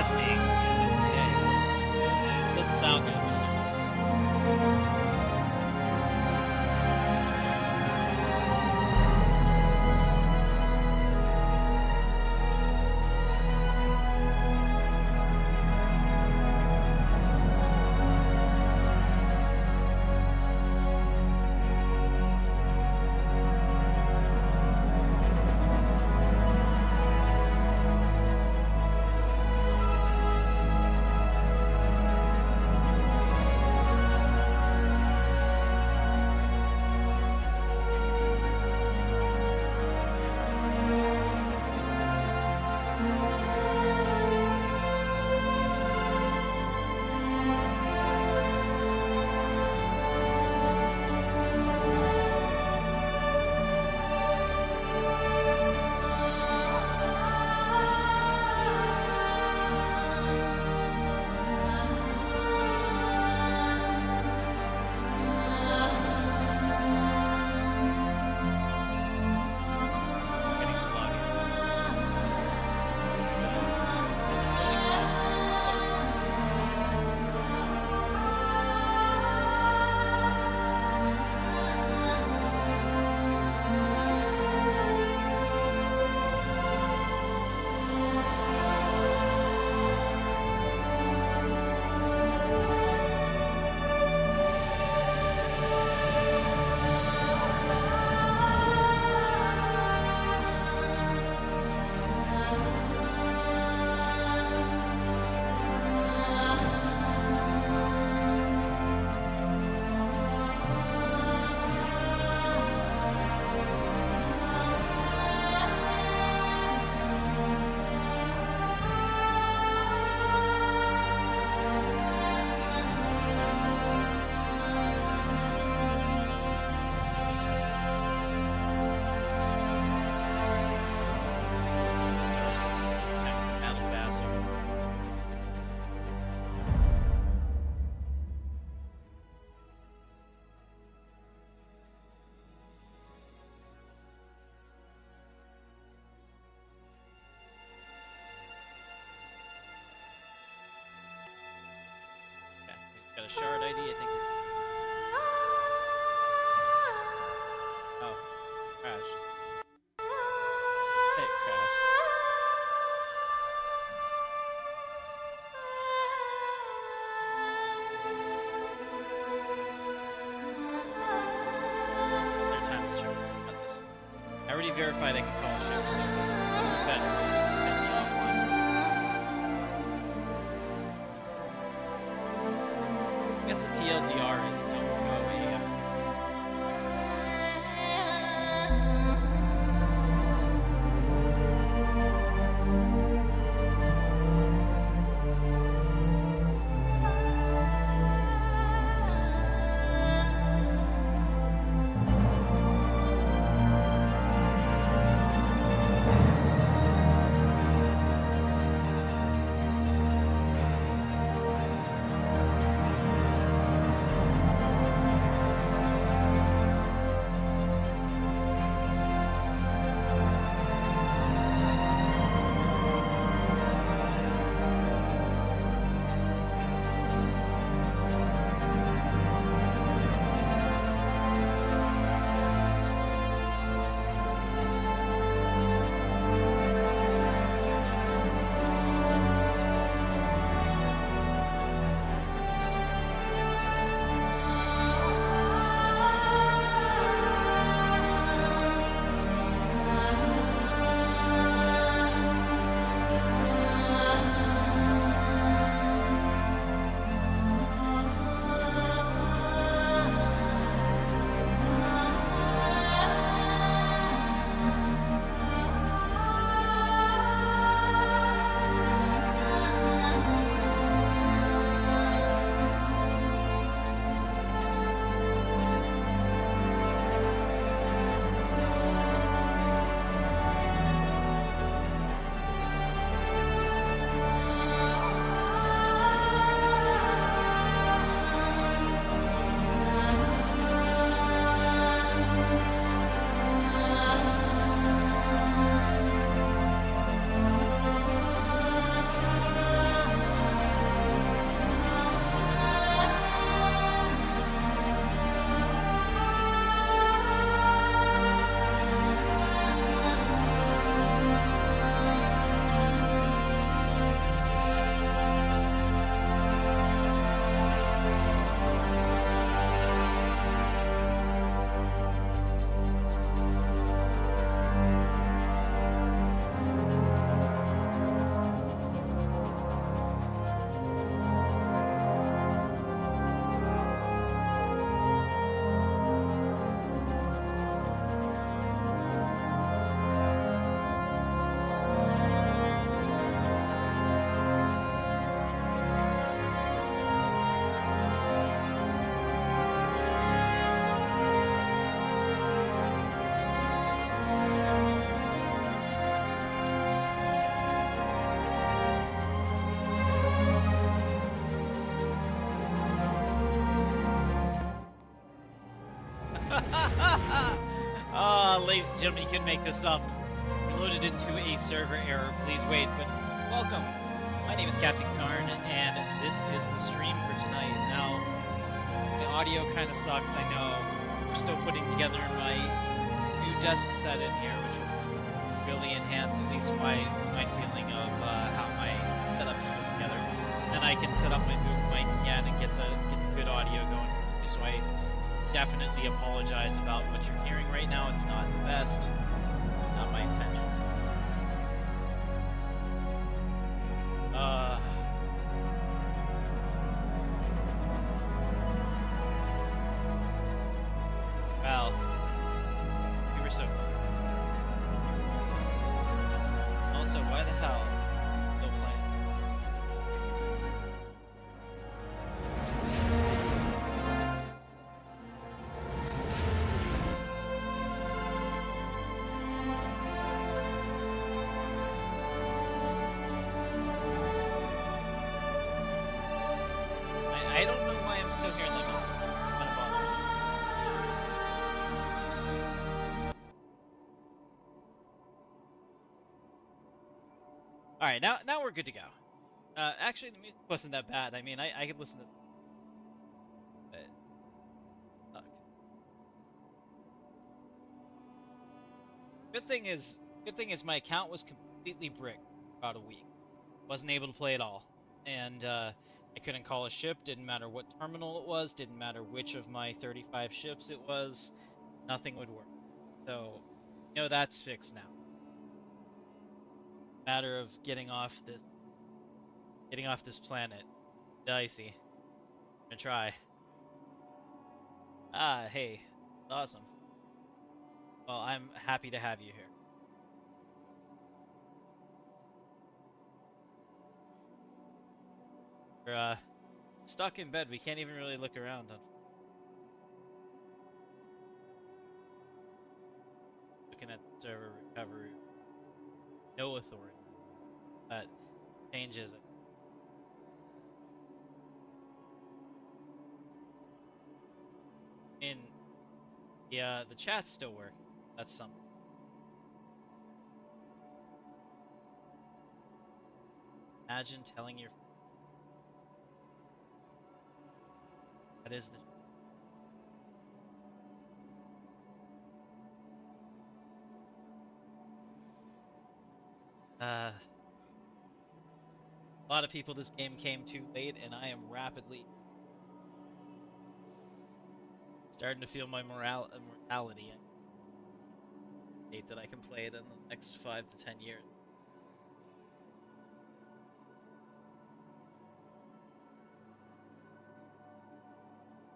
casting. Yeah, it doesn't sound good. But it looks good. Got a shard ID, I think. Oh, crashed. Hey, it crashed. Third time's a charm. About this. I already verified I can call a ship, so better than the offline. I guess the TLDR is don't go AF. ladies and gentlemen, you couldn't make this up. You loaded into a server error. Please wait. But welcome. My name is Captain Katarn, and this is the stream for tonight. Now, the audio kind of sucks. I know. We're still putting together my new desk set in here, which will really enhance at least my feeling of how my setup is put together. Then I can set up my boom mic again and get the good audio going. So I definitely apologize about what you're hearing right now. It's not the best. Not my intention. Well, we were so close. Also, why the hell still playing? I don't know why I'm still hearing that music. It's kind of bothering me. Alright, now we're good to go. Actually, the music wasn't that bad. I mean, I could listen to it. Sucked. Good thing is my account was completely bricked for about a week. Wasn't able to play at all. And I couldn't call a ship, didn't matter what terminal it was, didn't matter which of my 35 ships it was, nothing would work. So, you know, that's fixed now. Matter of getting off this planet. Dicey. I'm gonna try. Ah, hey. Awesome. Well, I'm happy to have you here. We're stuck in bed. We can't even really look around. Looking at the server recovery. No authority. That changes it. In the chat's still working. That's something. Imagine telling your that is the a lot of people this game came too late, and I am rapidly starting to feel my mortality. Date that I can play it in the next 5 to 10 years.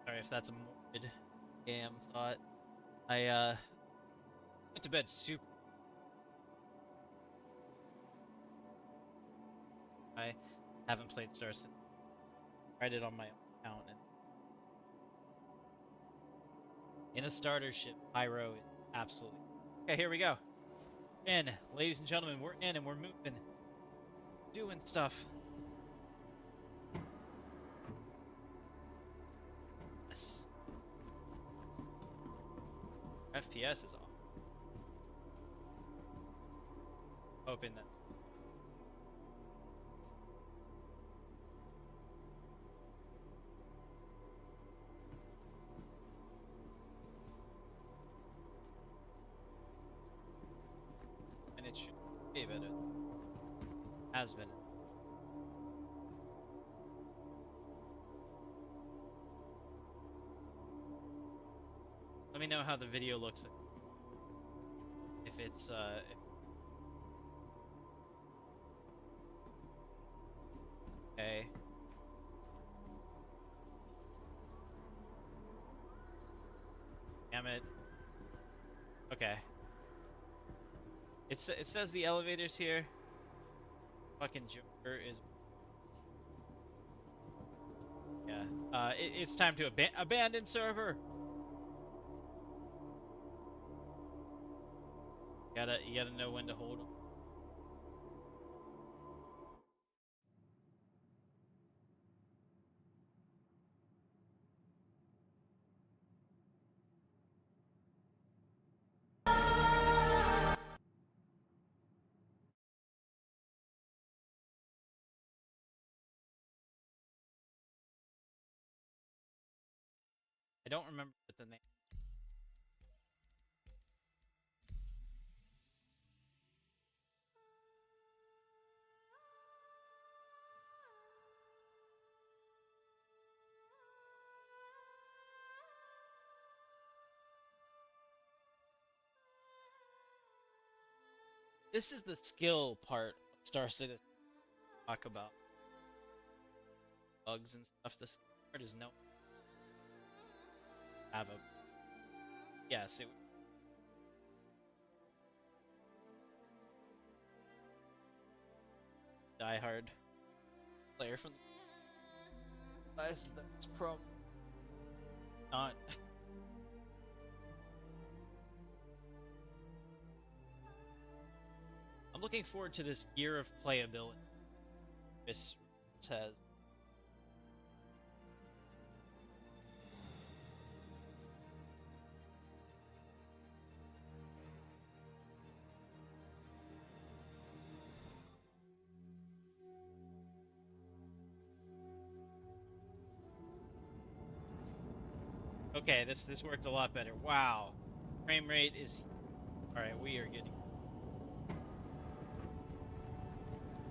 Sorry if that's a morbid game thought. I went to bed super. I haven't played Star since I tried it on my own account, and in a starter ship, Pyro is absolutely. Okay, here we go. In, ladies and gentlemen, we're in and we're moving, doing stuff. Yes. FPS is off. Hoping that. And it should be better. Has been. Let me know how the video looks. If it's okay. Damn it. Okay. It says the elevator's here. Fucking Joker is. Yeah. It's time to abandon server. You gotta know when to hold them. I don't remember what the name. This is the skill part of Star Citizen. Talk about bugs and stuff. This part is no have a yes. It diehard player from the guys that's probably not. I'm looking forward to this year of playability. This says. Okay, this worked a lot better. Wow, frame rate is all right. We are getting.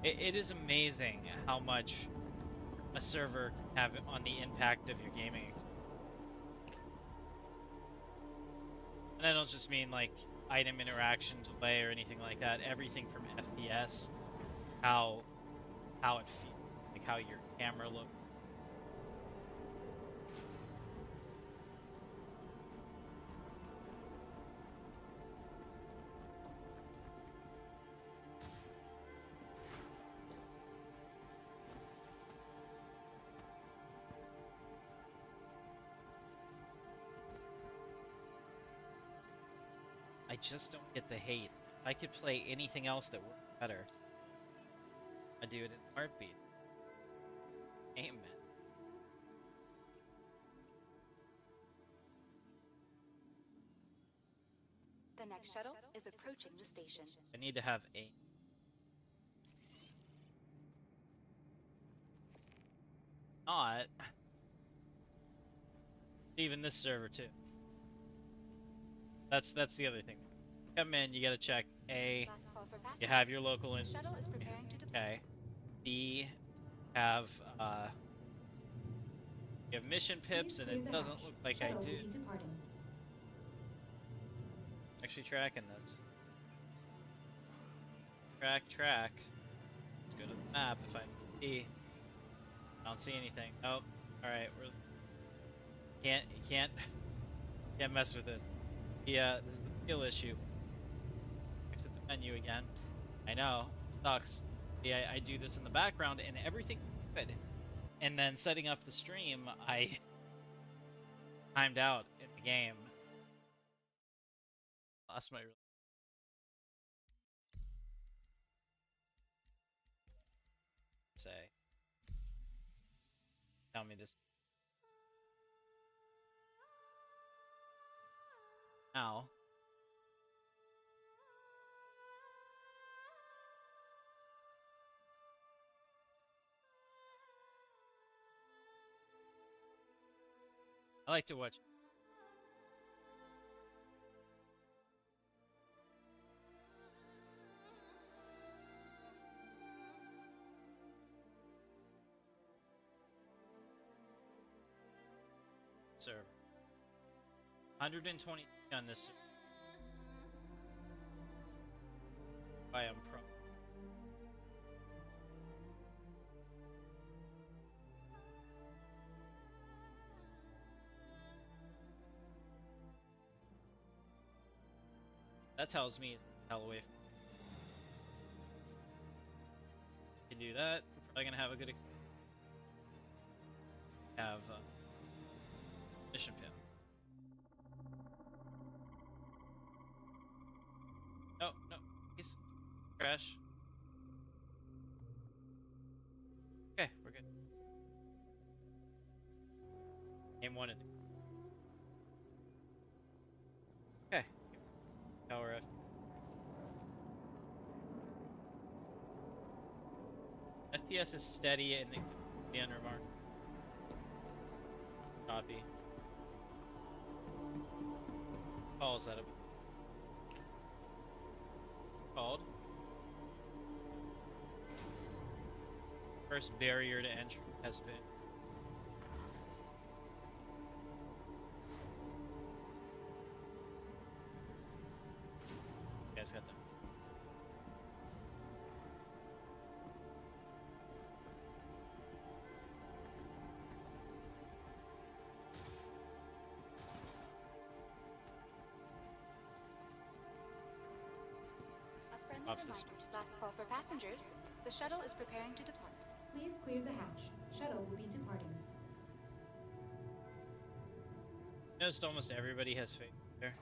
It is amazing how much a server can have on the impact of your gaming experience. And I don't just mean like item interaction delay or anything like that. Everything from FPS, how it feels, like how your camera looks. I just don't get the hate. If I could play anything else that worked better, I'd do it in a heartbeat. Amen. The next shuttle is approaching the station. I need to have a not even this server too. That's the other thing. Come in, you gotta check A. Last call for You passengers. have your local in. The shuttle is preparing to depart. Okay. B. Have you have mission pips, and it doesn't look like I do. Actually tracking this. Track. Let's go to the map if I see. I don't see anything. Oh, alright, we're can't mess with this. Yeah, this is the skill issue. Exit the menu again. I know, it sucks. Yeah, I do this in the background and everything's good. And then setting up the stream, I timed out in the game. Lost my say. Tell me this. Now. I like to watch. Server. 120 on this server. I am pro. That tells me it's hell away from me. Can do that. We're probably gonna have a good experience. Have mission pin. No, he's crash. Okay, we're good. Game one. Okay. Power F. FPS is steady and it can be unremarked. Copy. calls that called. First barrier to entry has been. You guys got that? A friendly Off this. reminder. Last call for passengers. The shuttle is preparing to depart. Please clear the hatch. Shuttle will be departing. Noticed almost everybody has faith there.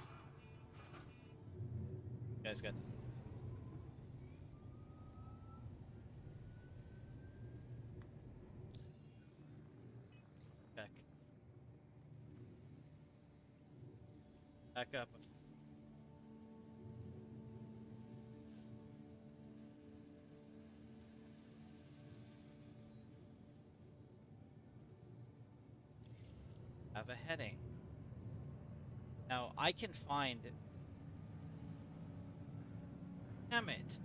You guys got this. Back. Back up. Have a heading. Now I can find. Damn it.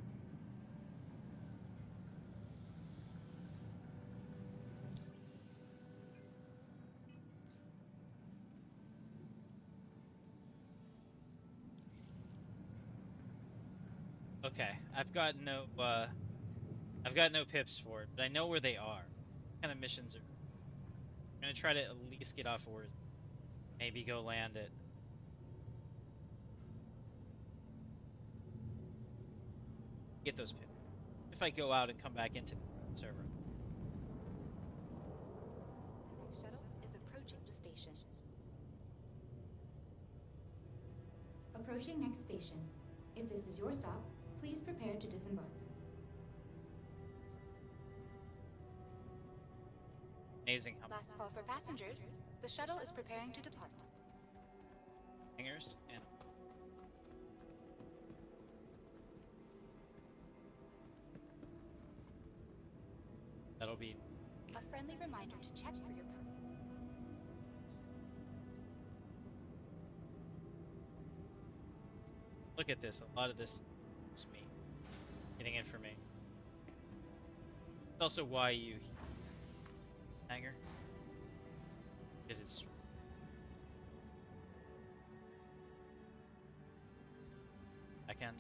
Okay, I've got no pips for it, but I know where they are. What kind of missions are? I'm gonna try to at least get off Wars. Maybe go land it. Get those pips. If I go out and come back into the server. The next shuttle is approaching the station. Approaching next station. If this is your stop, please prepare to disembark. Amazing how Last call for passengers. The shuttle is preparing to depart. hangers and that'll be. A friendly reminder to check for your Look at this. A lot of this is me getting information. It's also why you hanger, because it's backhand.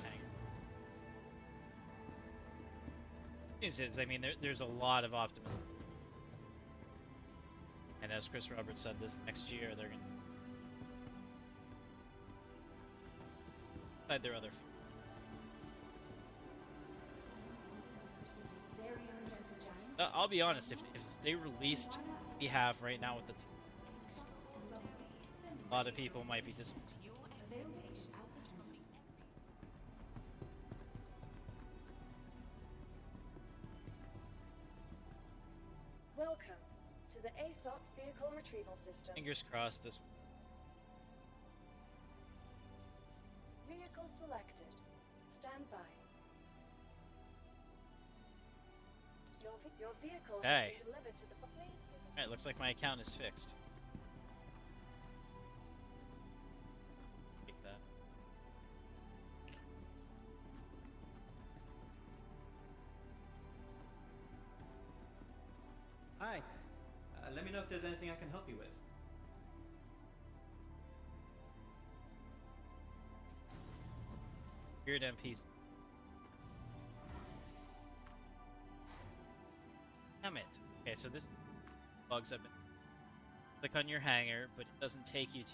Hanger. News is, I mean, there's a lot of optimism, and as Chris Roberts said, this next year they're gonna. Their other. I'll be honest. If they released we have right now with the, a lot of people might be disappointed. Welcome to the ASOP Vehicle Retrieval System. Fingers crossed. This. Vehicle selected. Stand by. Your vehicle has Okay. been delivered to the place. Alright, looks like my account is fixed. Take that. Hi. Let me know if there's anything I can help you with. Weird MPs. Damn it. Okay, so this bugs up. Click on your hanger, but it doesn't take you to.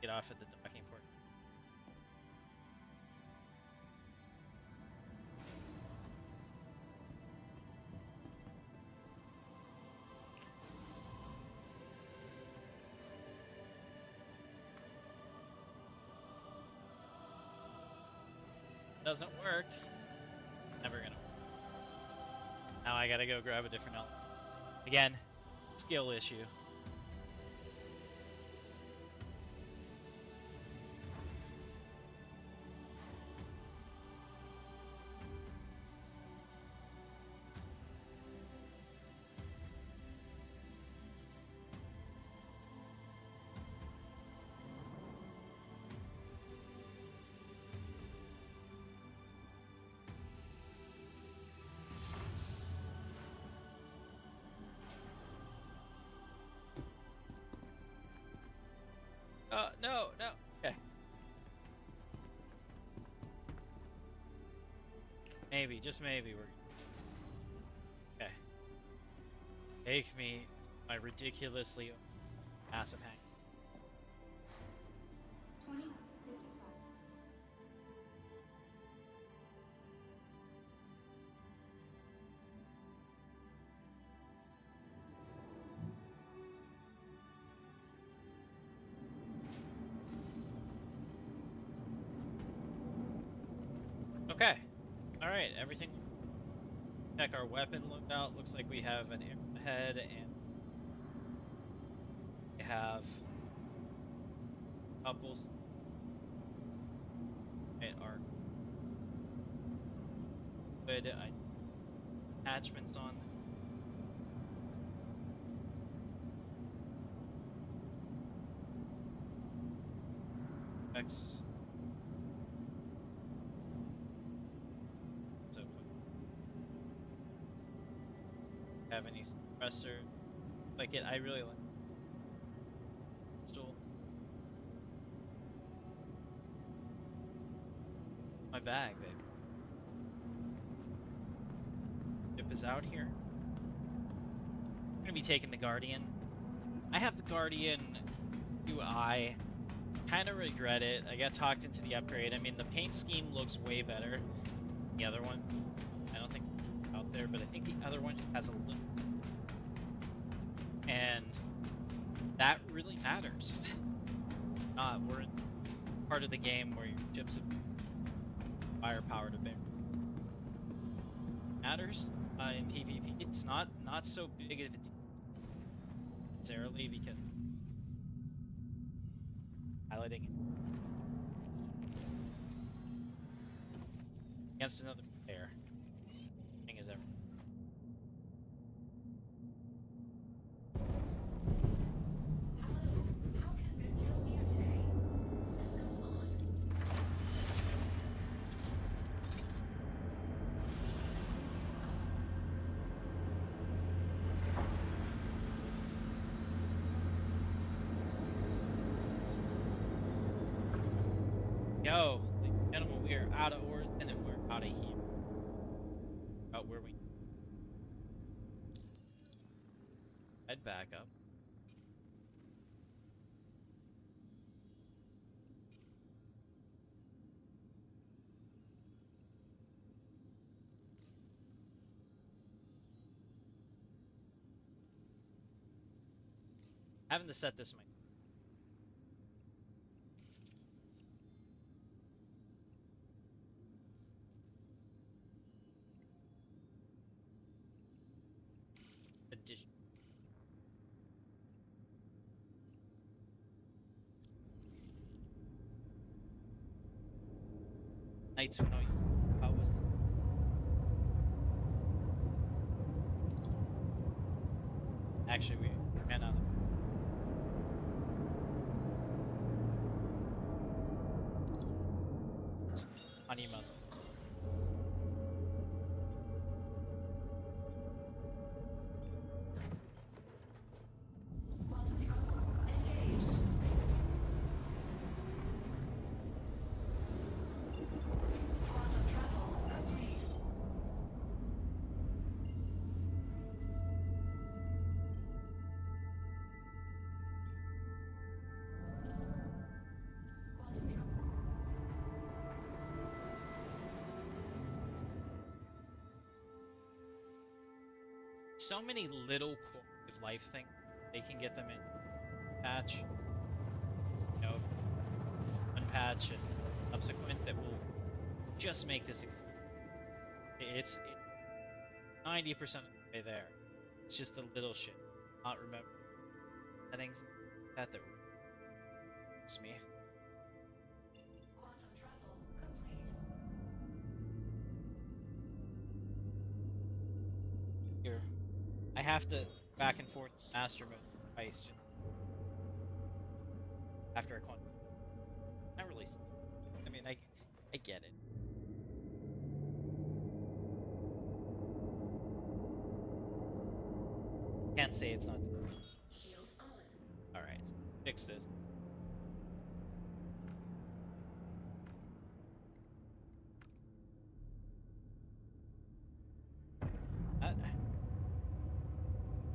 Get off at the docking port. Doesn't work. Never gonna work. Now I gotta go grab a different element. Again, skill issue. maybe, just maybe, we're... Okay. Take me to my ridiculously massive hang. 2055. Okay. Alright, everything. Check our weapon loadout. Looks like we have an arrowhead and we have couples. Right, our good attachments on. X. Have any suppressor like it? I really like stool. My bag, babe. Ship is out here. I'm gonna be taking the Guardian. I have the Guardian UI. Kind of regret it. I got talked into the upgrade. I mean, the paint scheme looks way better than the other one. I don't think out there, but I think the other one has a little, and that really matters. We're in part of the game where your ships have firepower to bear. Matters in PvP. It's not so big of a deal necessarily because highlighting it against another player. Thing is everything. Yo, ladies and gentlemen, we are out of Wars and then we're out of here. About where we head back up. Having to set this mic. Addition. Knights who know you. How was? Actually, we ran out of. Honey muzzle. So many little quality of life things they can get them in patch, you know, one patch and subsequent that will just make this. It's 90% of the way there. It's just the little shit. Not remember settings that works me. Here. I have to back and forth master mode twice just after a con. Not really. I mean, I get it. Can't say it's not. All right, fix this.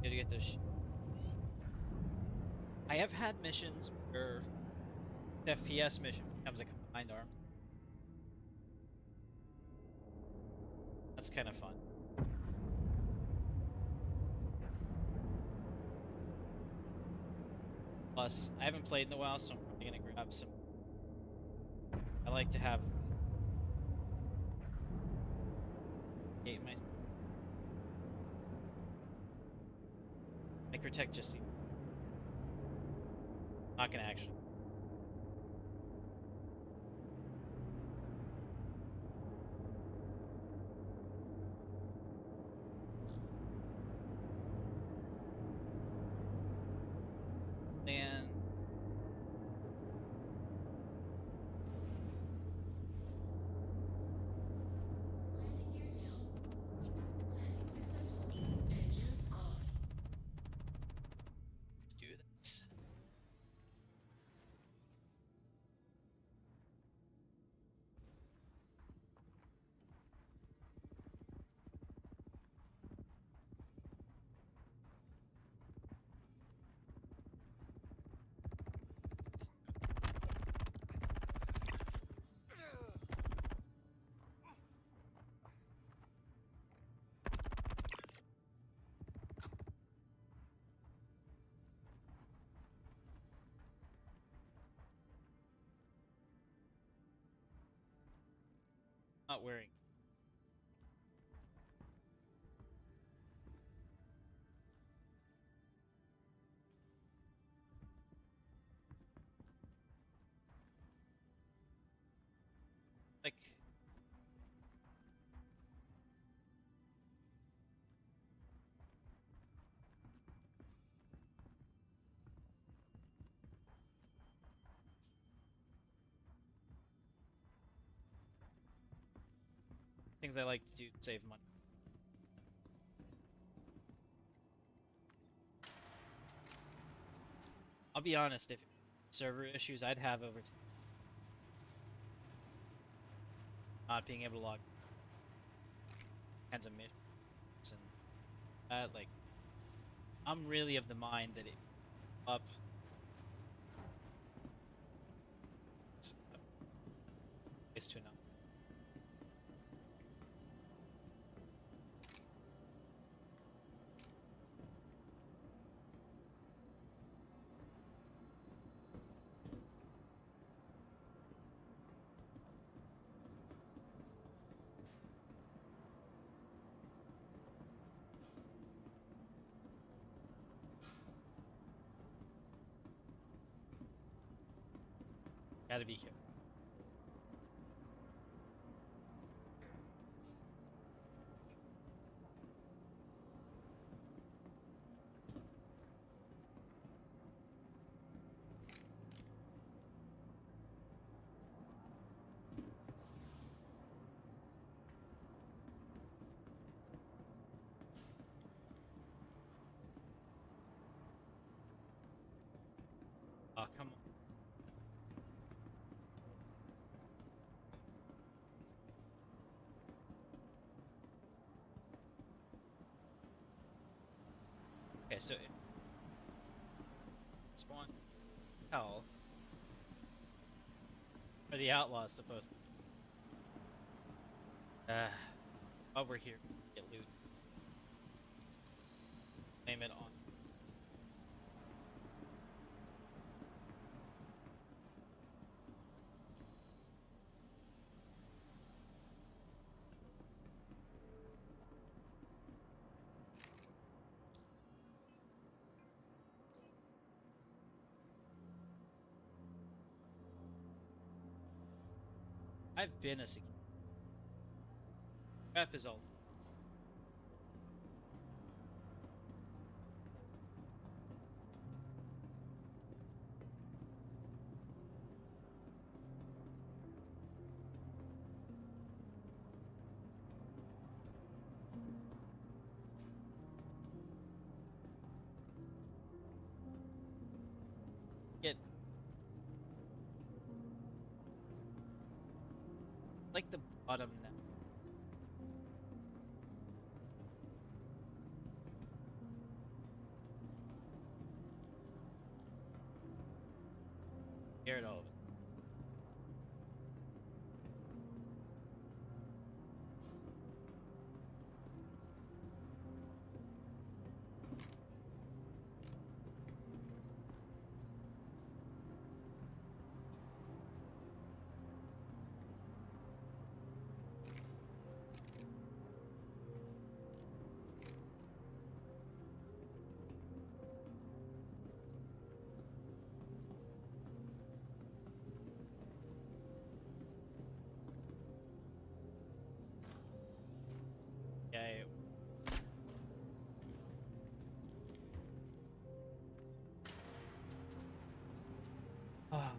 Gotta get this. I have had missions where FPS mission becomes a combined arm. That's kind of fun. Plus, I haven't played in a while, so I'm probably gonna grab some. I like to have my Microtech just seems not gonna actually. And Landing gear down. Landing successful. Engines off. let's do this. Not wearing. Like. Things I like to do to save money. I'll be honest, if server issues I'd have over time. Not being able to log kinds of missions and that, like, I'm really of the mind that it up is to enough. Gotta be careful. Oh, come on. Okay, so spawn hell. Or the outlaws supposed to. While we're here, get loot. Name it on. I've been a security. Crap is all. Get like the bottom now. Scared all of it. Okay. Ah.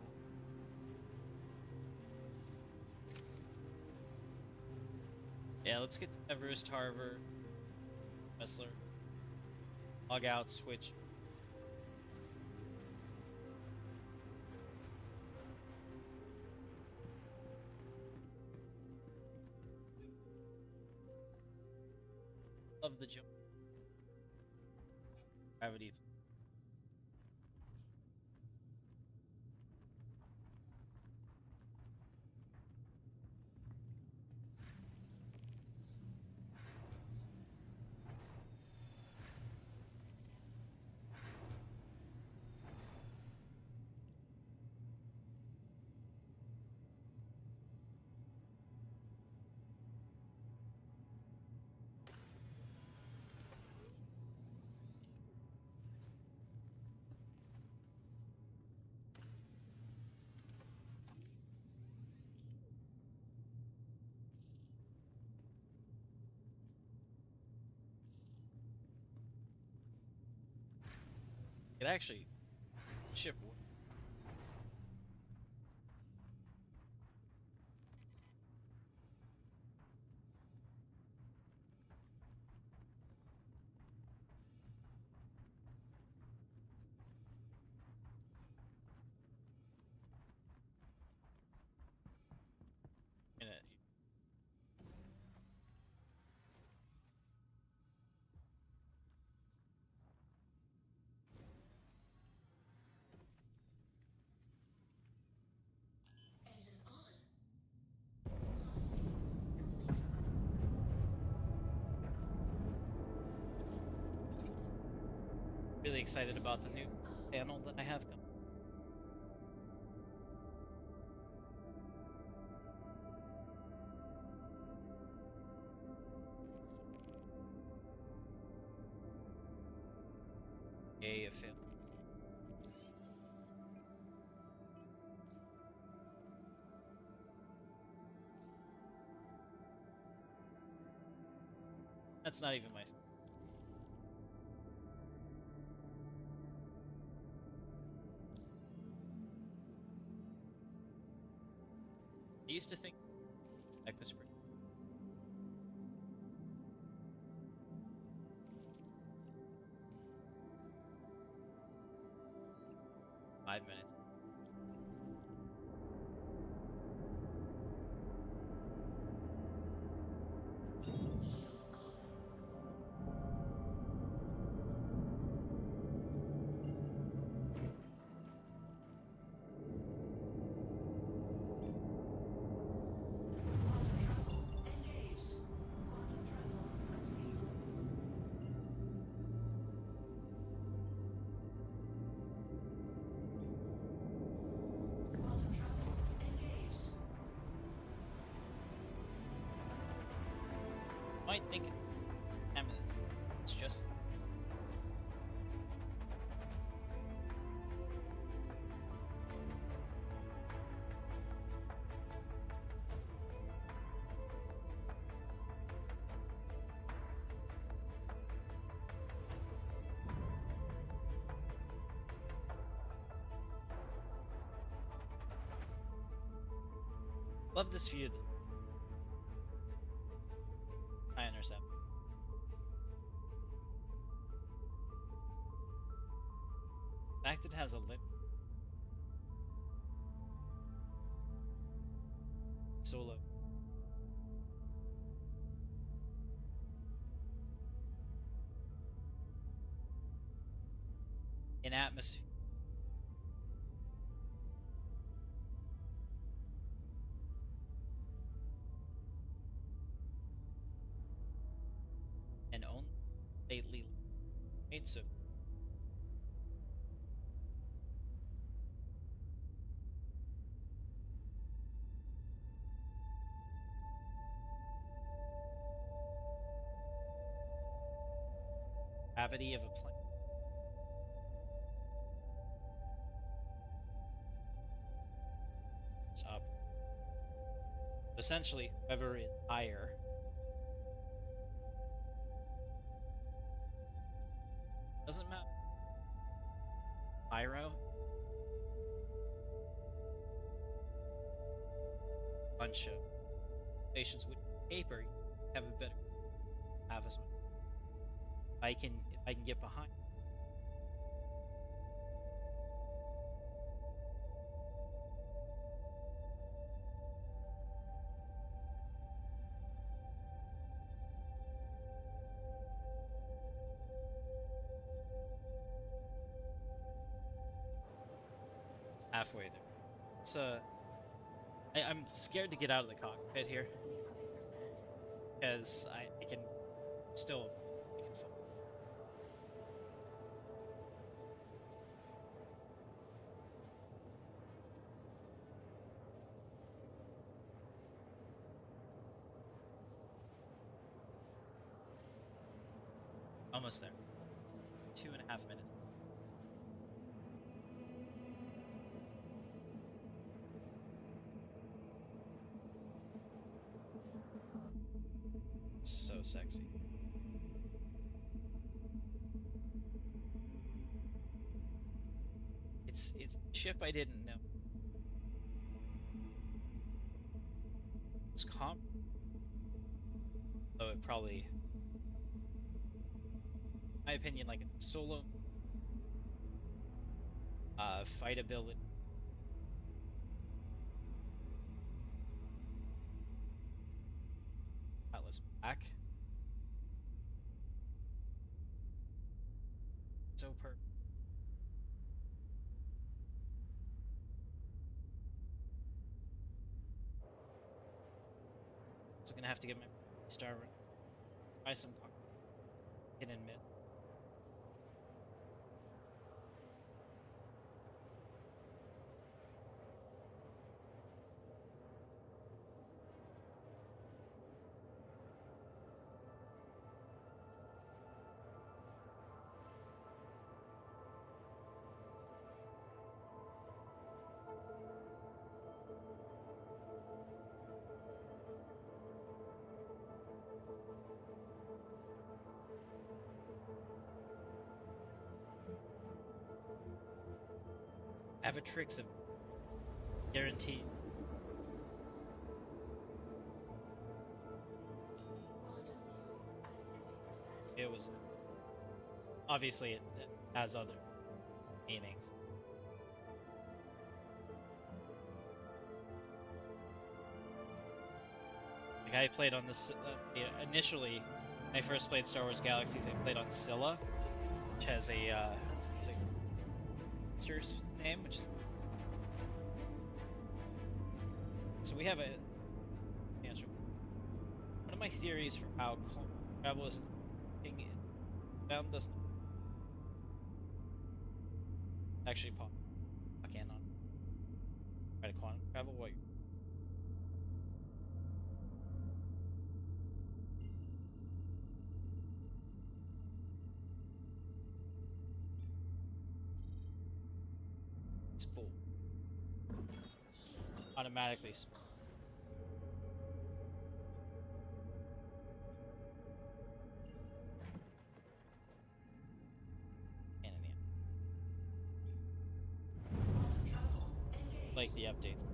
Yeah, let's get to Everest Harbor. Wrestler. Log out, switch. Love the jump. Gravity. It actually ship. In it. Engines on. Launch sequence complete. Really excited about the new panel that I have coming. A fail. That's not even my. I used to think that was pretty. Five minutes. Shields off. Quantum travel engaged. Quantum travel complete. Quantum travel engaged. Might think 10 minutes. It's just. Love this view. I intercept. The fact it has a limit. Solo. In atmosphere. points of gravity of a planet. It's up. Essentially, whoever is higher doesn't matter. Pyro, bunch of stations with paper, you have a better have as much. If I can get behind. Halfway there. It's I'm scared to get out of the cockpit here because I can still I can fall. Almost there. 2.5 minutes. So sexy. It's a ship I didn't know. It's though it probably, in my opinion, like a solo fight ability. Atlas back. So perfect. So gonna have to get my star run. Buy some car. Hidden mid. Avatrix of guaranteed. It was obviously it has other meanings. Like I played on this initially. When I first played Star Wars Galaxies, I played on Scylla, which has it's a monster's name, which is so we have a answer. One of my theories for how travel is down doesn't actually pop in on try to quantum travel while you're it's full. Automatically enemy. Like the updates.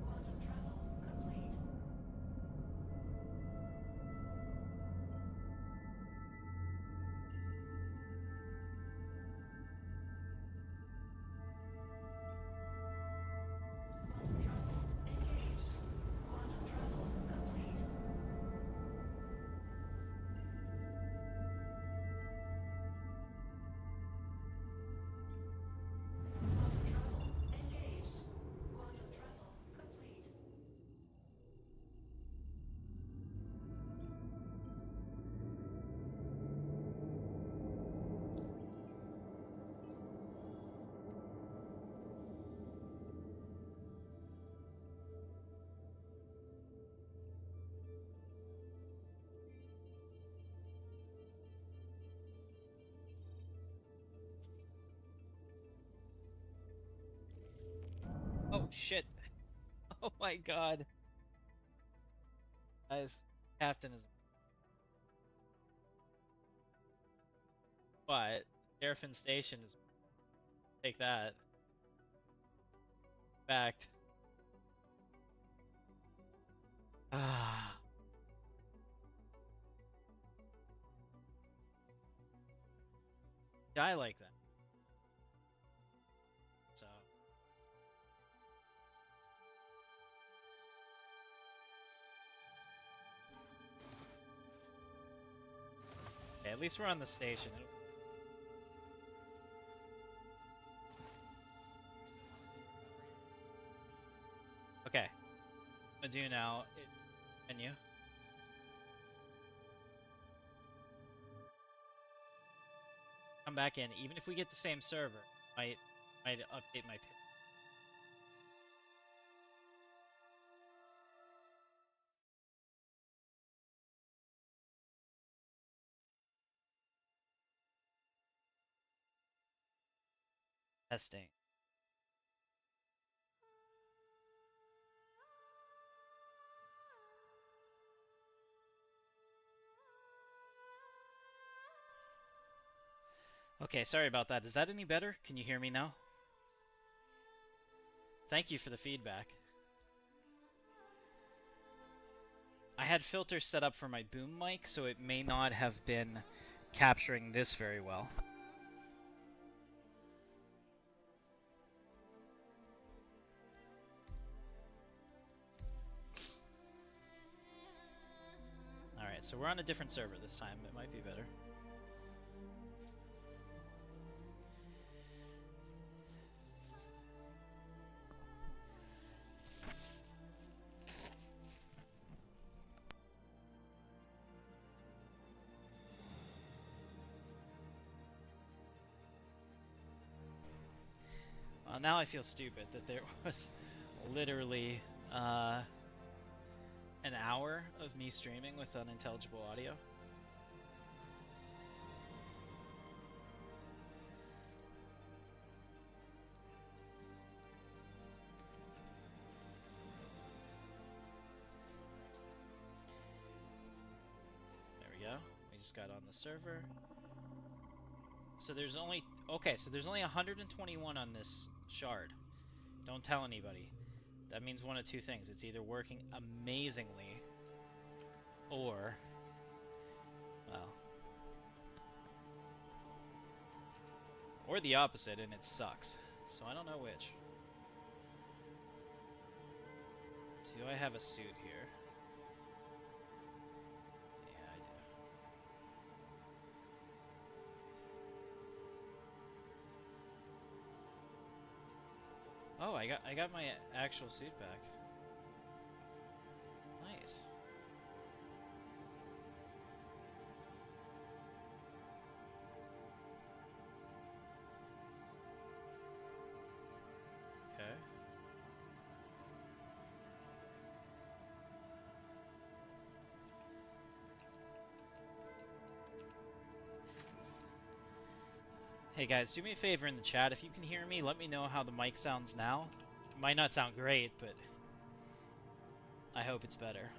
Complete. shit. Oh my god. Guys, Captain is... But, Sheriffin Station is... Take that. Fact. Ah. I like that. So... Okay, at least we're on the station. Okay. What I'm gonna do now, menu. Come back in. Even if we get the same server, might update my pin. Testing. Okay, sorry about that. Is that any better? Can you hear me now? Thank you for the feedback. I had filters set up for my boom mic, so it may not have been capturing this very well. Alright, so we're on a different server this time. It might be better. Now I feel stupid that there was literally an hour of me streaming with unintelligible audio. There we go. We just got on the server. So there's only... Okay, so there's only 121 on this shard. Don't tell anybody. That means one of two things. It's either working amazingly, or... well... or the opposite, and it sucks. So I don't know which. Do I have a suit here? Yeah, I do. Oh, I got my actual suit back. Nice. Okay. Hey guys, do me a favor in the chat. If you can hear me, let me know how the mic sounds now. It might not sound great, but I hope it's better.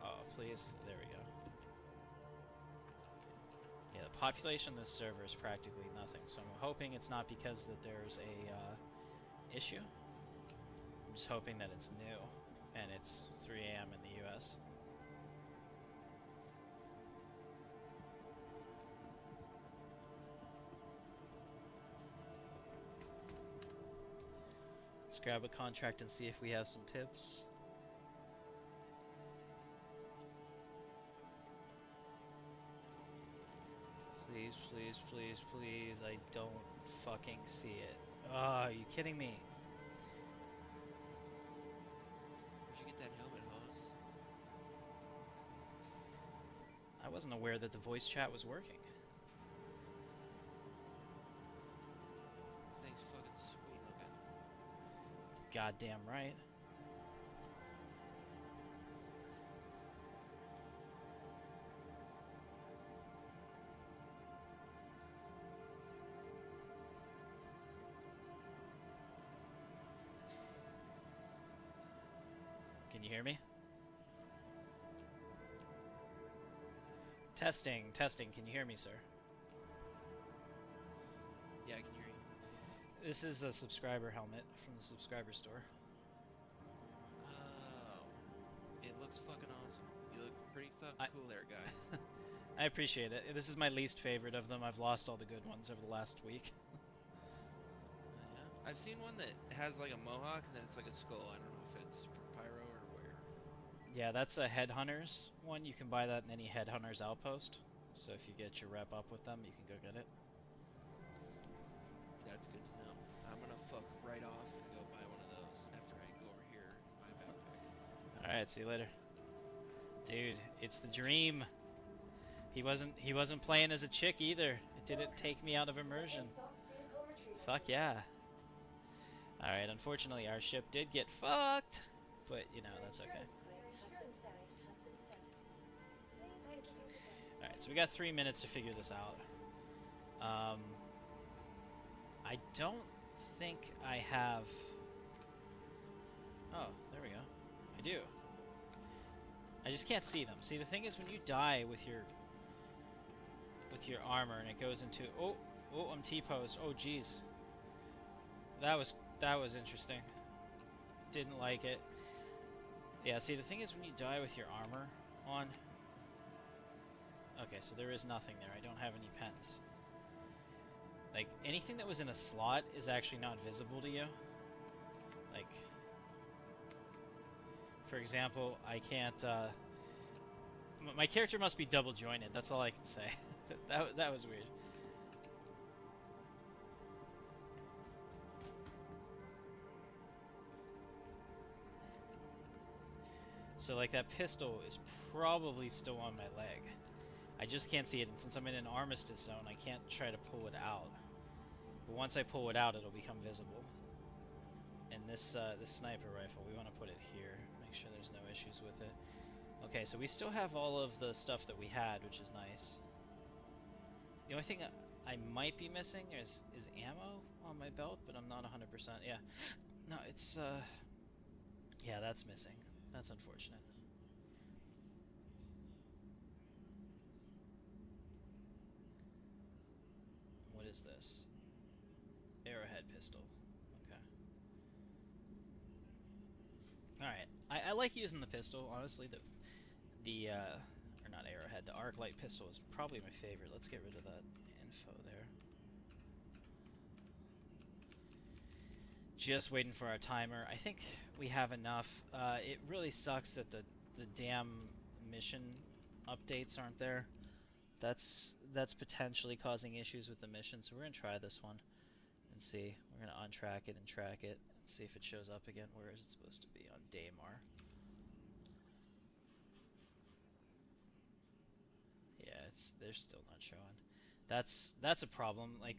Oh, please. There we go. Yeah, the population of this server is practically nothing, so I'm hoping it's not because that there's a issue. I'm just hoping that it's new, and it's 3 a.m. in the US. Let's grab a contract and see if we have some pips. Please, please, please, please. I don't fucking see it. Oh, are you kidding me? Where'd you get that helmet, Hoss? I wasn't aware that the voice chat was working. Thing's fucking sweet looking. Goddamn right. hear me? Testing, testing. Can you hear me, sir? Yeah, I can hear you. This is a subscriber helmet from the subscriber store. Oh, it looks fucking awesome. You look pretty fucking I- cool there, guy. I appreciate it. This is my least favorite of them. I've lost all the good ones over the last week. Yeah, I've seen one that has like a mohawk and then it's like a skull. I don't know if it's from Pyro or where. Yeah, that's a Headhunters one. You can buy that in any Headhunters outpost. So if you get your rep up with them, you can go get it. That's good to know. I'm gonna fuck right off and go buy one of those after I go over here and buy a backpack. Alright, see you later. Dude, it's the dream. He wasn't playing as a chick either. It didn't take me out of immersion. Fuck yeah. Alright, unfortunately our ship did get fucked. But, you know, that's okay. Alright, so we got 3 minutes to figure this out. I don't think I have... Oh, there we go. I do. I just can't see them. See, the thing is when you die with your armor and it goes into... Oh, I'm T-posed. Oh, jeez. That was interesting. Didn't like it. Yeah, see, the thing is when you die with your armor on... Okay, so there is nothing there. I don't have any pens. Like, anything that was in a slot is actually not visible to you. Like, for example, I can't, my character must be double jointed, that's all I can say. that was weird. So, like, that pistol is probably still on my leg. I just can't see it, and since I'm in an armistice zone, I can't try to pull it out. But once I pull it out, it'll become visible. And this sniper rifle, we want to put it here. Make sure there's no issues with it. Okay, so we still have all of the stuff that we had, which is nice. The only thing I might be missing is ammo on my belt, but I'm not 100%. Yeah. No, it's, yeah, that's missing. That's unfortunate. What is this? Arrowhead pistol. Okay. Alright. I like using the pistol, honestly. Or not arrowhead, the arc light pistol is probably my favorite. Let's get rid of that info there. Just waiting for our timer. I think we have enough. It really sucks that the damn mission updates aren't there. That's potentially causing issues with the mission, so we're gonna try this one and see. We're gonna untrack it and track it and see if it shows up again. Where is it supposed to be? On Daymar. Yeah, they're still not showing. That's a problem. Like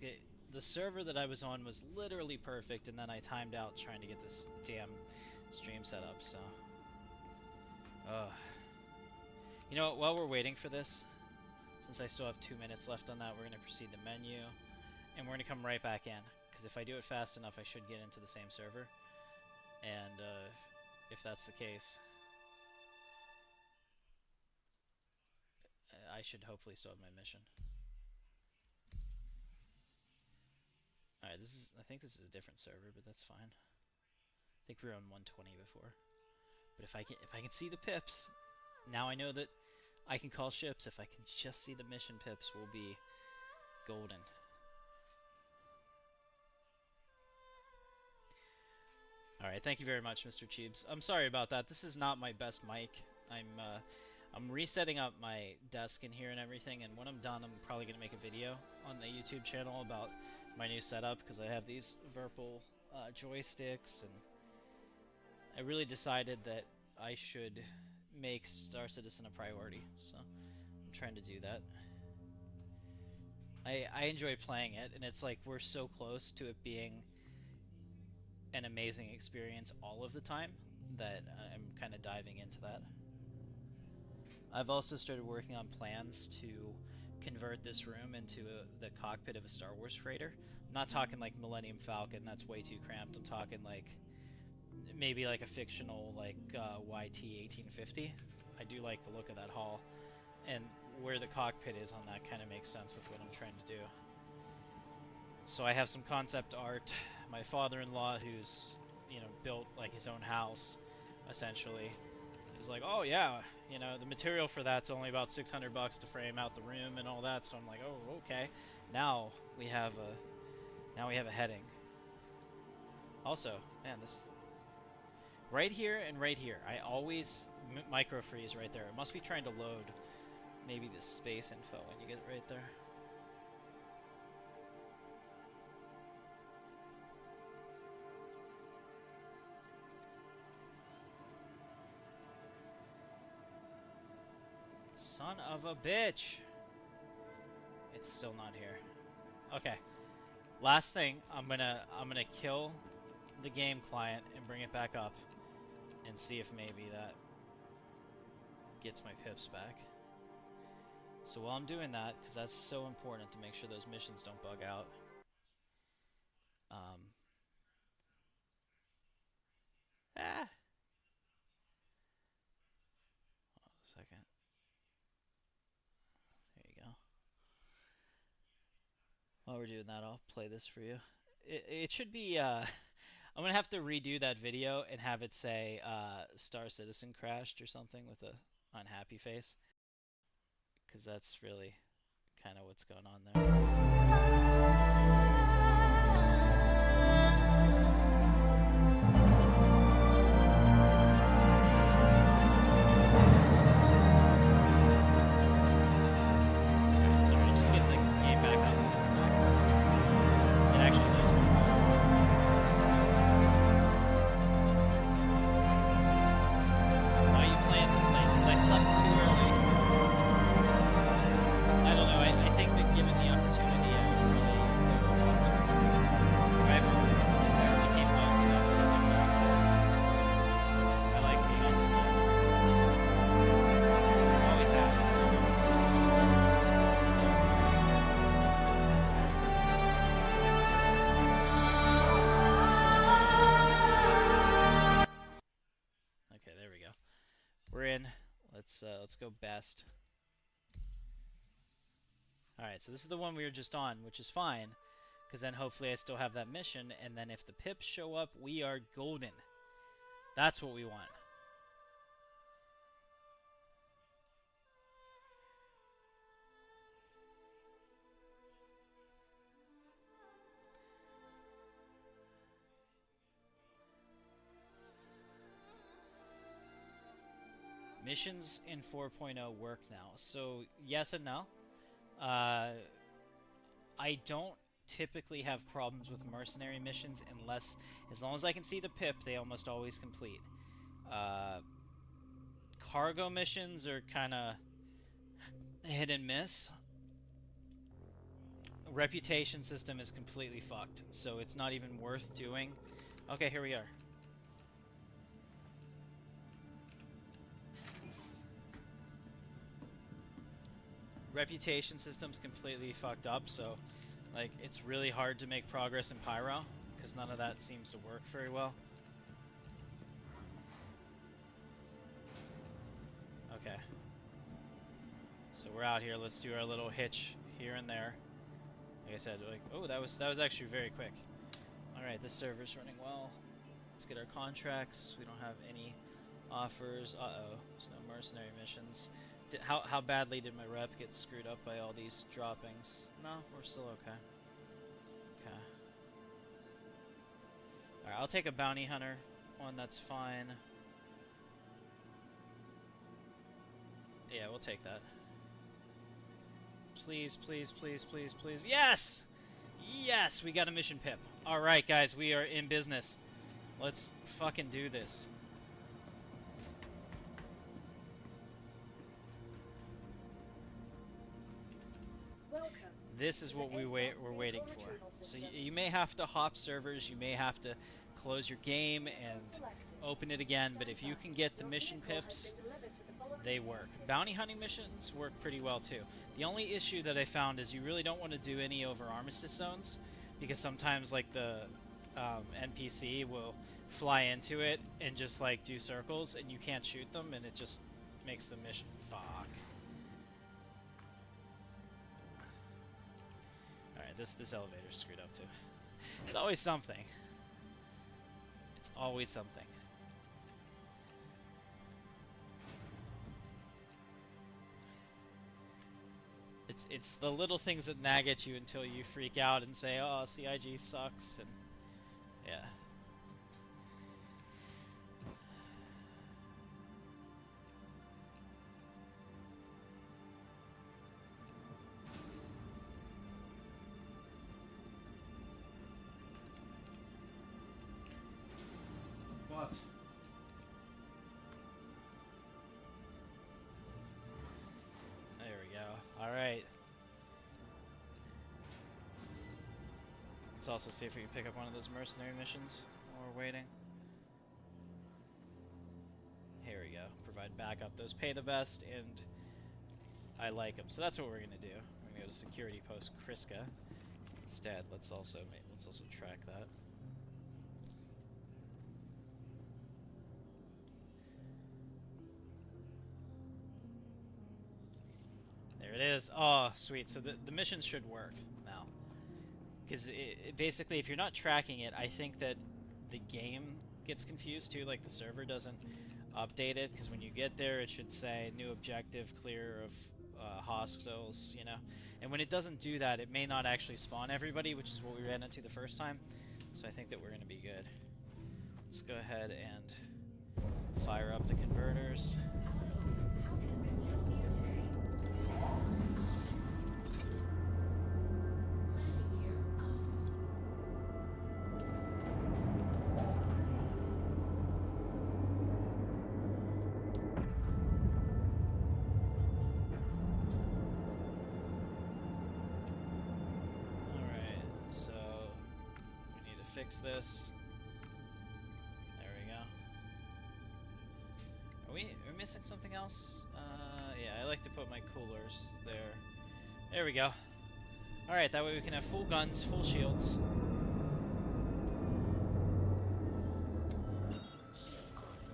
the server that I was on was literally perfect, and then I timed out trying to get this damn stream set up. So, you know what? While we're waiting for this, since I still have 2 minutes left on that, we're gonna proceed to menu, and we're gonna come right back in. Because if I do it fast enough, I should get into the same server. And if that's the case, I should hopefully still have my mission. Alright, I think this is a different server, but that's fine. I think we were on 120 before. But if I can see the pips, now I know that I can call ships. If I can just see the mission pips, we'll be golden. Alright, thank you very much, Mr. Cheebs. I'm sorry about that. This is not my best mic. I'm resetting up my desk in here and everything, and when I'm done, I'm probably going to make a video on the YouTube channel about my new setup, because I have these Virpil joysticks, and I really decided that I should make Star Citizen a priority, so I'm trying to do that. I enjoy playing it, and it's like we're so close to it being an amazing experience all of the time that I'm kind of diving into that. I've also started working on plans to convert this room into the cockpit of a Star Wars freighter. I'm not talking like Millennium Falcon, that's way too cramped. I'm talking like maybe like a fictional like YT 1850. I do like the look of that hull, and where the cockpit is on that kind of makes sense with what I'm trying to do. So I have some concept art. My father-in-law, who's built like his own house, essentially, is like, oh yeah, the material for that's only about $600 to frame out the room and all that. So I'm like, oh okay, now we have a heading. Also, man, this right here and right here, I always micro freeze right there. It must be trying to load maybe this space info when you get it right there. Son of a bitch! It's still not here. Okay. Last thing, I'm gonna kill the game client and bring it back up and see if maybe that gets my pips back. So while I'm doing that, because that's so important to make sure those missions don't bug out. Hold on a second. There you go. While we're doing that, I'll play this for you. It should be, I'm gonna have to redo that video and have it say, Star Citizen crashed or something with a unhappy face. Because that's really kind of what's going on there. Let's go best. Alright, so this is the one we were just on, which is fine, because then hopefully I still have that mission, and then if the pips show up, we are golden. That's what we want. Missions in 4.0 work now. So yes and no. I don't typically have problems with mercenary missions unless, as long as I can see the pip, they almost always complete. Cargo missions are kind of hit and miss. Reputation system is completely fucked, so it's not even worth doing. Okay, here we are. Reputation system's completely fucked up, so like it's really hard to make progress in Pyro because none of that seems to work very well. Okay. So we're out here. Let's do our little hitch here and there. Like I said, like, oh, that was actually very quick. All right, this server's running well. Let's get our contracts. We don't have any offers. Uh-oh, there's no mercenary missions. How badly did my rep get screwed up by all these droppings? No, we're still okay. Okay. Alright, I'll take a bounty hunter one, that's fine. Yeah, we'll take that. Please, please, please, please, please. Yes! Yes, we got a mission pip. Alright, guys, we are in business. Let's fucking do this. This is what we're waiting for. So you may have to hop servers, you may have to close your game and open it again, but if you can get the mission pips, they work. Bounty hunting missions work pretty well too. The only issue that I found is you really don't want to do any over armistice zones, because sometimes like the NPC will fly into it and just like do circles, and you can't shoot them, and it just makes the mission. Fuck. All right, this elevator's screwed up too. It's always something. It's always something. It's the little things that nag at you until you freak out and say, "Oh, CIG sucks," and yeah. What? There we go. All right. Let's also see if we can pick up one of those mercenary missions while we're waiting. Here we go. Provide backup. Those pay the best, and I like them. So that's what we're gonna do. We're gonna go to security post Kriska instead. Let's also track that. There it is. Oh, sweet. So the mission should work now. Because basically, if you're not tracking it, I think that the game gets confused too. Like the server doesn't update it, because when you get there, it should say new objective, clear of hostiles, you know. And when it doesn't do that, it may not actually spawn everybody, which is what we ran into the first time. So I think that we're going to be good. Let's go ahead and fire up the converters. How can Miss help you today? Landing gear up. Alright, so we need to fix this. There we go. Are we missing something else? Yeah, I like to put my coolers there. There we go. Alright, that way we can have full guns, full shields. Shield off.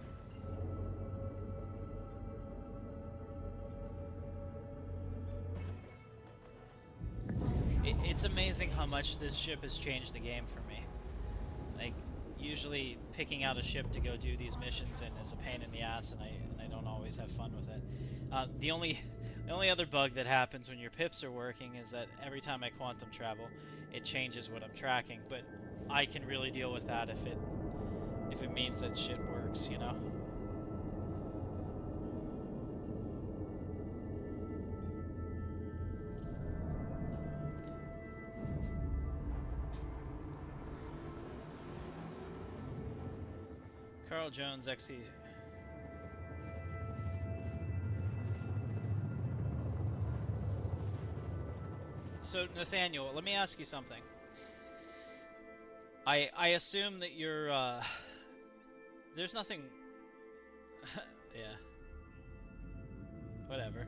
It's amazing how much this ship has changed the game for me. Like, usually picking out a ship to go do these missions in is a pain in the ass, and I don't always have fun with it. The only other bug that happens when your pips are working is that every time I quantum travel, it changes what I'm tracking. But I can really deal with that if it means that shit works, you know. Carl Jones, XC. So, Nathaniel, let me ask you something. I assume that you're, there's nothing... yeah. Whatever.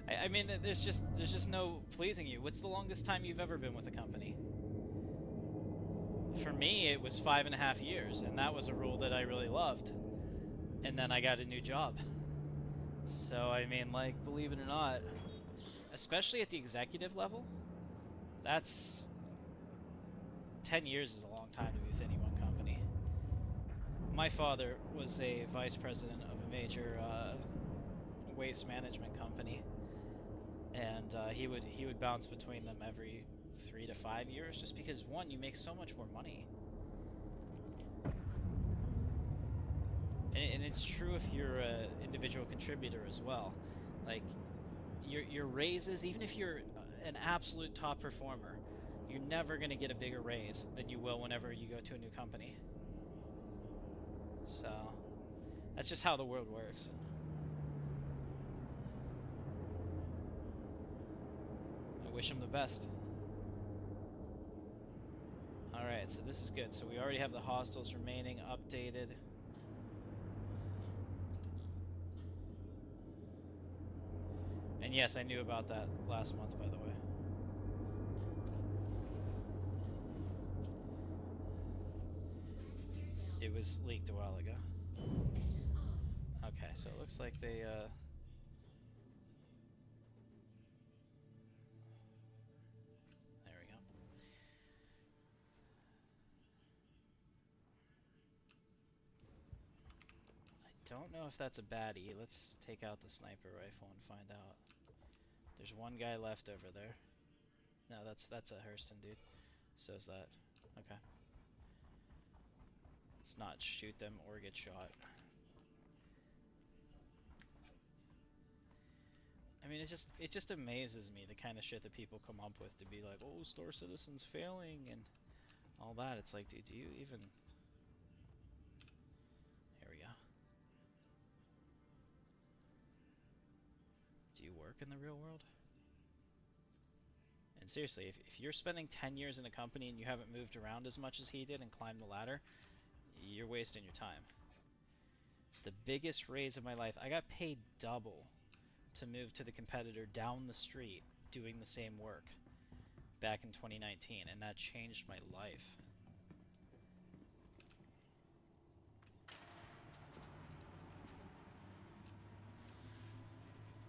I mean, there's just no pleasing you. What's the longest time you've ever been with a company? For me, it was 5.5 years, and that was a rule that I really loved. And then I got a new job. So, I mean, like, believe it or not, especially at the executive level, that's 10 years is a long time to be with any one company. My father was a vice president of a major waste management company, and he would bounce between them every 3 to 5 years, just because, one, you make so much more money, and it's true if you're an individual contributor as well. Like, your raises, even if you're an absolute top performer, you're never going to get a bigger raise than you will whenever you go to a new company. So that's just how the world works. I wish him the best. Alright, so this is good. So we already have the hostiles remaining updated. And yes, I knew about that last month, by the way. was leaked a while ago. Engines off. Okay, so it looks like they, there we go. I don't know if that's a baddie. Let's take out the sniper rifle and find out. There's one guy left over there. No, that's a Hurston dude. So's that. Okay. Let's not shoot them or get shot. I mean, it just amazes me the kind of shit that people come up with to be like, oh, Star Citizen's failing and all that. It's like, dude, do you even... Here we go. Do you work in the real world? And seriously, if you're spending 10 years in a company and you haven't moved around as much as he did and climbed the ladder, you're wasting your time. The biggest raise of my life, I got paid double to move to the competitor down the street doing the same work back in 2019, and that changed my life.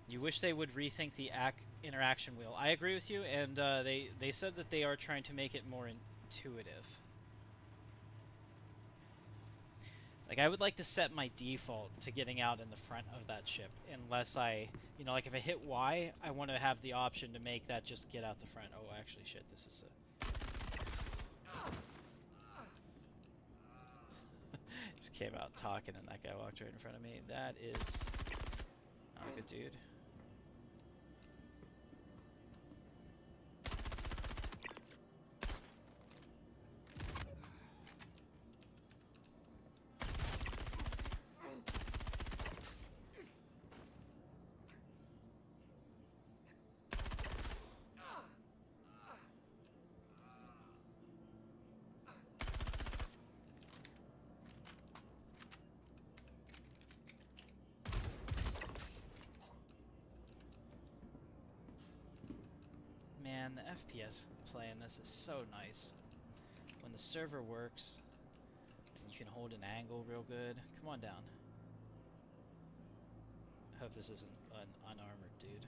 You wish they would rethink the interaction wheel. I agree with you, and they said that they are trying to make it more intuitive. Like, I would like to set my default to getting out in the front of that ship, unless I, you know, like if I hit Y, I want to have the option to make that just get out the front. Oh, actually, shit, this is a... Just came out talking and that guy walked right in front of me. That is not a good dude. Man, the FPS play in this is so nice. When the server works, and you can hold an angle real good. Come on down. I hope this isn't an unarmored dude.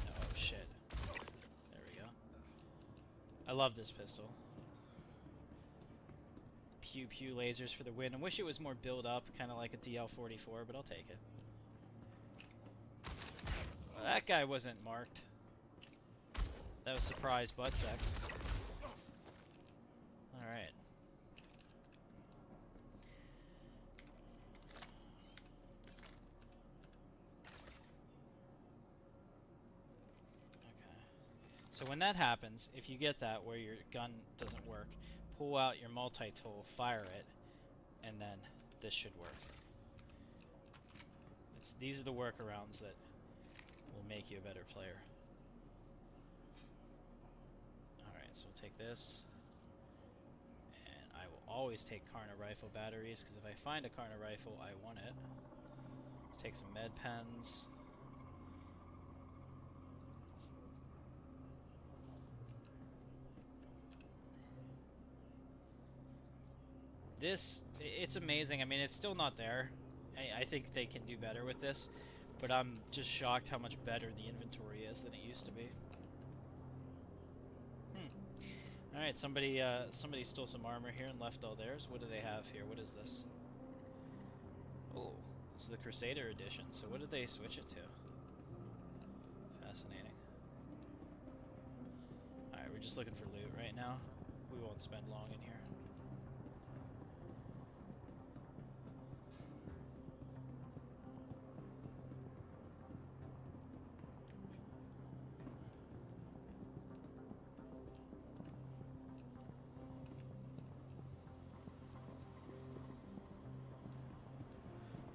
No, oh shit. There we go. I love this pistol. Pew pew lasers for the win. I wish it was more build up, kind of like a DL-44, but I'll take it. Well, that guy wasn't marked. That was surprise butt sex. Alright. Okay. So when that happens, if you get that where your gun doesn't work, pull out your multi-tool, fire it, and then this should work. These are the workarounds that will make you a better player. So we'll take this, and I will always take Karna rifle batteries, because if I find a Karna rifle, I want it. Let's take some med pens. It's amazing. I mean, it's still not there. I think they can do better with this, but I'm just shocked how much better the inventory is than it used to be. Alright, somebody stole some armor here and left all theirs. What do they have here? What is this? Oh, this is the Crusader edition. So what did they switch it to? Fascinating. Alright, we're just looking for loot right now. We won't spend long in here.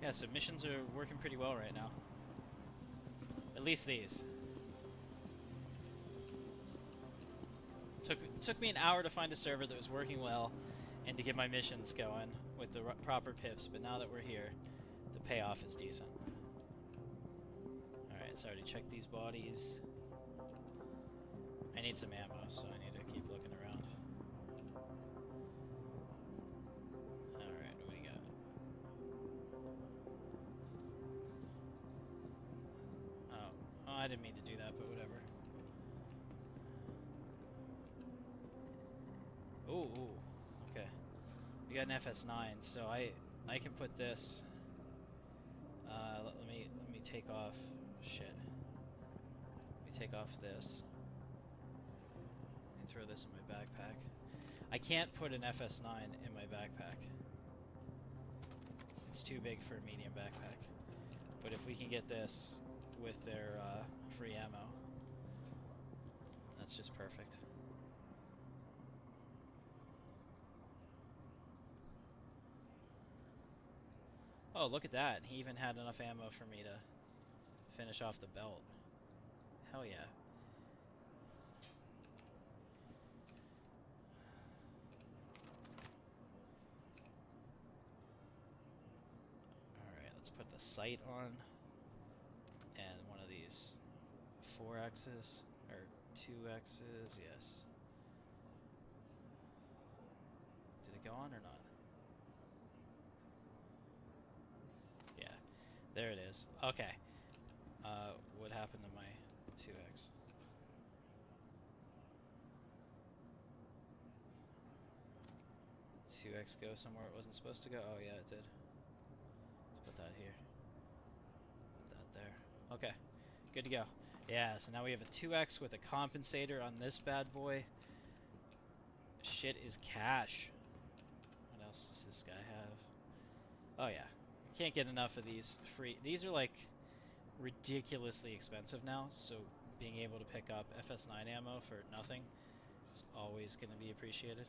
Yeah, so missions are working pretty well right now. At least these. Took me an hour to find a server that was working well and to get my missions going with the proper pips, but now that we're here, the payoff is decent. Alright, so I already checked these bodies. I need some ammo, so I need to keep looking around. Alright, what do we got? I didn't mean to do that, but whatever. Ooh, okay. We got an FS9, so I can put this. Let me take off. Shit. Let me take off this and throw this in my backpack. I can't put an FS9 in my backpack. It's too big for a medium backpack. But if we can get this with their free ammo, that's just perfect. Oh, look at that. He even had enough ammo for me to finish off the belt. Hell yeah. Alright, let's put the sight on. And one of these 4X's, or 2X's, yes. Did it go on or not? Yeah, there it is. Okay. What happened to my 2X? Did 2X go somewhere it wasn't supposed to go? Oh yeah, it did. Let's put that here. Put that there. Okay, good to go. Yeah, so now we have a 2X with a compensator on this bad boy. Shit is cash. What else does this guy have? Oh yeah, can't get enough of these free. These are like ridiculously expensive now, so being able to pick up FS9 ammo for nothing is always going to be appreciated.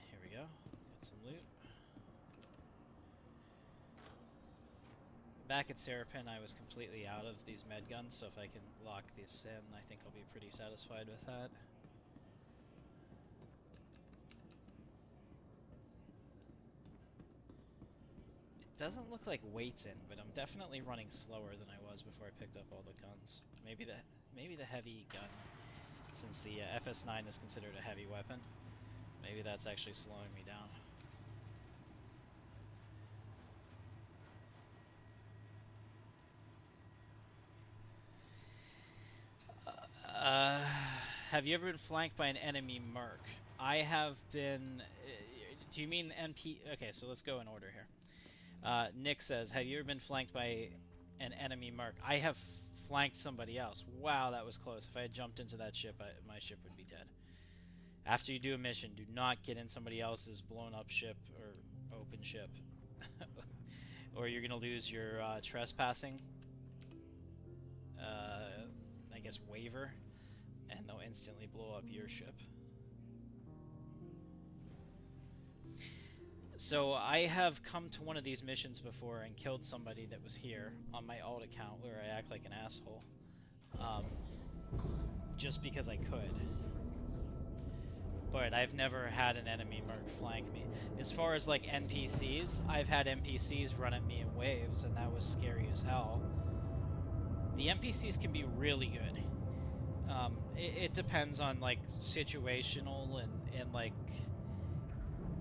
Here we go, got some loot. Back at Serapin, I was completely out of these med guns, so if I can lock this in, I think I'll be pretty satisfied with that. Doesn't look like weight's in, but I'm definitely running slower than I was before I picked up all the guns. Maybe the heavy gun, since the FS9 is considered a heavy weapon. Maybe that's actually slowing me down. Have you ever been flanked by an enemy merc? I have been. Do you mean NP? Okay, so let's go in order here. Nick says, have you ever been flanked by an enemy merc? I have flanked somebody else. Wow, that was close. If I had jumped into that ship, my ship would be dead. After you do a mission, do not get in somebody else's blown up ship or open ship. Or you're going to lose your trespassing, I guess, waiver, and they'll instantly blow up your ship. So I have come to one of these missions before and killed somebody that was here on my alt account where I act like an asshole. Just because I could. But I've never had an enemy merc flank me. As far as like NPCs, I've had NPCs run at me in waves and that was scary as hell. The NPCs can be really good. It depends on like situational and like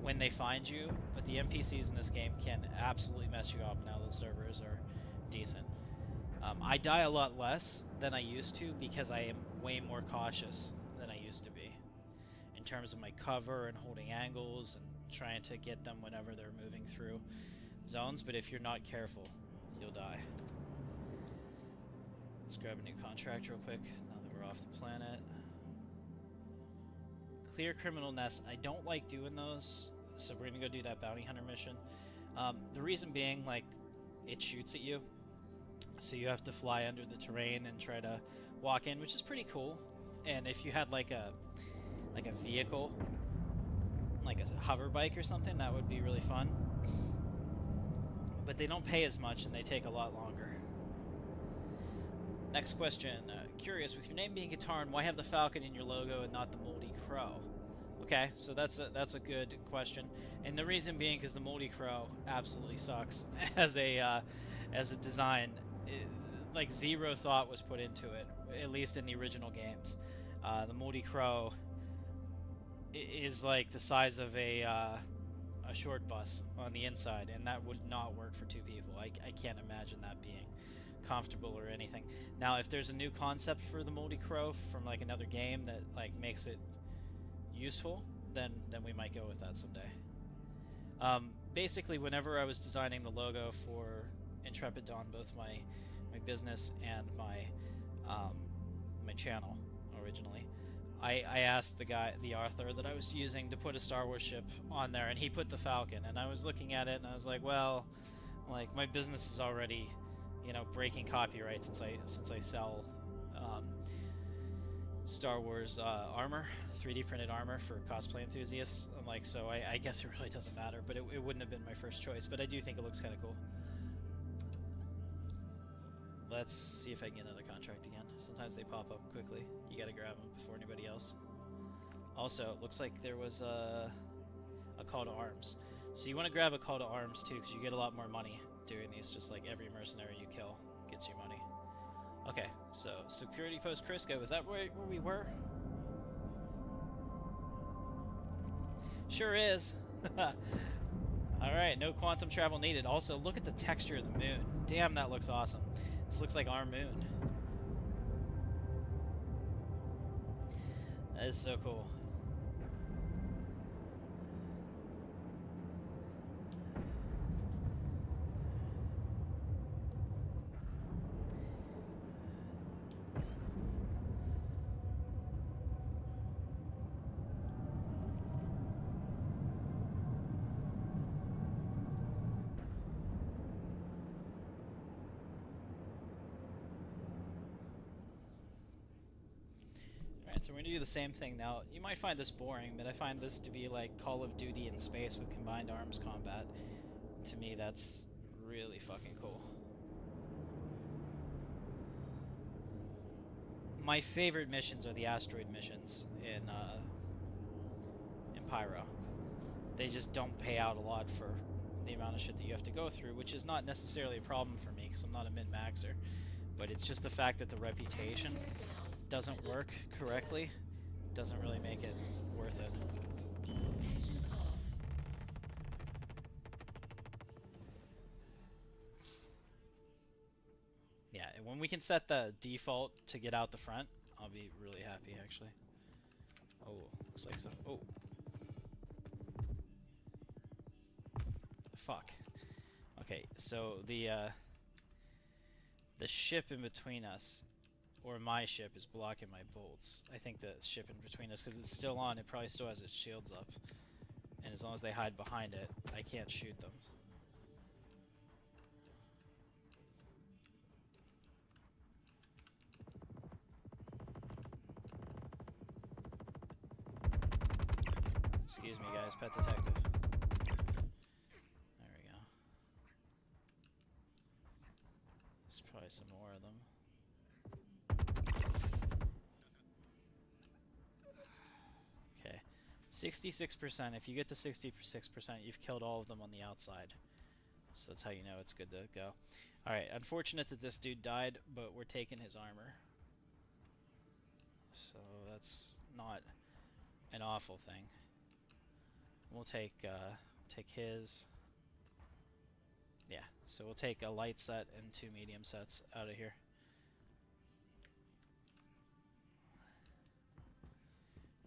when they find you, but the NPCs in this game can absolutely mess you up now that servers are decent. I die a lot less than I used to because I am way more cautious than I used to be in terms of my cover and holding angles and trying to get them whenever they're moving through zones, but if you're not careful, you'll die. Let's grab a new contract real quick now that we're off the planet. Clear criminal nests. I don't like doing those, so we're gonna go do that bounty hunter mission. The reason being, like, it shoots at you, so you have to fly under the terrain and try to walk in, which is pretty cool. And if you had like a vehicle, like a hover bike or something, that would be really fun. But they don't pay as much and they take a lot longer. Next question. Curious, with your name being Katarn, why have the Falcon in your logo and not the Moldy Crow? Okay, so that's a good question, and the reason being because the Moldy Crow absolutely sucks as a design. Like zero thought was put into it, at least in the original games. The Moldy Crow is like the size of a a short bus on the inside, and that would not work for 2 people. I can't imagine that being comfortable or anything. Now, if there's a new concept for the Moldy Crow from like another game that like makes it useful, then we might go with that someday. Basically, whenever I was designing the logo for Intrepid Dawn, both my business and my channel originally, I asked the author that I was using to put a Star Wars ship on there, and he put the Falcon. And I was looking at it, and I was like, well, like my business is already, you know, breaking copyright since I sell Star Wars armor, 3D printed armor for cosplay enthusiasts. I'm like, so I guess it really doesn't matter, but it wouldn't have been my first choice. But I do think it looks kind of cool. Let's see if I can get another contract again. Sometimes they pop up quickly. You gotta grab them before anybody else. Also, it looks like there was a call to arms. So you want to grab a call to arms too, because you get a lot more money doing these. Just like every mercenary you kill gets you money. Okay, so security post Crisco. Is that where we were? Sure is. Alright, no quantum travel needed. Also, look at the texture of the moon. Damn, that looks awesome. This looks like our moon. That is so cool. So we're going to do the same thing now. You might find this boring, but I find this to be like Call of Duty in space with combined arms combat. To me, that's really fucking cool. My favorite missions are the asteroid missions in Pyro. They just don't pay out a lot for the amount of shit that you have to go through, which is not necessarily a problem for me because I'm not a min-maxer. But it's just the fact that the reputation doesn't work correctly doesn't really make it worth it. Yeah, and when we can set the default to get out the front, I'll be really happy actually. Oh, looks like so. Oh. Fuck. Okay, so the ship in between us, or my ship, is blocking my bolts. I think the ship in between us, because it's still on, it probably still has its shields up. And as long as they hide behind it, I can't shoot them. Excuse me guys, pet detective. There we go. There's probably some more of them. 66%. If you get to 66%, you've killed all of them on the outside. So that's how you know it's good to go. Alright, unfortunate that this dude died, but we're taking his armor. So that's not an awful thing. We'll take his... Yeah, so we'll take a light set and 2 medium sets out of here.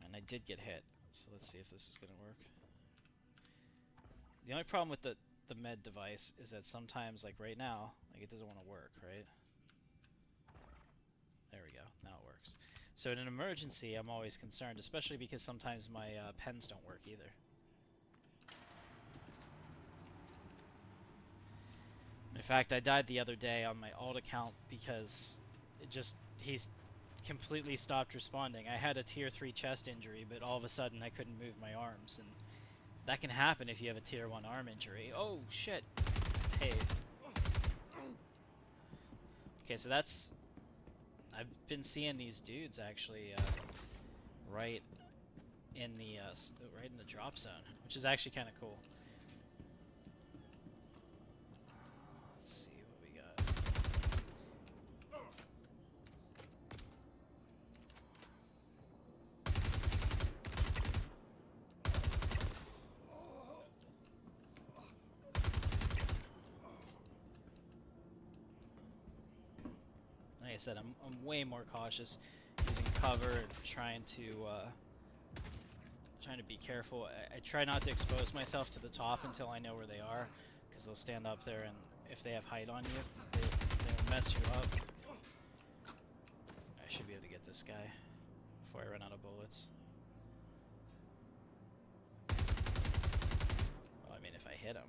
And I did get hit. So let's see if this is going to work. The only problem with the med device is that sometimes, like right now, like it doesn't want to work, right? There we go. Now it works. So in an emergency, I'm always concerned, especially because sometimes my pens don't work either. In fact, I died the other day on my alt account because he's completely stopped responding. I had a tier 3 chest injury, but all of a sudden I couldn't move my arms, and that can happen if you have a tier 1 arm injury. Oh shit. Hey. Okay, so that's... I've been seeing these dudes actually right in the drop zone, which is actually kind of cool. Let's see what we got. said, I'm way more cautious using cover and trying to be careful. I try not to expose myself to the top until I know where they are, because they'll stand up there, and if they have height on you, they'll mess you up. I should be able to get this guy before I run out of bullets. Well, I mean, if I hit him.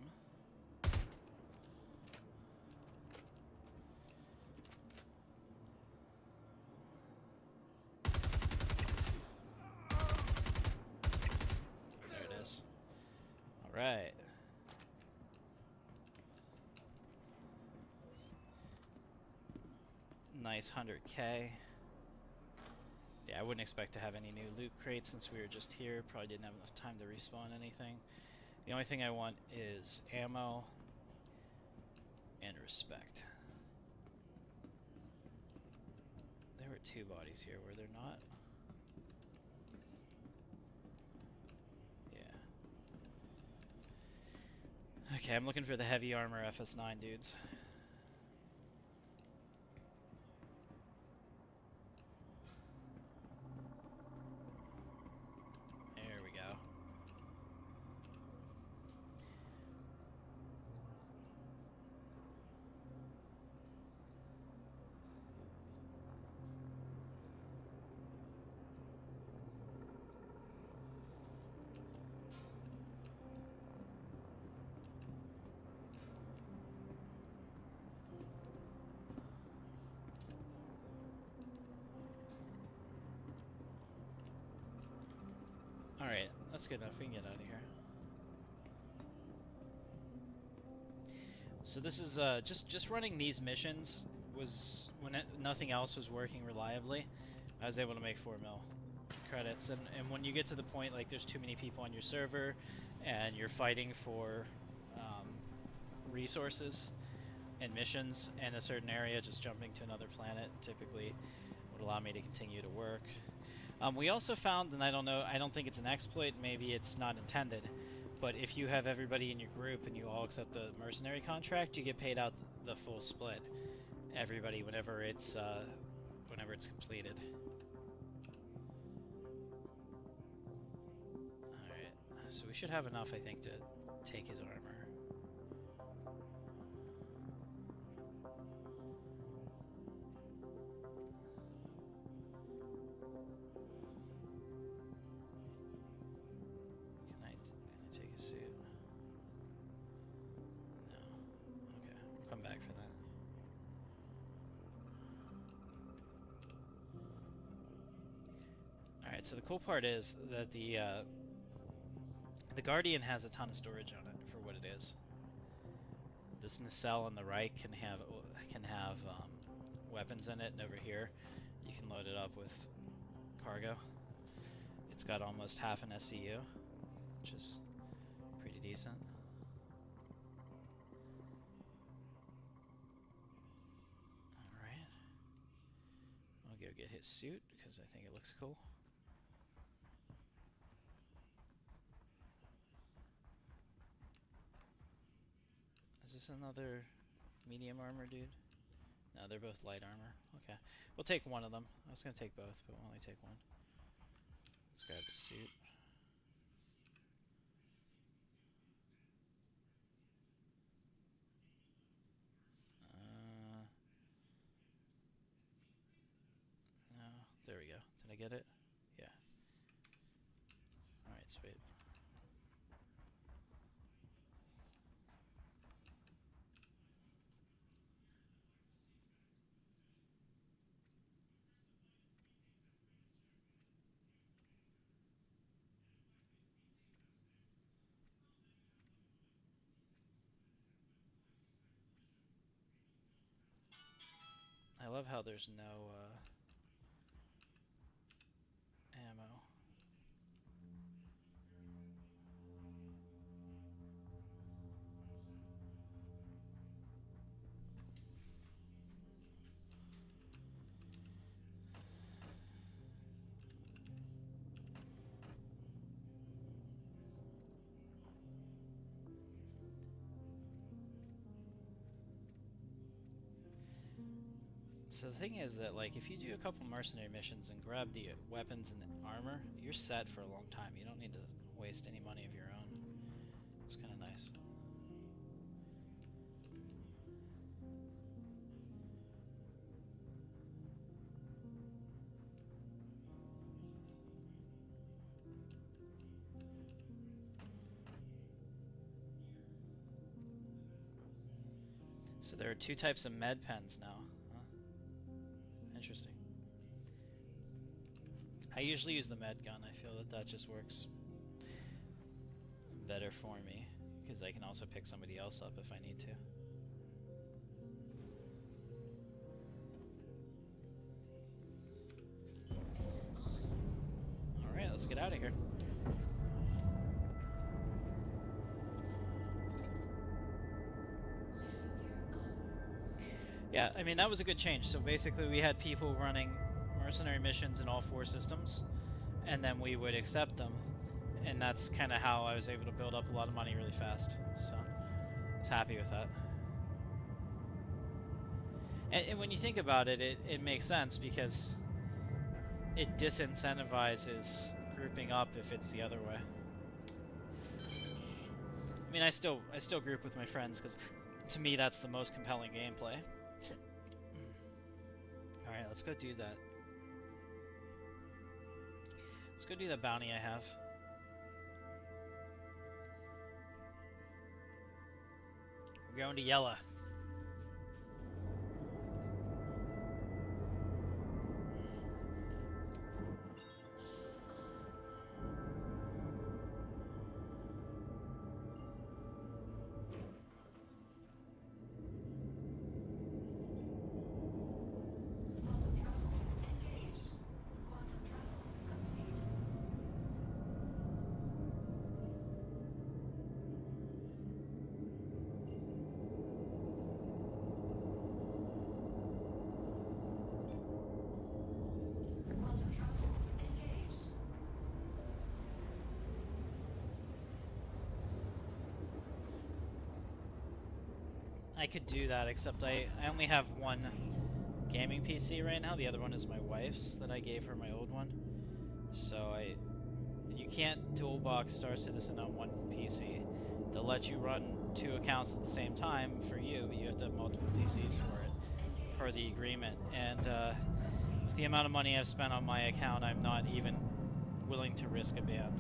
There it is. Alright. Nice 100k. Yeah, I wouldn't expect to have any new loot crates since we were just here. Probably didn't have enough time to respawn anything. The only thing I want is ammo and respect. There were 2 bodies here, were there not? Yeah. Okay, I'm looking for the heavy armor FS9 dudes. There we go. Alright, that's good enough. We can get out of here. So this is just running these missions was when nothing else was working reliably. I was able to make 4 mil credits, and when you get to the point like there's too many people on your server and you're fighting for resources and missions in a certain area, just jumping to another planet typically would allow me to continue to work. We also found, and I don't think it's an exploit, maybe it's not intended, but if you have everybody in your group and you all accept the mercenary contract, you get paid out the full split. Everybody, whenever it's completed. Alright, so we should have enough, I think, to take his armor. Can I take his suit? No. Okay, we'll come back for that. Alright, so the cool part is that the Guardian has a ton of storage on it for what it is. This nacelle on the right can have weapons in it, and over here you can load it up with cargo. It's got almost half an SCU, which is pretty decent. Alright. I'll go get his suit because I think it looks cool. Is this another medium armor dude? No, they're both light armor. Okay. We'll take one of them. I was going to take both, but we'll only take one. Let's grab the suit. No, there we go. Did I get it? Yeah. Alright, sweet. I love how there's no ammo. So the thing is that, like, if you do a couple mercenary missions and grab the weapons and armor, you're set for a long time. You don't need to waste any money of your own. It's kind of nice. So there are two types of med pens now. Huh? Interesting. I usually use the med gun. I feel that that just works better for me, because I can also pick somebody else up if I need to. Alright, let's get out of here. Yeah, I mean, that was a good change. So basically we had people running mercenary missions in all 4 systems, and then we would accept them. And that's kind of how I was able to build up a lot of money really fast. So I was happy with that. And when you think about it, it makes sense, because it disincentivizes grouping up if it's the other way. I mean, I still group with my friends, because to me that's the most compelling gameplay. Alright, let's go do that. Let's go do the bounty I have. We're going to Yella. I could do that, except I only have one gaming PC right now. The other one is my wife's that I gave her my old one. So you can't dual box Star Citizen on one PC. They'll let you run 2 accounts at the same time for you, but you have to have multiple PCs for it, per the agreement. And with the amount of money I've spent on my account, I'm not even willing to risk a ban.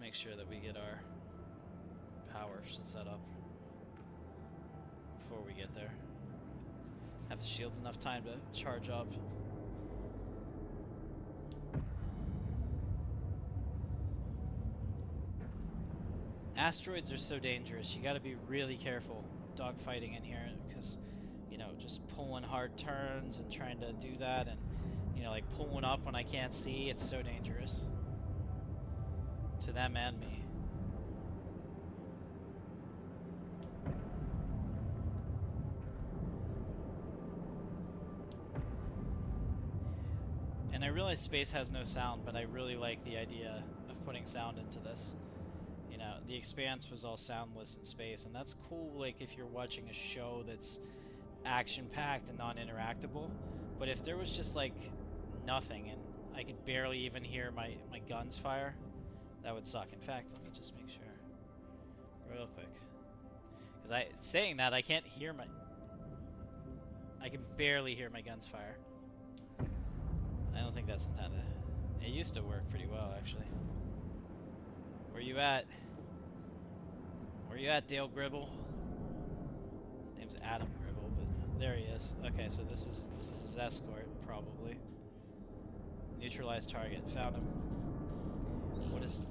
Make sure that we get our power set up before we get there. Have the shields enough time to charge up. Asteroids are so dangerous. You gotta be really careful dogfighting in here, because, you know, just pulling hard turns and trying to do that, and, you know, like pulling up when I can't see, it's so dangerous. To them and me. And I realize space has no sound, but I really like the idea of putting sound into this. You know, The Expanse was all soundless in space, and that's cool, like, if you're watching a show that's action-packed and non-interactable. But if there was just, like, nothing, and I could barely even hear my guns fire, that would suck. In fact, let me just make sure real quick, because saying that, I can't hear I can barely hear my guns fire. I don't think that's intended. It used to work pretty well, actually. Where you at? Where you at, Dale Gribble? His name's Adam Gribble, but there he is. Okay, so this is his escort, probably. Neutralize target. Found him. What is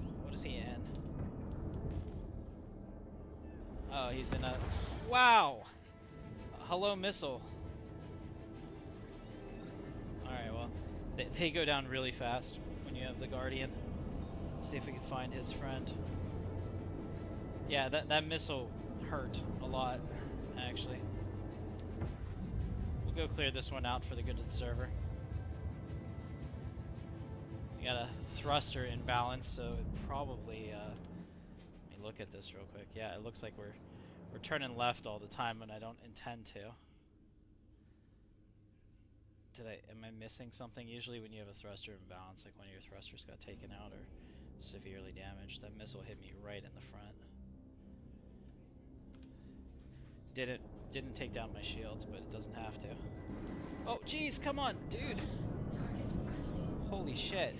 he in? Oh, he's in a... Wow! Hello, missile. Alright, well, they go down really fast when you have the Guardian. Let's see if we can find his friend. Yeah, that missile hurt a lot, actually. We'll go clear this one out for the good of the server. We got a thruster imbalance, so it probably, let me me look at this real quick. Yeah, it looks like we're turning left all the time, and I don't intend to. Am I missing something? Usually when you have a thruster imbalance, like one of your thrusters got taken out or severely damaged, that missile hit me right in the front. Didn't take down my shields, but it doesn't have to. Oh, jeez, come on, dude! Holy shit.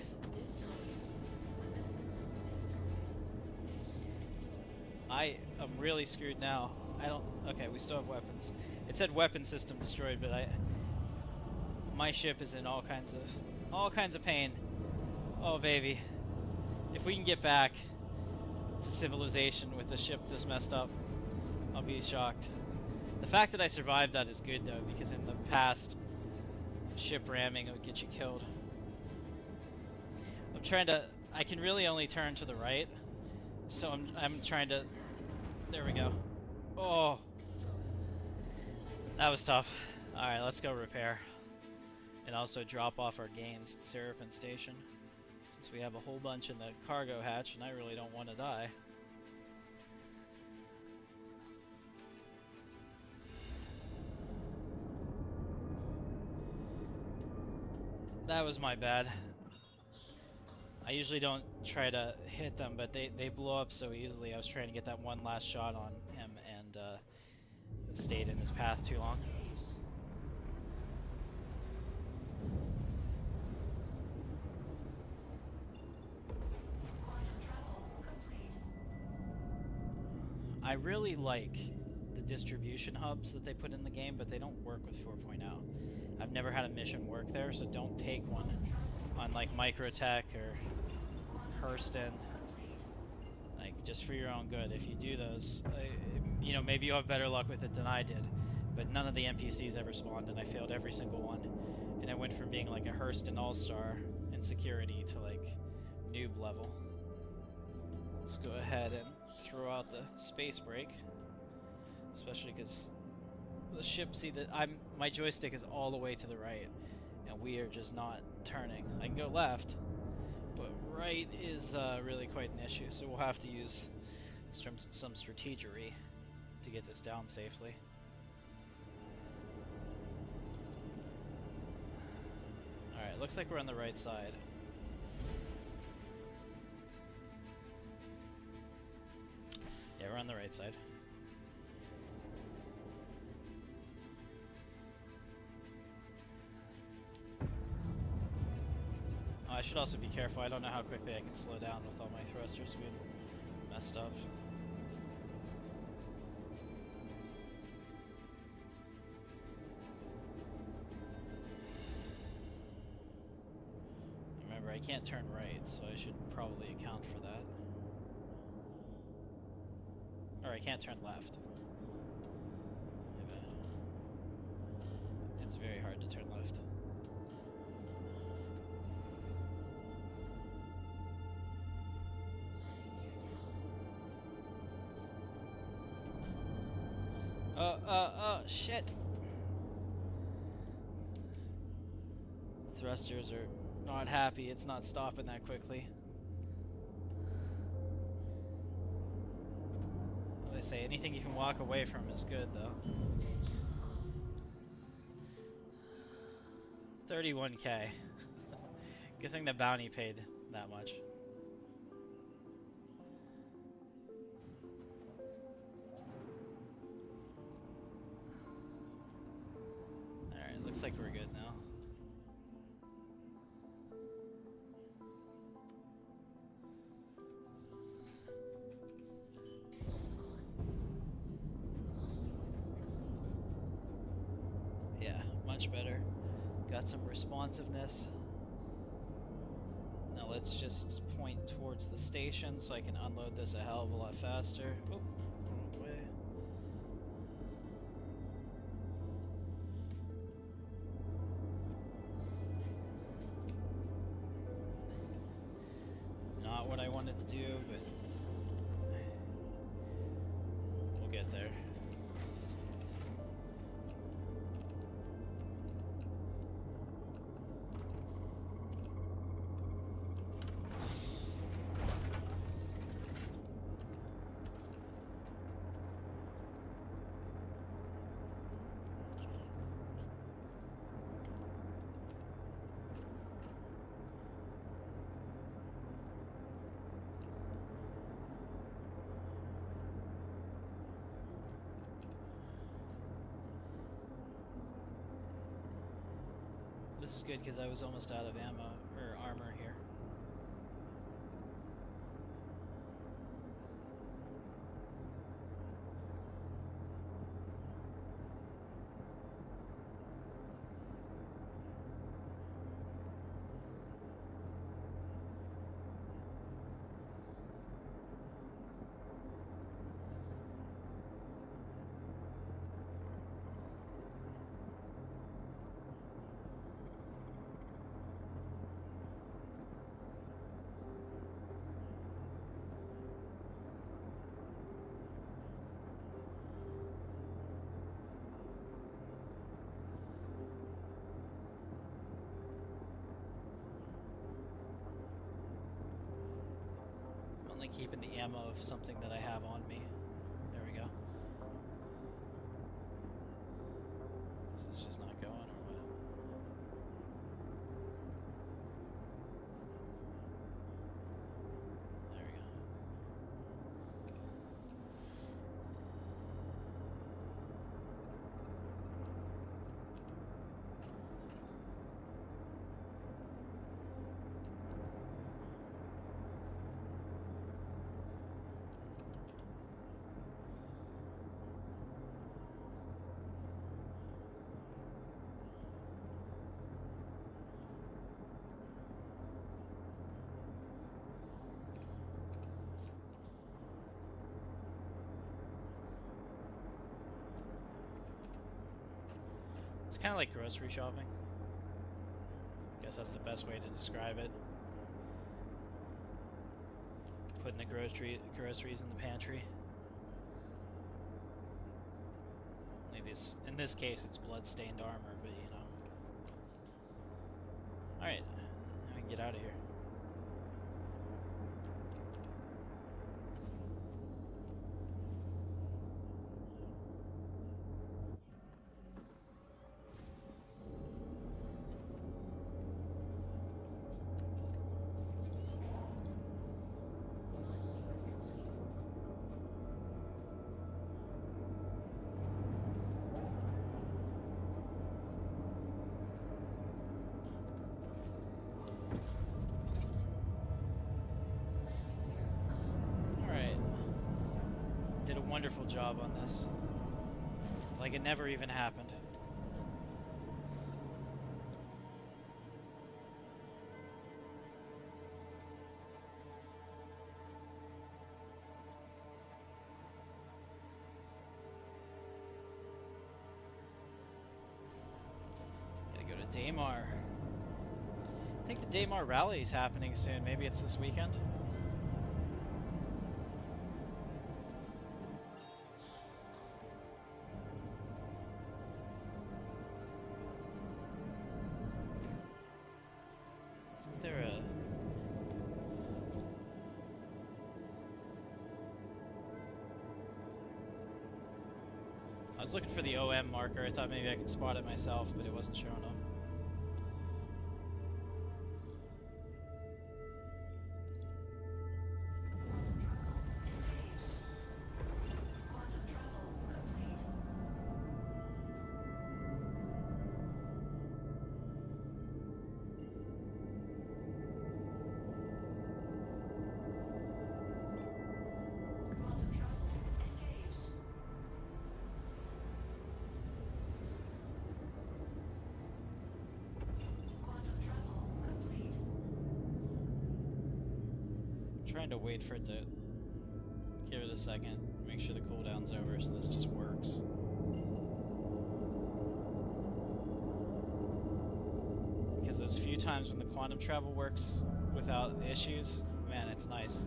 I am really screwed now. Okay, we still have weapons. It said weapon system destroyed, but my ship is in all kinds of pain. Oh baby. If we can get back to civilization with the ship this messed up, I'll be shocked. The fact that I survived that is good though, because in the past, ship ramming would get you killed. I can really only turn to the right, so I'm trying to, there we go. Oh, that was tough. Alright, let's go repair. And also drop off our gains at Seraphim Station, since we have a whole bunch in the cargo hatch and I really don't want to die. That was my bad. I usually don't try to hit them, but they blow up so easily. I was trying to get that one last shot on him and stayed in his path too long. I really like the distribution hubs that they put in the game, but they don't work with 4.0. I've never had a mission work there, so don't take one on like Microtech or Hurston. Like, just for your own good. If you do those, you know, maybe you'll have better luck with it than I did. But none of the NPCs ever spawned, and I failed every single one. And I went from being like a Hurston All-Star in security to like noob level. Let's go ahead and throw out the space brake, especially because the ship, see that my joystick is all the way to the right, and we are just not turning. I can go left, but right is really quite an issue, so we'll have to use some strategery to get this down safely. Alright, looks like we're on the right side. Yeah, we're on the right side. Oh, I should also be careful. I don't know how quickly I can slow down with all my thrusters being messed up. Remember, I can't turn right, so I should probably account for that. Or I can't turn left. My bad. It's very hard to turn left. Shit! Thrusters are not happy, it's not stopping that quickly. They say anything you can walk away from is good, though. 31k. Good thing the bounty paid that much. Alright, looks like we're good now. Much better. Got some responsiveness. Now let's just point towards the station so I can unload this a hell of a lot faster. Oh, wrong way. Not what I wanted to do, but we'll get there. good because I was almost out of ammo or armor here. Only keeping the ammo of something that I have on me. There we go. This is just not going, or what? There we go. It's kind of like grocery shopping. Guess that's the best way to describe it. Putting the groceries in the pantry. Only in this case, it's blood-stained armor, but you know. All right, now we can get out of here. Wonderful job on this. Like it never even happened. Gotta go to Daymar. I think the Daymar rally is happening soon. Maybe it's this weekend. I was looking for the OM marker. I thought maybe I could spot it myself, but it wasn't showing up. Trying to wait for it to give it a second, make sure the cooldown's over so this just works. Because those few times when the quantum travel works without issues, man, it's nice.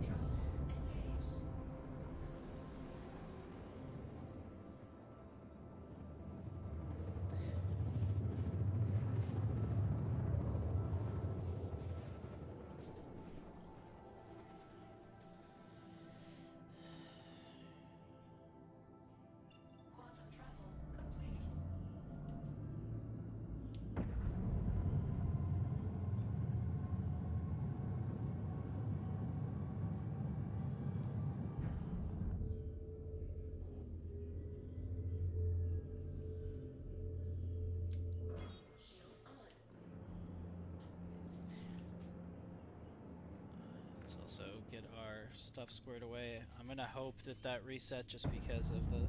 Let's also get our stuff squared away. I'm gonna hope that that reset just because of the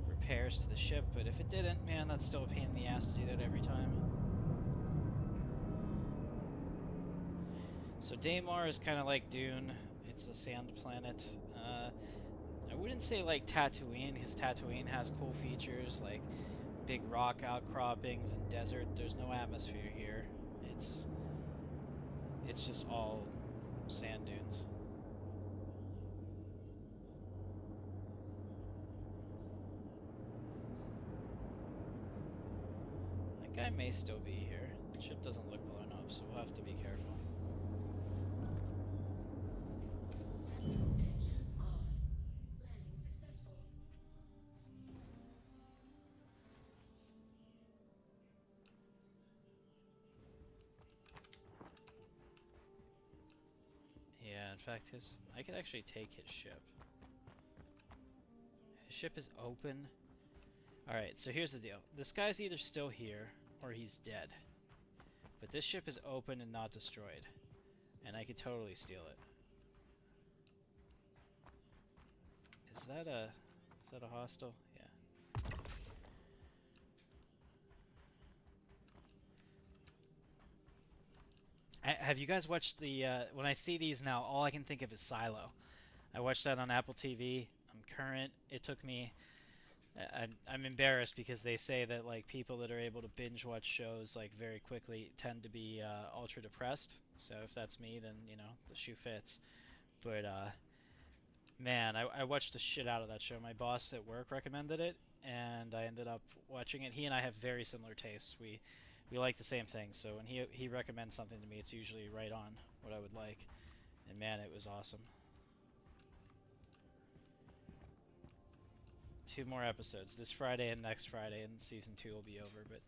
repairs to the ship, but if it didn't, man, that's still a pain in the ass to do that every time. So Daymar is kind of like Dune. It's a sand planet. I wouldn't say like Tatooine, because Tatooine has cool features like big rock outcroppings and desert. There's no atmosphere here. It's just all sand dunes. That guy may still be here. The ship doesn't look blown up, so we'll have to be careful. Engines off. Landing successful. Yeah, in fact, I could actually take his ship. His ship is open. Alright, so here's the deal. This guy's either still here, or he's dead. But this ship is open and not destroyed. And I could totally steal it. Is that a hostile? Yeah. Have you guys watched the, when I see these now, all I can think of is Silo. I watched that on Apple TV. I'm current. It took me, I'm embarrassed because they say that like people that are able to binge watch shows like very quickly tend to be ultra depressed. So if that's me, then you know the shoe fits. But man, I watched the shit out of that show. My boss at work recommended it, and I ended up watching it. He and I have very similar tastes. We like the same things. So when he recommends something to me, it's usually right on what I would like. And man, it was awesome. 2 more episodes this Friday and next Friday, and season 2 will be over. But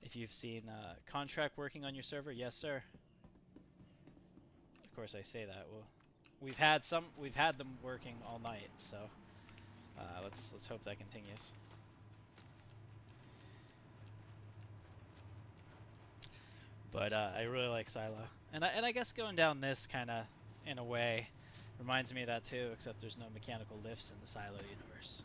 if you've seen Contract working on your server, yes sir. Of course I say that. Well, we've had them working all night, so let's hope that continues. But I really like Silo, and I guess going down this kind of in a way reminds me of that too, except there's no mechanical lifts in the Silo universe.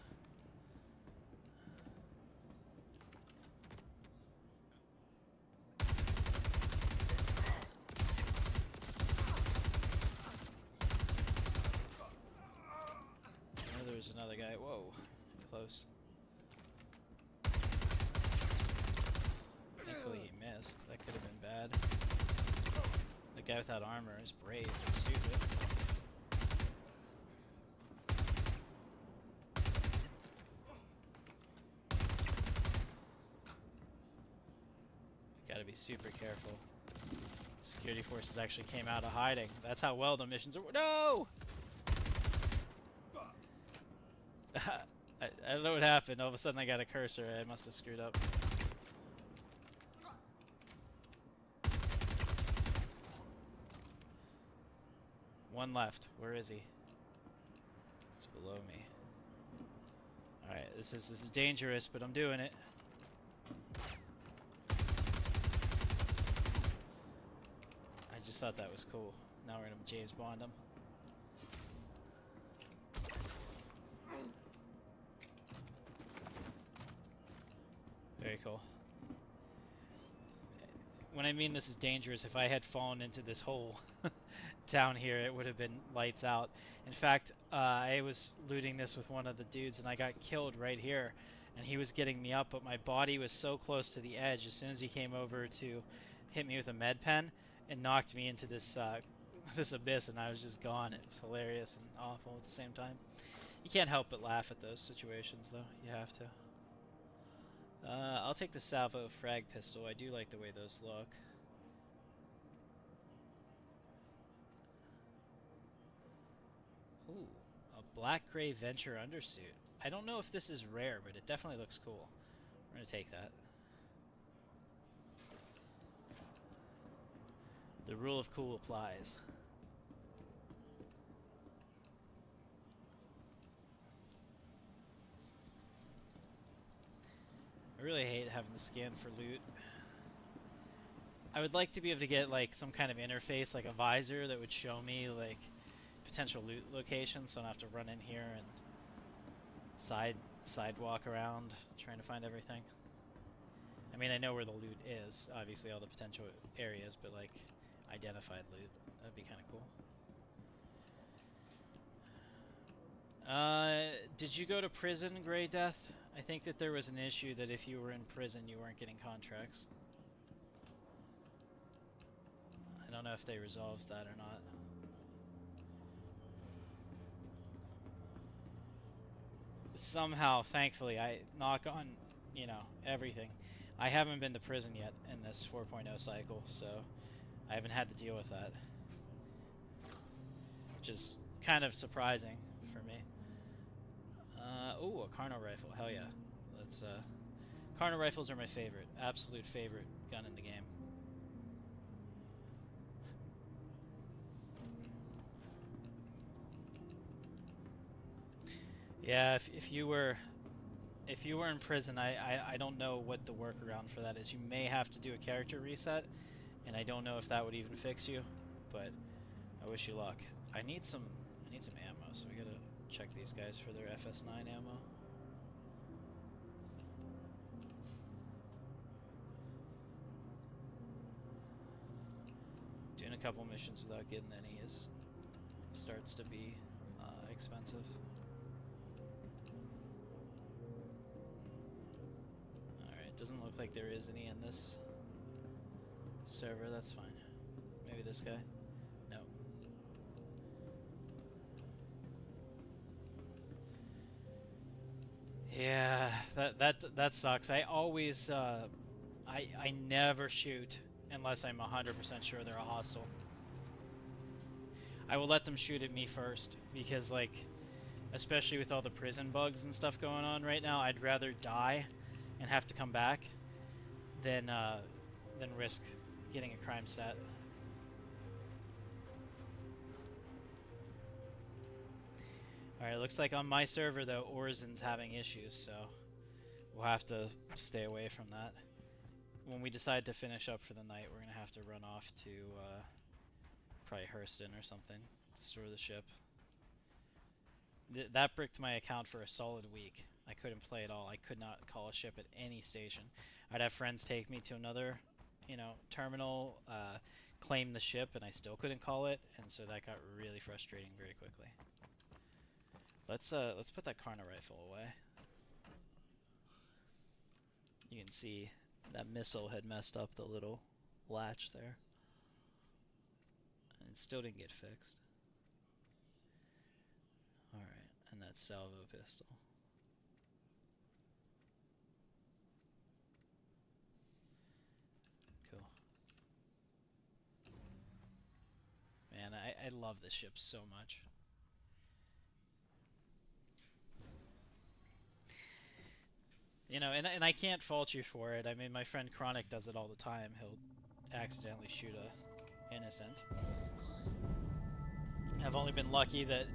There's another guy. Whoa, close. Thankfully he missed. That could have been bad. The guy without armor is brave but stupid. Gotta be super careful. Security forces actually came out of hiding. That's how well the missions are. No! I don't know what happened. All of a sudden I got a cursor. I must have screwed up. One left. Where is he? It's below me. Alright, this is dangerous, but I'm doing it. I just thought that was cool. Now we're gonna James Bond him. Very cool. When I mean this is dangerous, if I had fallen into this hole down here, it would have been lights out. In fact, I was looting this with one of the dudes and I got killed right here. And he was getting me up, but my body was so close to the edge. As soon as he came over to hit me with a med pen, it knocked me into this this abyss, and I was just gone. It was hilarious and awful at the same time. You can't help but laugh at those situations, though. You have to. I'll take the Salvo frag pistol. I do like the way those look. Ooh, a black-gray Venture undersuit. I don't know if this is rare, but it definitely looks cool. We're gonna take that. The rule of cool applies. I really hate having to scan for loot. I would like to be able to get like some kind of interface, like a visor that would show me like potential loot locations, so I don't have to run in here and sidewalk around trying to find everything. I mean, I know where the loot is, obviously all the potential areas, but like identified loot, that'd be kind of cool. Did you go to prison, Grey Death? I think that there was an issue that if you were in prison, you weren't getting contracts. I don't know if they resolved that or not. Somehow, thankfully, I knock on, you know, everything. I haven't been to prison yet in this 4.0 cycle, so I haven't had to deal with that. Which is kind of surprising for me. Ooh, a Carno rifle. Hell yeah. Let's, Carno rifles are my favorite. Absolute favorite gun in the game. Yeah, if you were in prison, I don't know what the workaround for that is. You may have to do a character reset, and I don't know if that would even fix you, but I wish you luck. I need some ammo, so we gotta check these guys for their FS9 ammo. Doing a couple missions without getting any starts to be expensive. Alright, doesn't look like there is any in this server, that's fine. Maybe this guy? No. Yeah, that sucks. I always I never shoot unless I'm 100% sure they're a hostile. I will let them shoot at me first because, like, especially with all the prison bugs and stuff going on right now, I'd rather die and have to come back than risk getting a crime stat. Alright, looks like on my server though, Orzin's having issues, so we'll have to stay away from that. When we decide to finish up for the night, we're gonna have to run off to probably Hurston or something to store the ship. That bricked my account for a solid week. I couldn't play at all. I could not call a ship at any station. I'd have friends take me to another, you know, terminal, claim the ship, and I still couldn't call it, and so that got really frustrating very quickly. Let's put that Carno rifle away. You can see that missile had messed up the little latch there. And it still didn't get fixed. Alright, and that salvo pistol. Cool. Man, I love this ship so much. You know, and I can't fault you for it. I mean, my friend Chronic does it all the time. He'll accidentally shoot a innocent. I've only been lucky that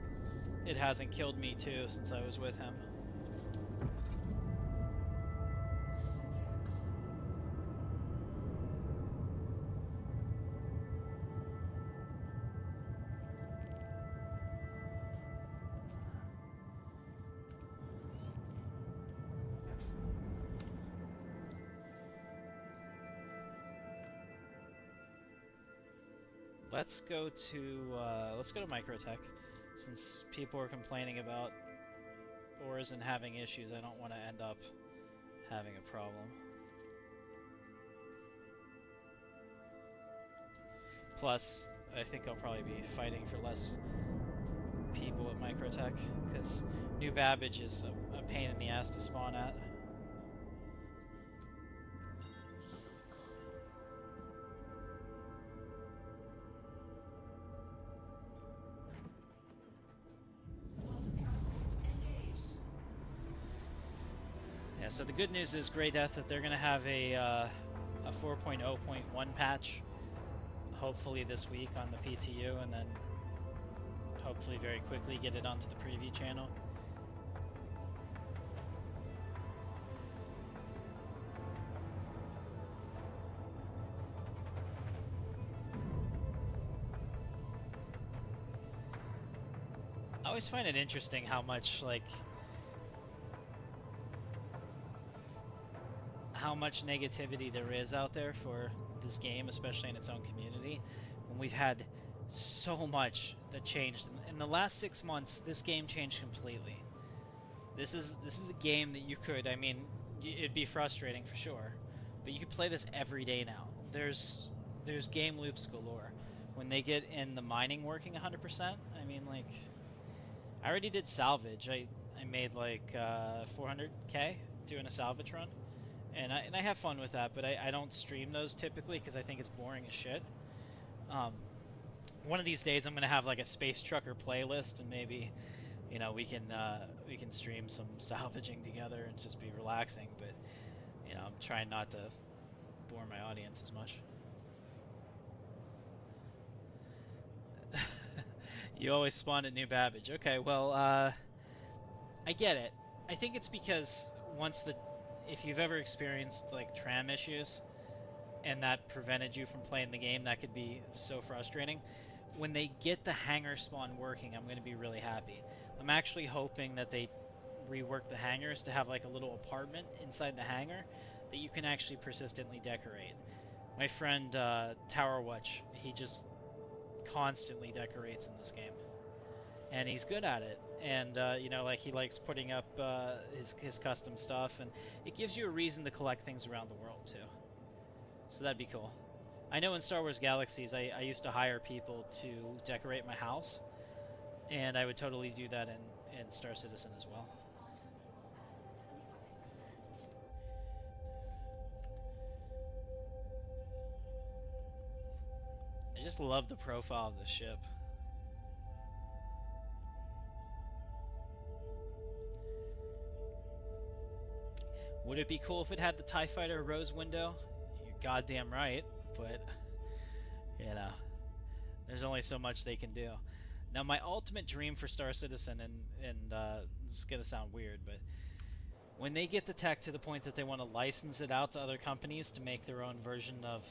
it hasn't killed me too since I was with him. Let's go to Microtech, since people are complaining about Orzen having issues. I don't want to end up having a problem. Plus, I think I'll probably be fighting for less people at Microtech, because New Babbage is a pain in the ass to spawn at. So the good news is, Grey Death, that they're going to have a 4.0.1 patch, hopefully this week on the PTU, and then hopefully very quickly get it onto the preview channel. always find it interesting how much how much negativity there is out there for this game, especially in its own community, when we've had so much that changed. In the last 6 months, this game changed completely. This is a game that you could, I mean, it'd be frustrating for sure, but you could play this every day now. There's game loops galore. When they get in the mining working 100%, I mean, like, I already did salvage. I made like 400k doing a salvage run, and I have fun with that, but I don't stream those typically because I think it's boring as shit. One of these days I'm gonna have like a space trucker playlist, and maybe, you know, we can stream some salvaging together and just be relaxing. But, you know, I'm trying not to bore my audience as much. You always spawn at New Babbage. Okay, well, I get it. I think it's because if you've ever experienced like tram issues and that prevented you from playing the game, that could be so frustrating. When they get the hangar spawn working, I'm going to be really happy. I'm actually hoping that they rework the hangars to have like a little apartment inside the hangar that you can actually persistently decorate. My friend Tower Watch, he just constantly decorates in this game, and he's good at it. And you know, like, he likes putting up his custom stuff, and it gives you a reason to collect things around the world too. So that'd be cool. I know in Star Wars Galaxies, I used to hire people to decorate my house, and I would totally do that in Star Citizen as well. I just love the profile of the ship. Would it be cool if it had the TIE Fighter rose window? You're goddamn right, but, you know, there's only so much they can do. Now, my ultimate dream for Star Citizen, and this is going to sound weird, but when they get the tech to the point that they want to license it out to other companies to make their own version of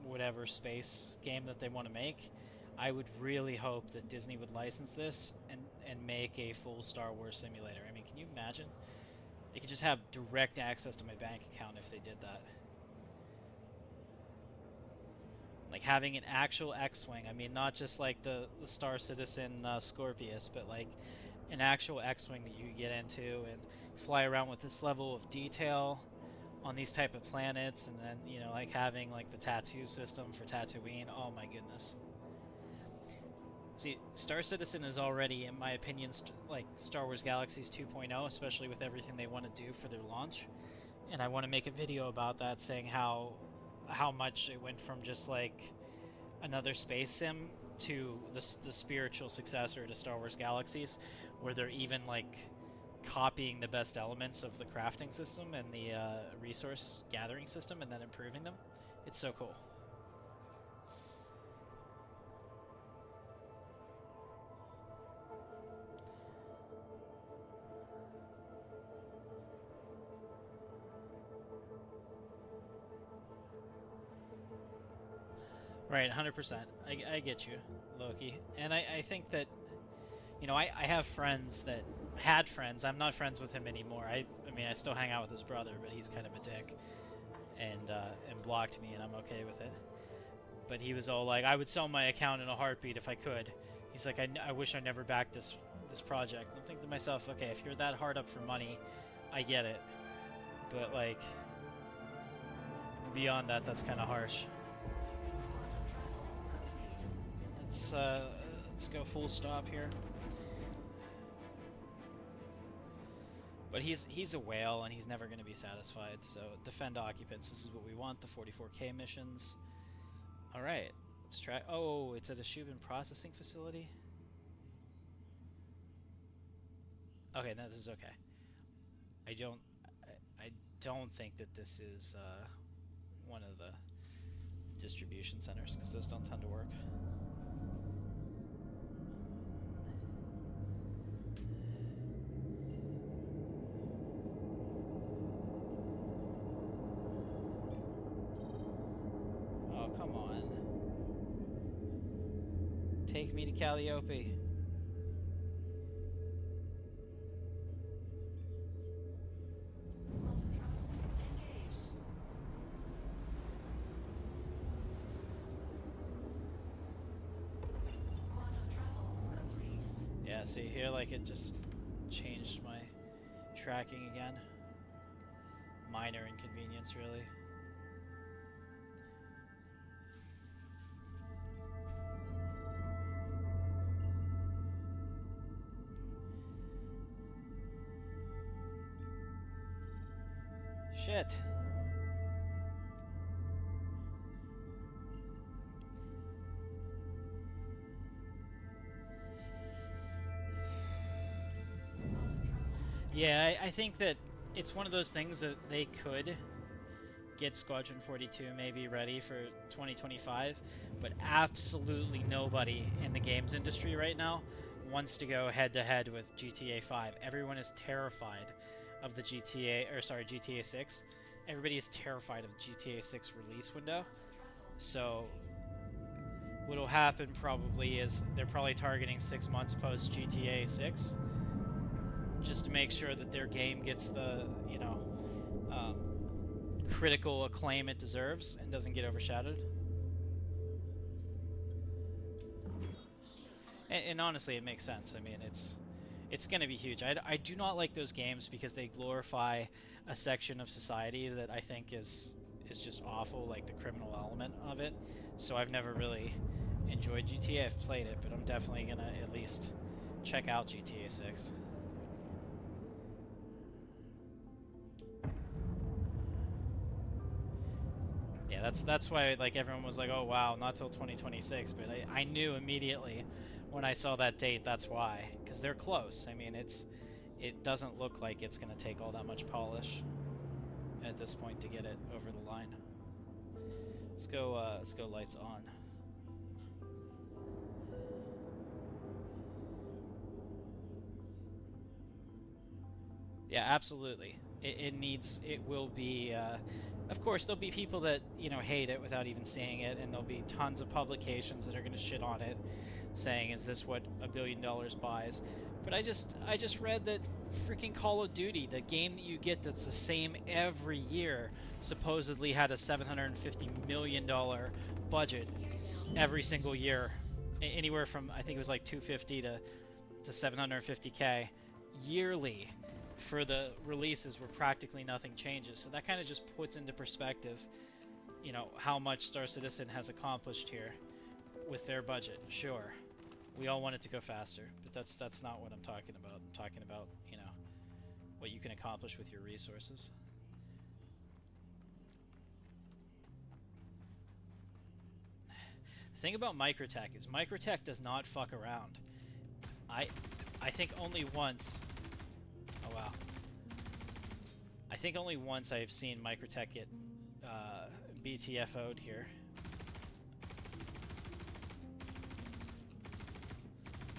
whatever space game that they want to make, I would really hope that Disney would license this and make a full Star Wars simulator. I mean, can you imagine? They could just have direct access to my bank account if they did that. Like having an actual X-Wing. I mean, not just like the Star Citizen Scorpius, but like an actual X-Wing that you get into and fly around with this level of detail on these type of planets, and then, you know, like having like the tattoo system for Tatooine. Oh my goodness. See, Star Citizen is already, in my opinion, like Star Wars Galaxies 2.0, especially with everything they want to do for their launch. And I want to make a video about that, saying how much it went from just like another space sim to the spiritual successor to Star Wars Galaxies, where they're even like copying the best elements of the crafting system and the resource gathering system and then improving them. It's so cool. Right, 100%. I get you, Loki. And I think that, you know, I have friends that had friends. I'm not friends with him anymore. I mean, I still hang out with his brother, but he's kind of a dick, and blocked me, and I'm okay with it. But he was all like, I would sell my account in a heartbeat if I could. He's like, I wish I never backed this project. I'm thinking to myself, okay, if you're that hard up for money, I get it. But like, beyond that, that's kind of harsh. Let's go full stop here. But he's a whale, and he's never going to be satisfied. So defend occupants. This is what we want. The 44K missions. All right, let's try. Oh, it's at a Shubin processing facility. Okay, no, this is okay. I don't think that this is one of the distribution centers, because those don't tend to work. Oh, come on. Take me to Calliope. see here, like it just changed my tracking again. Minor inconvenience, really. Shit. Yeah, I think that it's one of those things that they could get Squadron 42 maybe ready for 2025, but absolutely nobody in the games industry right now wants to go head to head with GTA 5. Everyone is terrified of the GTA 6. Everybody is terrified of the GTA 6 release window. So what will happen probably is they're probably targeting 6 months post GTA 6, just to make sure that their game gets the, you know, critical acclaim it deserves and doesn't get overshadowed. And honestly, it makes sense. I mean, it's going to be huge. I do not like those games because they glorify a section of society that I think is just awful, like the criminal element of it. So I've never really enjoyed GTA. I've played it, but I'm definitely going to at least check out GTA 6. Yeah, that's why like everyone was like, oh wow, not till 2026, but I knew immediately when I saw that date that's why, because they're close. I mean, it doesn't look like it's going to take all that much polish at this point to get it over the line. Let's go lights on. Yeah, absolutely. It will be, of course, there'll be people that, you know, hate it without even seeing it, and there'll be tons of publications that are going to shit on it, saying, is this what $1 billion buys? But I just read that freaking Call of Duty, the game that you get that's the same every year, supposedly had a $750 million budget every single year, anywhere from, I think it was like 250 to 750K yearly for the releases where practically nothing changes. So that kind of just puts into perspective, you know, how much Star Citizen has accomplished here with their budget. Sure, we all want it to go faster, but that's not what I'm talking about. I'm talking about, you know, what you can accomplish with your resources. The thing about Microtech is Microtech does not fuck around. I think only once. Oh wow. I think only once I've seen Microtech get BTFO'd here.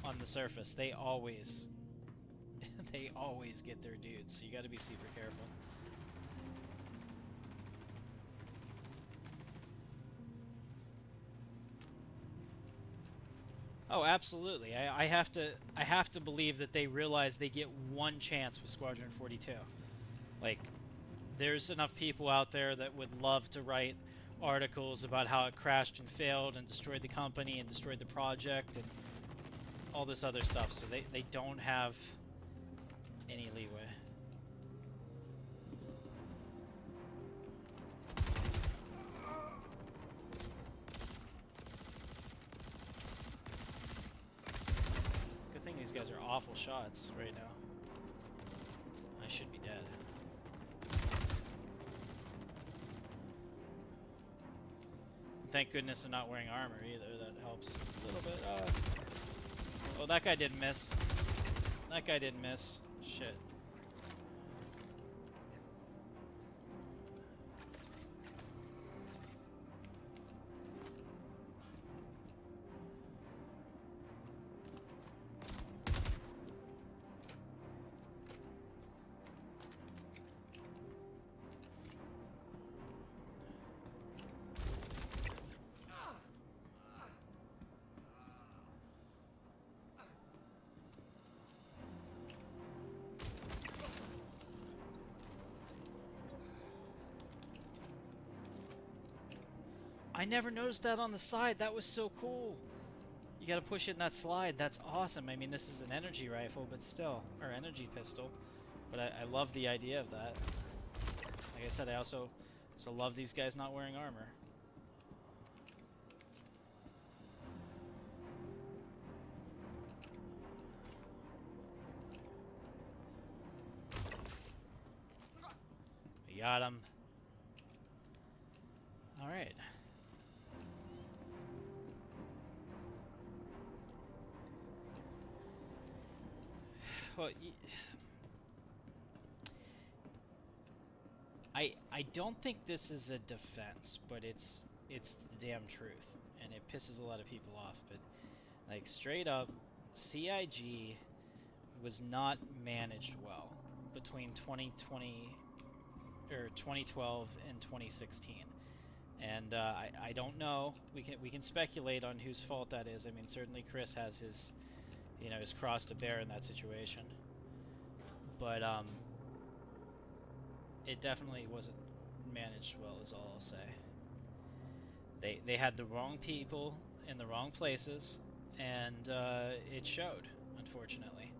On the surface, they always get their dudes, so you got to be super careful. Oh, absolutely. I have to believe that they realize they get one chance with Squadron 42. Like, there's enough people out there that would love to write articles about how it crashed and failed and destroyed the company and destroyed the project and all this other stuff, so they don't have any leeway. Good thing these guys are awful shots right now. I should be dead. Thank goodness I'm not wearing armor either, that helps a little bit. Oh, that guy didn't miss. That guy didn't miss. Shit. I never noticed that on the side. That was so cool. You gotta push it in that slide. That's awesome. I mean, this is an energy rifle, but still, or energy pistol. But I love the idea of that. Like I said, I also love these guys not wearing armor. We got him. All right. Well, I don't think this is a defense, but it's the damn truth, and it pisses a lot of people off. But like straight up, CIG was not managed well between 2020 or 2012 and 2016, and I don't know. We can speculate on whose fault that is. I mean, certainly Chris has his his cross to bear in that situation, but it definitely wasn't managed well, is all I'll say. They had the wrong people in the wrong places, and it showed, unfortunately.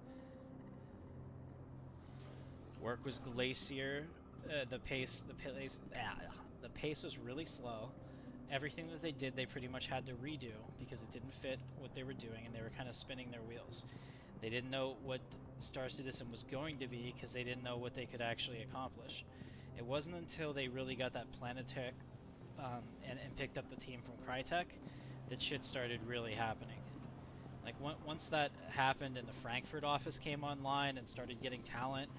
Work was glacier. The pace was really slow. Everything that they did, they pretty much had to redo because it didn't fit what they were doing, and they were kind of spinning their wheels. They didn't know what Star Citizen was going to be because they didn't know what they could actually accomplish. It wasn't until they really got that Planetech and picked up the team from Crytek that shit started really happening. Like once that happened and the Frankfurt office came online and started getting talent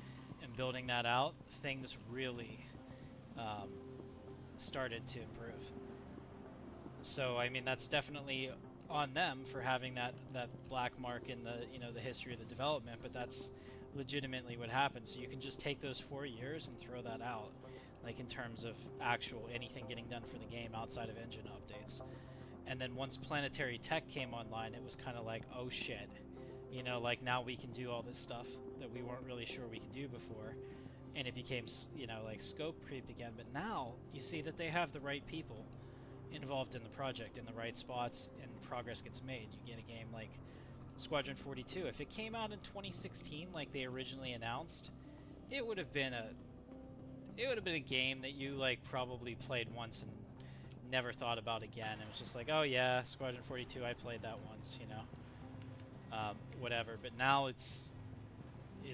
and building that out, things really started to improve. So I mean, that's definitely on them for having that black mark in the history of the development, but that's legitimately what happened. So you can just take those 4 years and throw that out, like in terms of actual anything getting done for the game outside of engine updates. And then once Planetary Tech came online, it was kind of like, oh shit, like now we can do all this stuff that we weren't really sure we could do before, and it became like scope creep again. But now you see that they have the right people involved in the project in the right spots, and progress gets made. You get a game like Squadron 42. If it came out in 2016 like they originally announced, it would have been a game that you like probably played once and never thought about again. It was just like, oh yeah, Squadron 42, I played that once, whatever. But now it's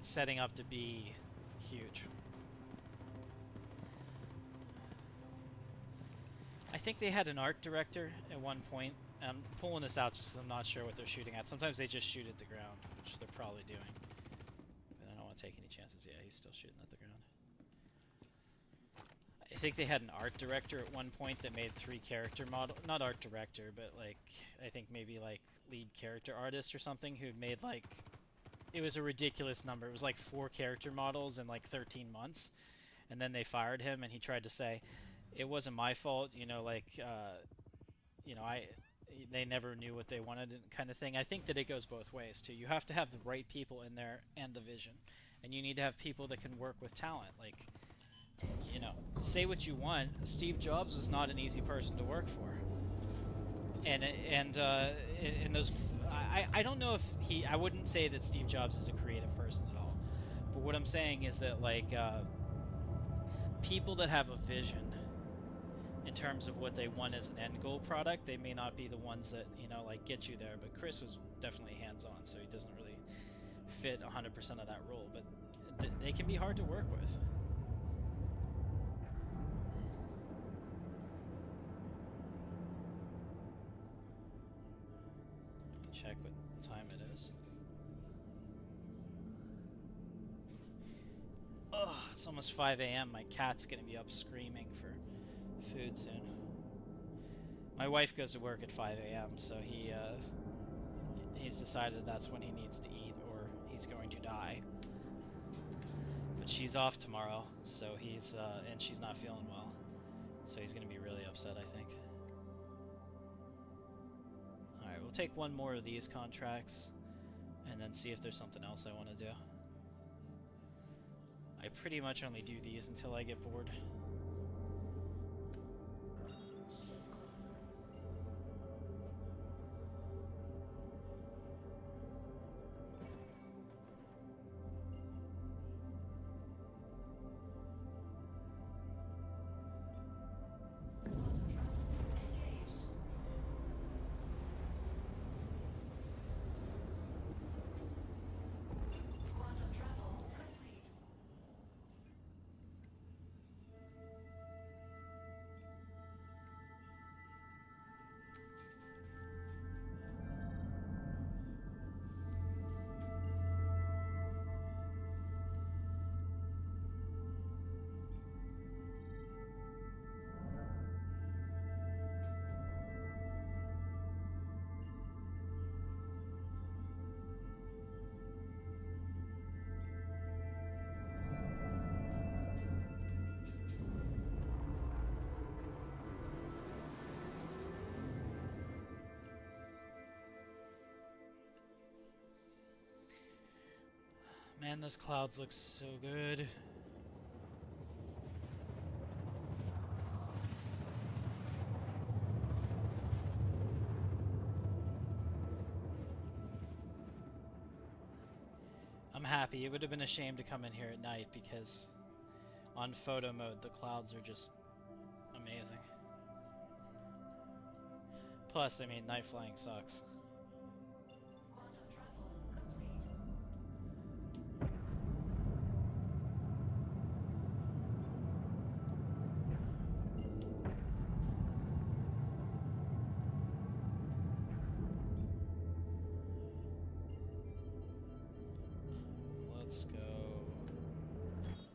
setting up to be huge. I think they had an art director at one point. I'm pulling this out just because I'm not sure what they're shooting at. Sometimes they just shoot at the ground, which they're probably doing. But I don't want to take any chances. Yeah, he's still shooting at the ground. I think they had an art director at one point that made 3 character model, not art director, but like I think maybe like lead character artist or something, who made like, it was a ridiculous number. It was like 4 character models in like 13 months, and then they fired him, and he tried to say it wasn't my fault, they never knew what they wanted, kind of thing. I think that it goes both ways too. You have to have the right people in there and the vision, and you need to have people that can work with talent. Like, say what you want, Steve Jobs was not an easy person to work for. And those, I don't know if I wouldn't say that Steve Jobs is a creative person at all. But what I'm saying is that like people that have a vision in terms of what they want as an end goal product, they may not be the ones that like get you there. But Chris was definitely hands-on, so he doesn't really fit 100% of that role. But they can be hard to work with. Check what time it is. Oh, it's almost 5 a.m. My cat's gonna be up screaming for food soon. My wife goes to work at 5 a.m. so he's decided that's when he needs to eat or he's going to die. But she's off tomorrow, so and she's not feeling well, so he's gonna be really upset, I think. Alright, we'll take one more of these contracts and then see if there's something else I want to do. I pretty much only do these until I get bored. Man, those clouds look so good. I'm happy. It would have been a shame to come in here at night because on photo mode the clouds are just amazing. Plus, I mean, night flying sucks. Quantum travel complete. Let's go.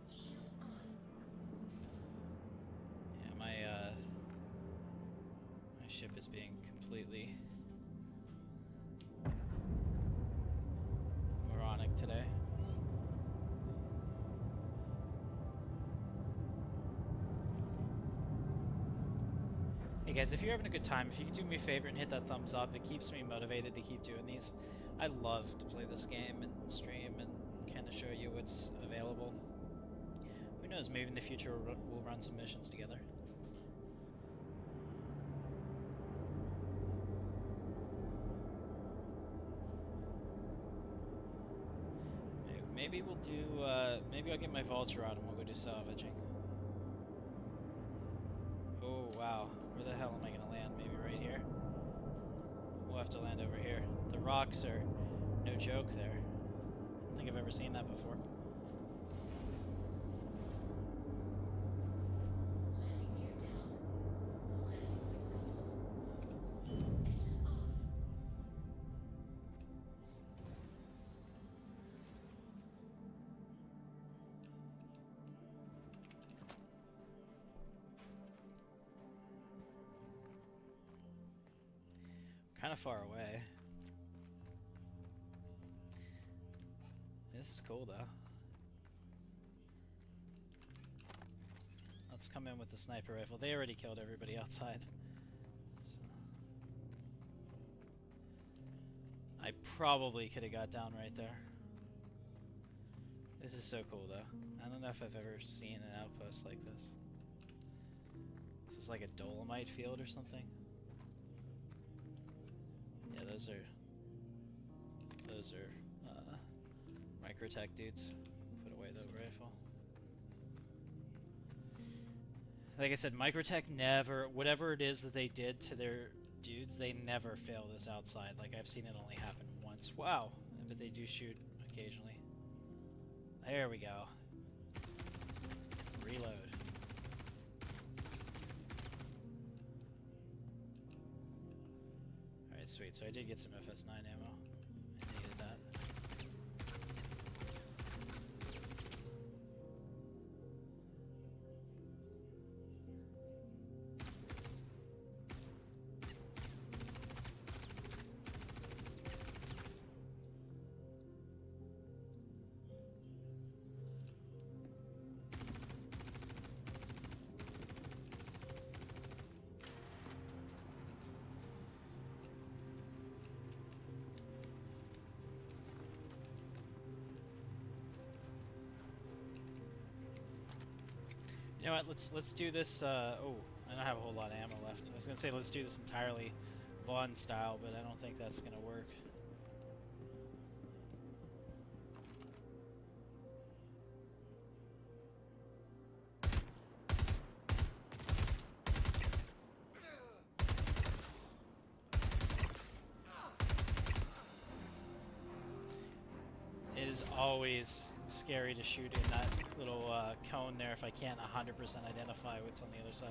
Shield on. Yeah, my ship is being completely moronic today. Hey guys, if you're having a good time, if you could do me a favor and hit that thumbs up, it keeps me motivated to keep doing these. I love to play this game and stream and kind of show you what's available. Who knows, maybe in the future we'll run some missions together. Maybe we'll do, maybe I'll get my vulture out and we'll go do salvaging. Oh wow, where the hell am I gonna land? Maybe right here? We'll have to land over here. The rocks are no joke there. I don't think I've ever seen that before. Landing gear down. Landing successful. Engines off. Kind of far away. This is cool though. Let's come in with the sniper rifle. They already killed everybody outside. So. I probably could have got down right there. This is so cool though. I don't know if I've ever seen an outpost like this. This is like a dolomite field or something. Yeah, those are microtech dudes. Put away the rifle. Like I said, microtech never, whatever it is that they did to their dudes, they never fail this outside. Like I've seen it only happen once. Wow, but they do shoot occasionally. There we go. Reload. Alright, sweet. So I did get some FS9 ammo. I needed that. You know what? Let's do this. Oh, I don't have a whole lot of ammo left. I was gonna say let's do this entirely Vaughn style, but I don't think that's gonna work. It is always scary to shoot in that little cone there if I can't 100% identify what's on the other side.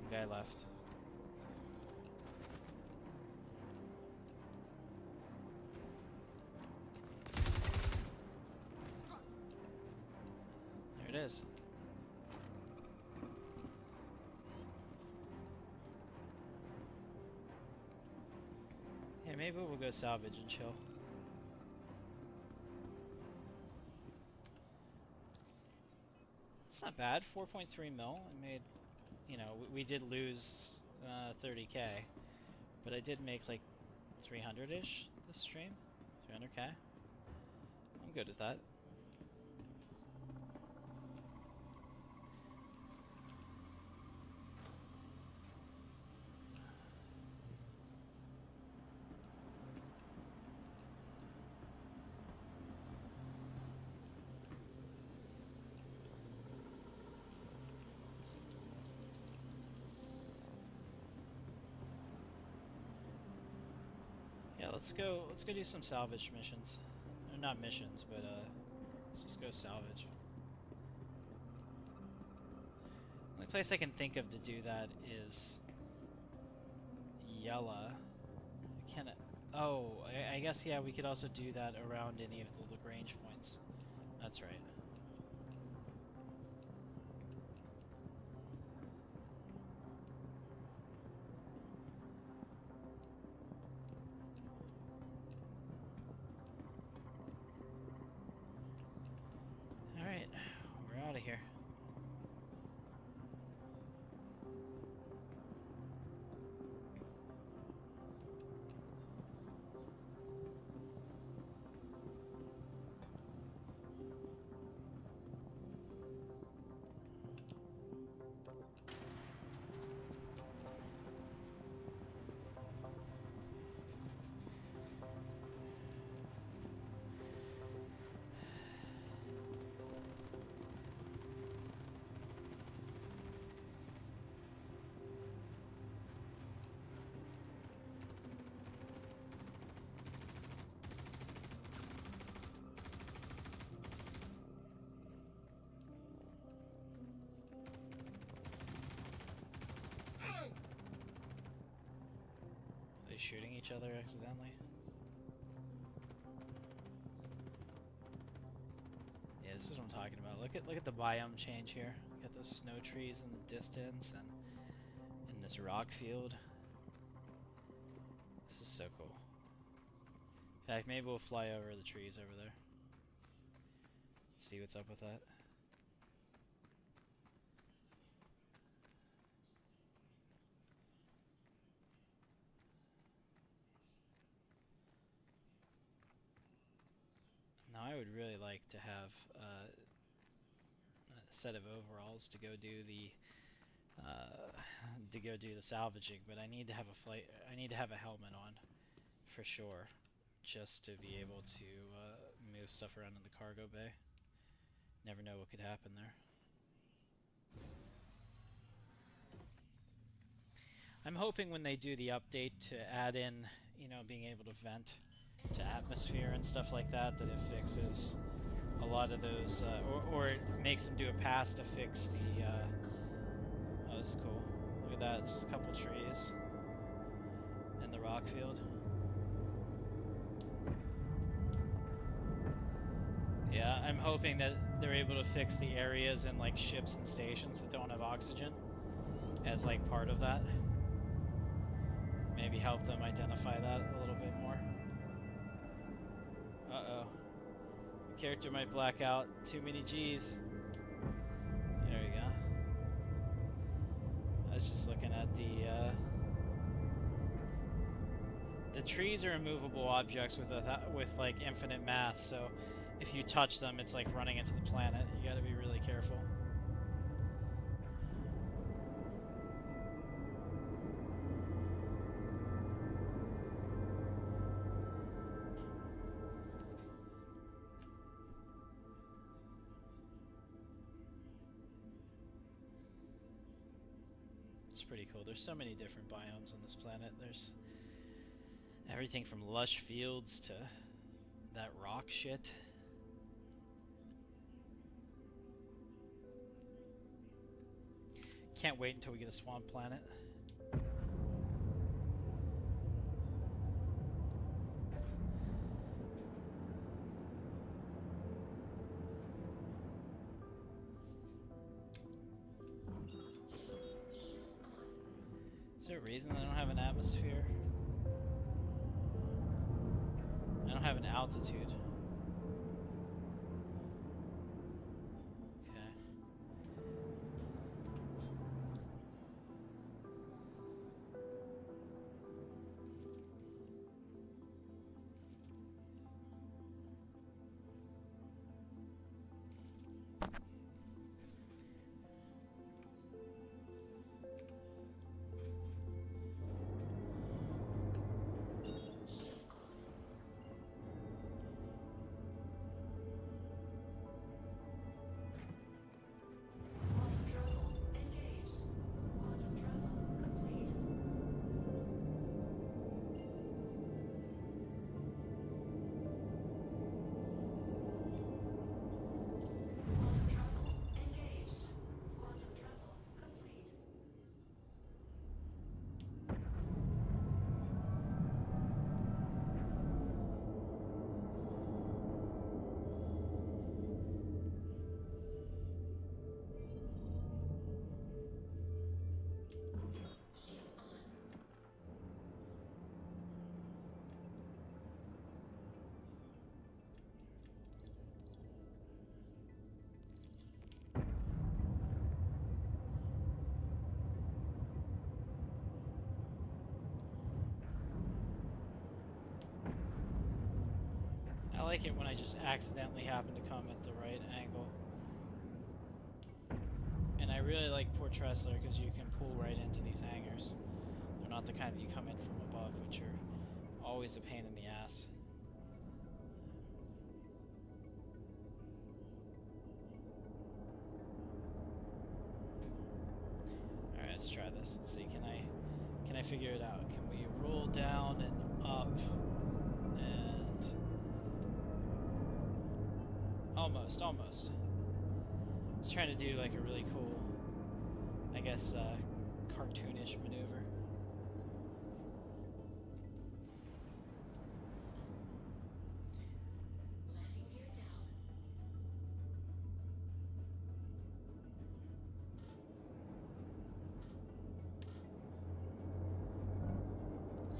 One guy left. There it is. Yeah, maybe we'll go salvage and chill. It's not bad. 4.3 mil. I made, you know, we did lose 30k, but I did make like 300-ish this stream. 300k. I'm good with that. Yeah, let's go do some salvage missions. Or not missions, but let's just go salvage. The only place I can think of to do that is Yella. Can it? Oh, I guess yeah, we could also do that around any of the Lagrange points. That's right. Alright, we're out of here. Are they shooting each other accidentally? Yeah, this is what I'm talking about. Look at the biome change here. Got those snow trees in the distance and in this rock field. This is so cool. In fact, maybe we'll fly over the trees over there. See what's up with that. Now I would really like to have a set of overalls to go do the salvaging, but I need to have I need to have a helmet on for sure, just to be able to move stuff around in the cargo bay. Never know what could happen there. I'm hoping when they do the update to add in, you know, being able to vent to atmosphere and stuff like that, that it fixes a lot of those, or it makes them do a pass to fix the, oh, this is cool. Look at that, just a couple trees in the rock field. Yeah, I'm hoping that they're able to fix the areas in like ships and stations that don't have oxygen as like part of that. Maybe help them identify that a little bit more. Uh-oh. The character might black out. Too many G's. There we go. I was just looking at the trees are immovable objects with like infinite mass, so if you touch them, it's like running into the planet. You gotta be really careful. It's pretty cool. There's so many different biomes on this planet. There's everything from lush fields to that rock shit. Can't wait until we get a swamp planet. Is there a reason I don't have an atmosphere? I don't have an altitude. Okay. like it when I just accidentally happen to come at the right angle. And I really like Port Tressler because you can pull right into these hangars. They're not the kind that you come in from above, which are always a pain in the ass. Alright, let's try this. Let's see, can I figure it out? Can we roll down and up and almost. I was trying to do like a really cool, I guess, cartoonish maneuver. Landing gear down.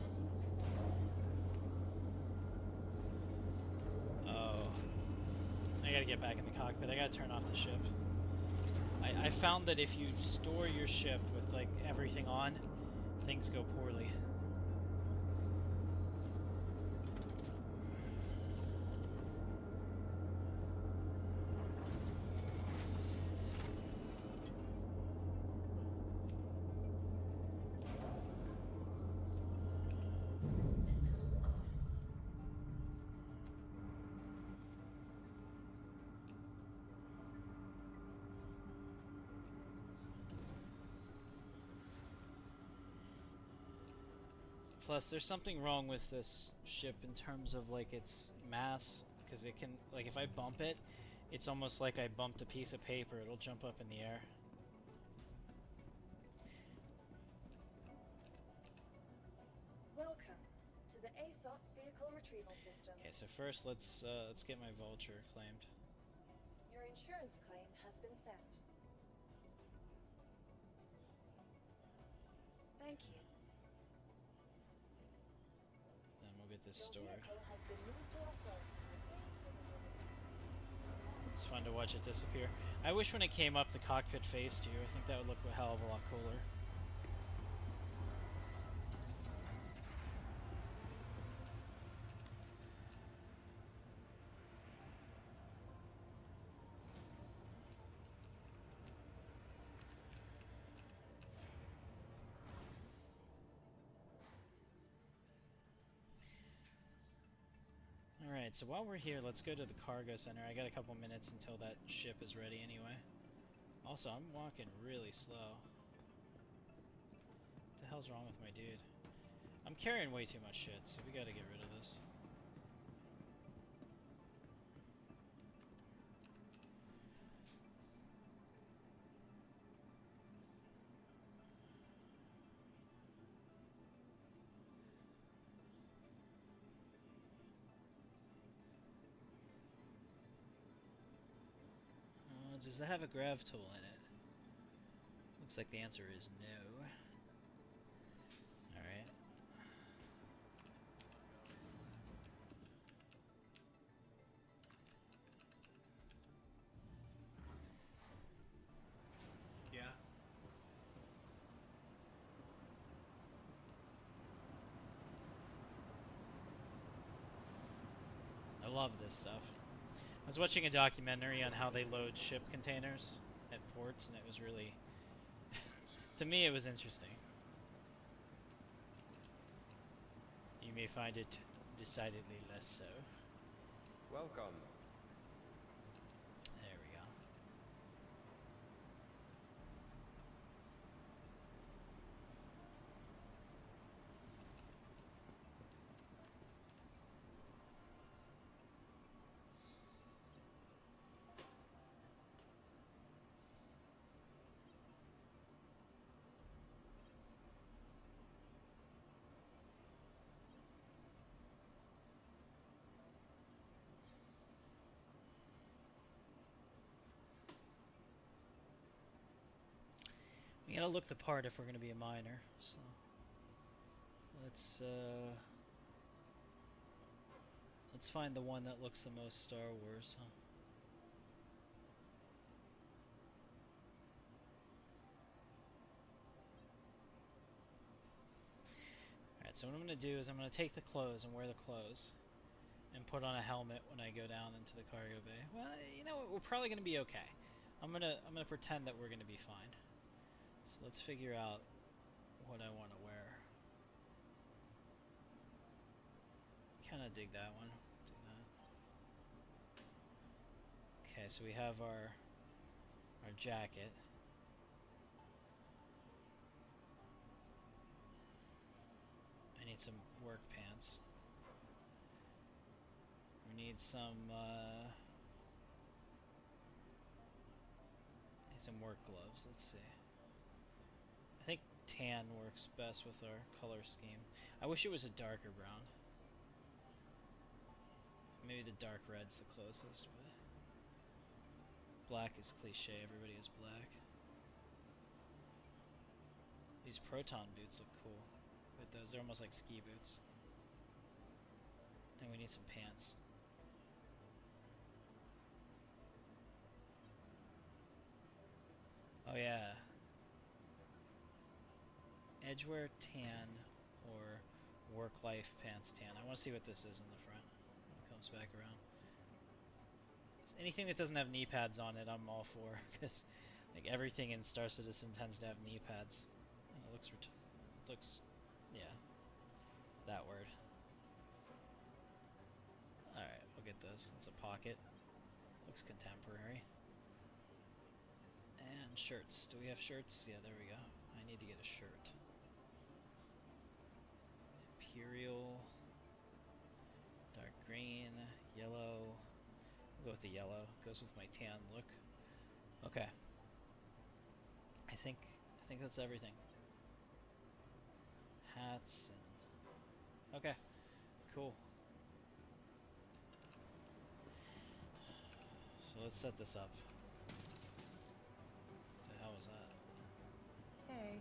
Landing successful. Oh. I gotta get back in the cockpit. I gotta turn off the ship. I found that if you store your ship with like everything on, things go poorly. Systems off. Plus, there's something wrong with this ship in terms of like its mass, because it can, like, if I bump it, it's almost like I bumped a piece of paper. It'll jump up in the air. Welcome to the ASOP Vehicle Retrieval System. Okay, so first let's get my vulture claimed. Your insurance claim has been sent. Thank you. Then we'll get this Your stored. vehicle has been moved to our storage facilities, visitors. It's fun to watch it disappear. I wish when it came up the cockpit faced you. I think that would look a hell of a lot cooler. Alright, so while we're here, let's go to the cargo center. I got a couple minutes until that ship is ready anyway. Also, I'm walking really slow. What the hell's wrong with my dude? I'm carrying way too much shit, so we gotta get rid of this. Does it have a grav tool in it? Looks like the answer is no. Alright. Yeah. I love this stuff. I was watching a documentary on how they load ship containers at ports, and it was really... to me, it was interesting. You may find it decidedly less so. Welcome. There we go. We gotta look the part if we're gonna be a miner, so let's find the one that looks the most Star Wars, huh? Alright, so what I'm gonna do is I'm gonna take the clothes and wear the clothes. and put on a helmet when I go down into the cargo bay. Well, you know what? We're probably gonna be okay. I'm gonna pretend that we're gonna be fine. So let's figure out what I want to wear. Kind of dig that one. Do that. Okay, so we have our jacket. I need some work pants. We need some work gloves. Let's see. I think tan works best with our color scheme. I wish it was a darker brown. Maybe the dark red's the closest, but black is cliche. Everybody has black. These proton boots look cool. With those, they're almost like ski boots. And we need some pants. Oh yeah. Edgewear tan or work life pants tan. I want to see what this is in the front when it comes back around. Anything that doesn't have knee pads on it, I'm all for, because like everything in Star Citizen tends to have knee pads. And it looks, yeah, that word. All right, we'll get this. It's a pocket. Looks contemporary. And shirts. Do we have shirts? Yeah, there we go. I need to get a shirt. Imperial, dark green, yellow. I'll go with the yellow. Goes with my tan look. Okay. I think that's everything. Hats and okay. Cool. So let's set this up. What the hell was that? Hey.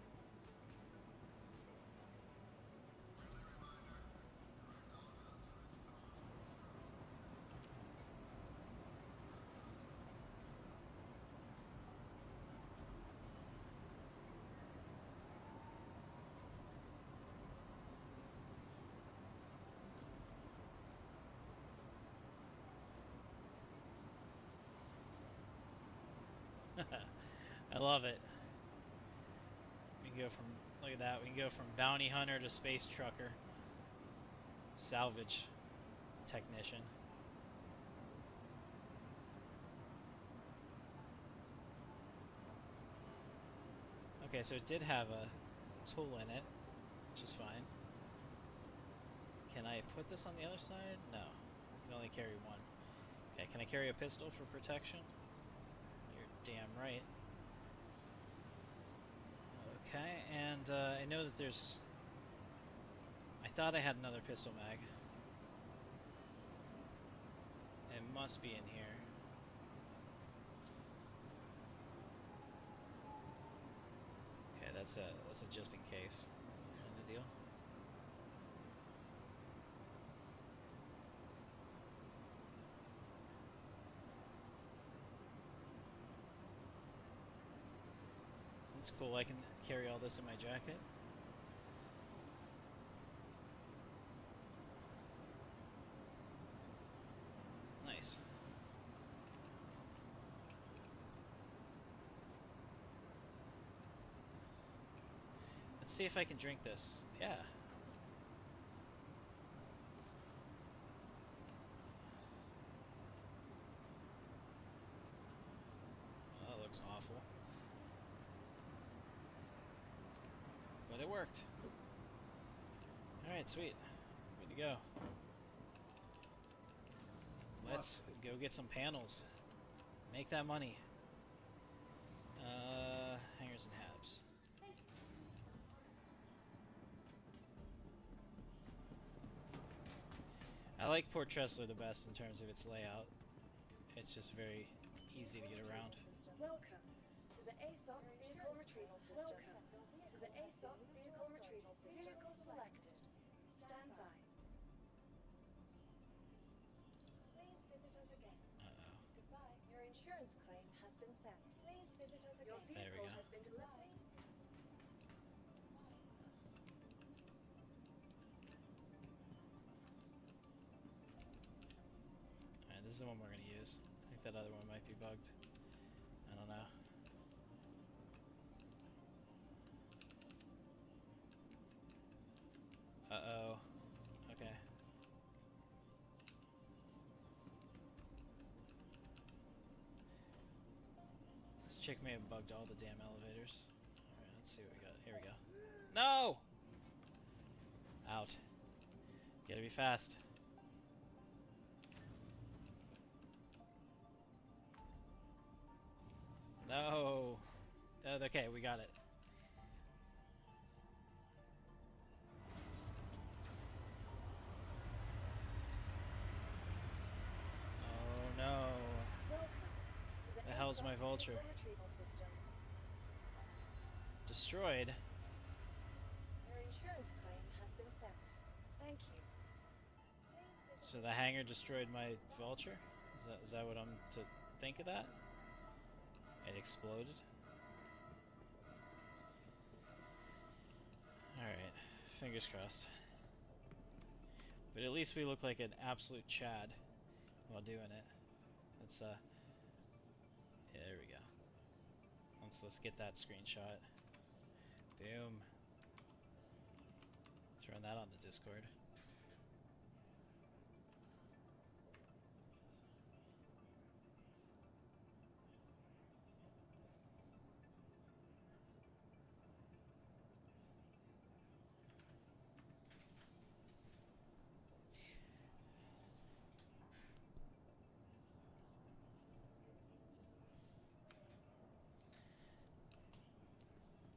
I love it. We can go from, look at that, we can go from bounty hunter to space trucker. Salvage technician. Okay, so it did have a tool in it, which is fine. Can I put this on the other side? No. I can only carry one. Okay, can I carry a pistol for protection? You're damn right. Okay, and I know that there's... I thought I had another pistol mag. It must be in here. Okay, that's a just in case kind of deal. It's cool, I can carry all this in my jacket. Nice. Let's see if I can drink this. Yeah. Oh, that looks awful. But it worked. Alright, sweet. Good to go. Let's go get some panels. Make that money. Hangers and habs. I like Port Tressler the best in terms of its layout. It's just very easy to get around. Welcome to the ASOP Vehicle Retrieval System. Welcome to the ASOP Vehicle Retrieval System. Vehicle selected. Stand by. Please visit us again. Uh-oh. Goodbye. Your insurance claim has been sent. Please visit us again. Your There we vehicle go. has been delivered. this is the one we're gonna use. I think that other one might be bugged. I don't know. Uh-oh. Okay. This chick may have bugged all the damn elevators. Alright, let's see what we got. Here we go. No! Out. Gotta be fast. No! Okay, we got it. Oh no. Welcome to the The hell's ASOC my vulture? vehicle retrieval system. Destroyed? Your insurance claim has been sent. Thank you. Please visit So the hangar destroyed my vulture? Is that what I'm to think of that? It exploded? Alright, fingers crossed. But at least we look like an absolute Chad while doing it. Let's yeah, there we go. Let's get that screenshot. Boom. Throwing that on the Discord.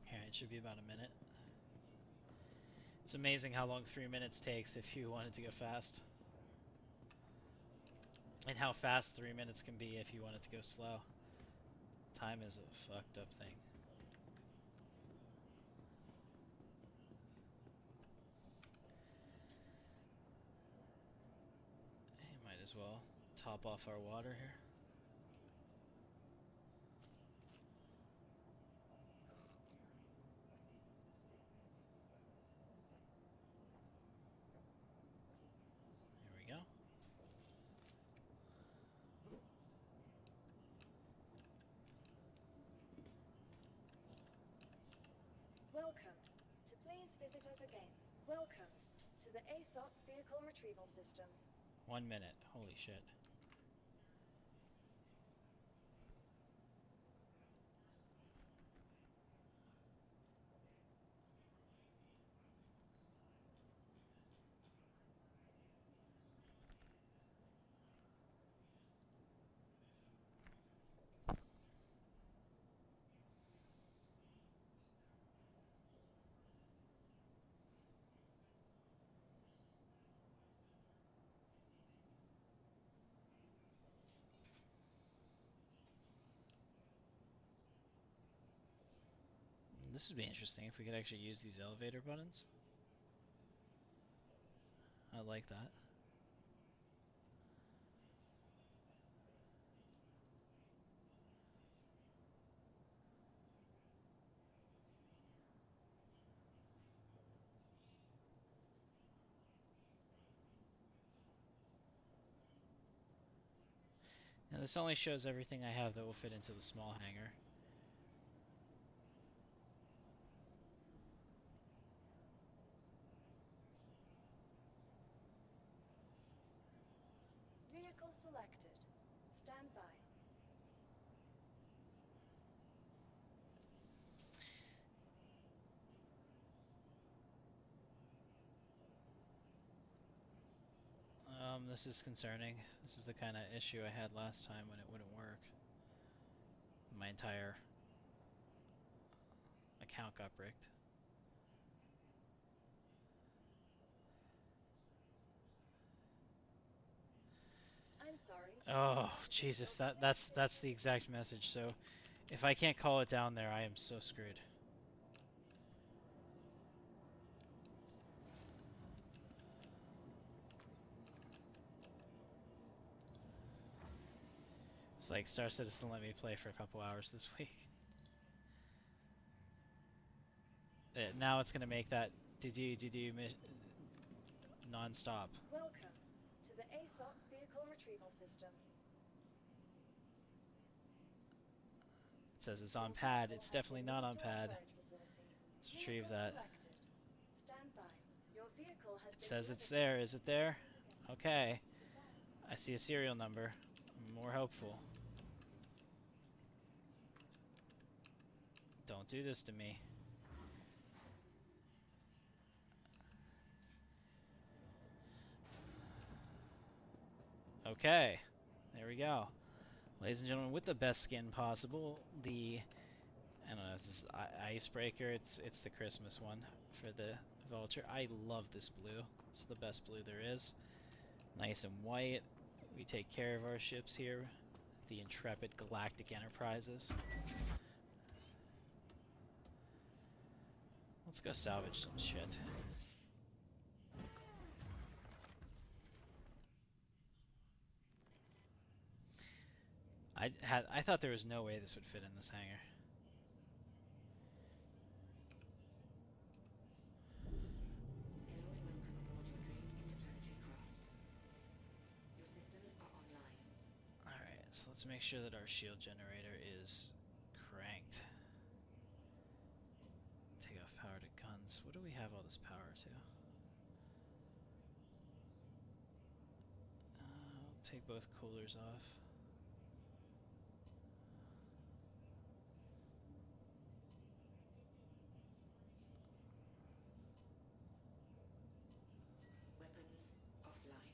Alright, it should be about a minute. It's amazing how long 3 minutes takes if you want it to go fast. And how fast 3 minutes can be if you want it to go slow. Time is a fucked up thing. Hey, might as well top off our water here. Here we go. Welcome to please visit us again. Welcome to the ASOC vehicle retrieval system. 1 minute. Holy shit. This would be interesting if we could actually use these elevator buttons. I like that. Now this only shows everything I have that will fit into the small hangar. Vehicle selected. Stand by. This is concerning. This is the kind of issue I had last time when it wouldn't work. My entire account got bricked. I'm sorry. Oh, Jesus, that's the exact message. So, if I can't call it down there, I am so screwed. It's like Star Citizen let me play for a couple hours this week. Now it's gonna make that non-stop. Welcome to the ASOC vehicle vehicle retrieval system. It says it's on Your pad. vehicle It's has definitely been not on moved to our pad. storage facility. Let's retrieve Vehicle that. selected. Stand by. Your vehicle has It been says it's delivered. there. Is it there? Okay. I see a serial number. More hopeful. Don't do this to me. Okay. There we go. Ladies and gentlemen, with the best skin possible, I don't know if this is icebreaker. It's the Christmas one for the Vulture. I love this blue. It's the best blue there is. Nice and white. We take care of our ships here. The Intrepid Galactic Enterprises. Let's go salvage some shit. I thought there was no way this would fit in this hangar. Hello and welcome aboard your Drake interplanetary craft. Your systems are online. Alright, so let's make sure that our shield generator is cranked. Take off power to guns. What do we have all this power to? I'll take both coolers off. Weapons offline.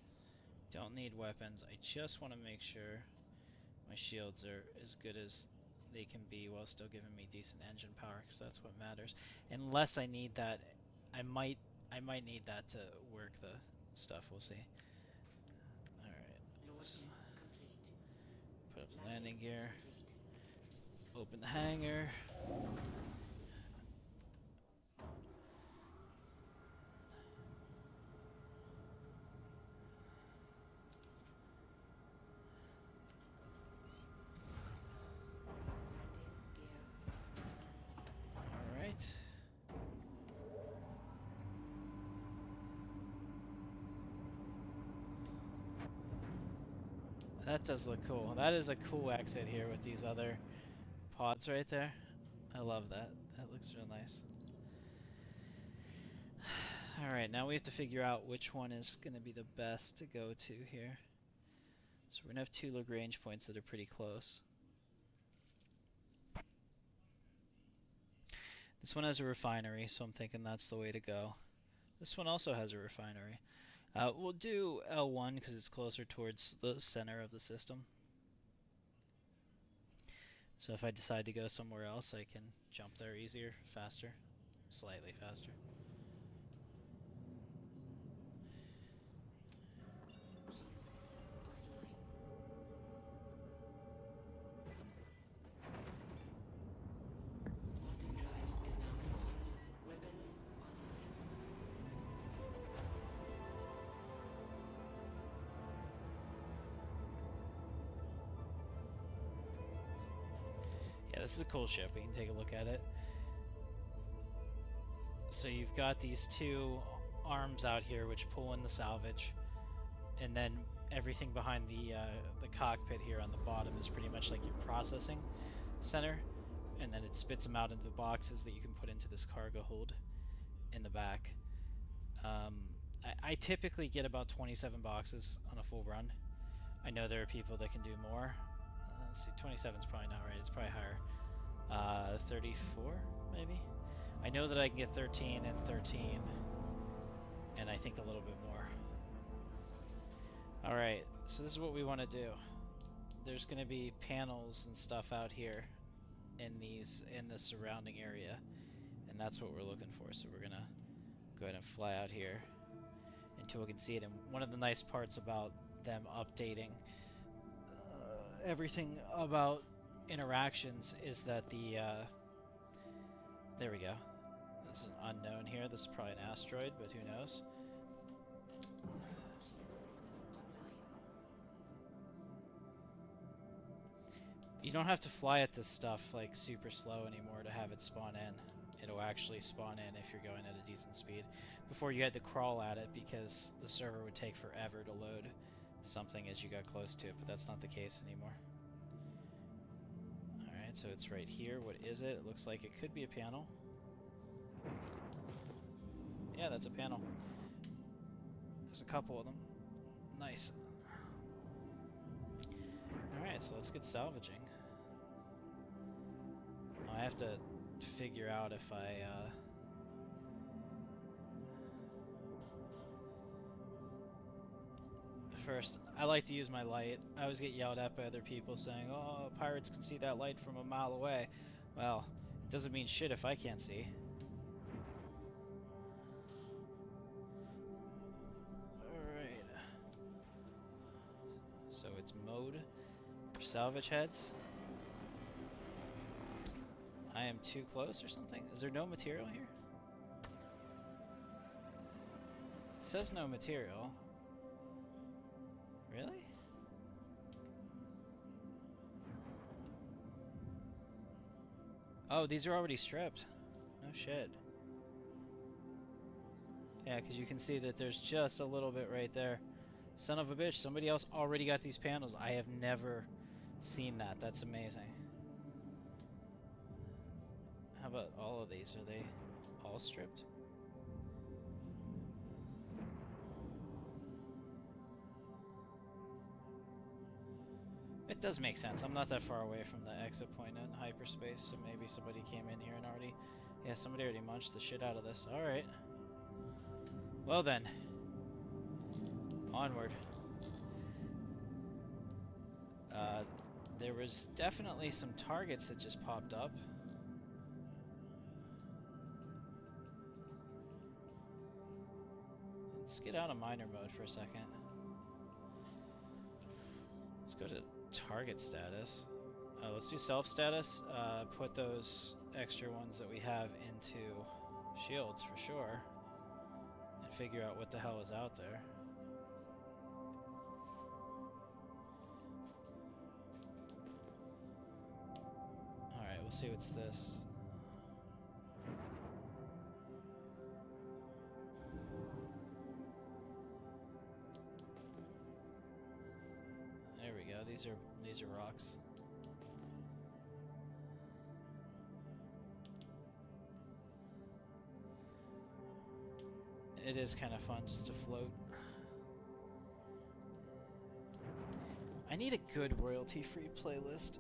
Don't need weapons. I just want to make sure my shields are as good as they can be while still giving me decent engine power, because that's what matters. Unless I need that, I might need that to work the stuff. We'll see. All right. Launch So complete. put up the landing gear. Complete. Open the hangar. Landing gear up. All right. That does look cool. That is a cool exit here with these other pods right there. I love that. That looks real nice. Alright, now we have to figure out which one is going to be the best to go to here. So we're going to have two Lagrange points that are pretty close. This one has a refinery, so I'm thinking that's the way to go. This one also has a refinery. We'll do L1 because it's closer towards the center of the system. So if I decide to go somewhere else, I can jump there easier, faster, slightly faster. Shield system offline. Quantum drive is now on. Weapons online. Yeah, this is a cool ship. We can take a look at it. So you've got these two arms out here which pull in the salvage, and then everything behind the cockpit here on the bottom is pretty much like your processing center, and then it spits them out into boxes that you can put into this cargo hold in the back. I typically get about 27 boxes on a full run. I know there are people that can do more. Let's see, 27 is probably not right. It's probably higher. 34 maybe. I know that I can get 13 and 13, and I think a little bit more. All right, so this is what we want to do. There's going to be panels and stuff out here in the surrounding area, and that's what we're looking for. So we're going to go ahead and fly out here until we can see it. And one of the nice parts about them updating everything about interactions is that there we go. This is an unknown here. This is probably an asteroid, but who knows? Shield system online. You don't have to fly at this stuff like super slow anymore to have it spawn in. It'll actually spawn in if you're going at a decent speed. Before you had to crawl at it because the server would take forever to load something as you got close to it, but that's not the case anymore. Alright, so it's right here. What is it? It looks like it could be a panel. Yeah, that's a panel. There's a couple of them. Nice. Alright, so let's get salvaging. I have to figure out if I, First, I like to use my light. I always get yelled at by other people saying, oh, pirates can see that light from a mile away. Well, it doesn't mean shit if I can't see. Alright. So it's mode for salvage heads. I am too close or something? Is there no material here? It says no material. Really? Oh, these are already stripped. No shit. Yeah, because you can see that there's just a little bit right there. Son of a bitch, somebody else already got these panels. I have never seen that. That's amazing. How about all of these? Are they all stripped? It does make sense. I'm not that far away from the exit point in hyperspace, so maybe somebody came in here and already... Yeah, somebody already munched the shit out of this. Alright. Well then. Onward. There was definitely some targets that just popped up. Let's get out of miner mode for a second. Let's go to target status. Let's do self status. Put those extra ones that we have into shields for sure. And figure out what the hell is out there. Alright, we'll see what's this. There we go. These are rocks. It is kind of fun just to float. I need a good royalty-free playlist.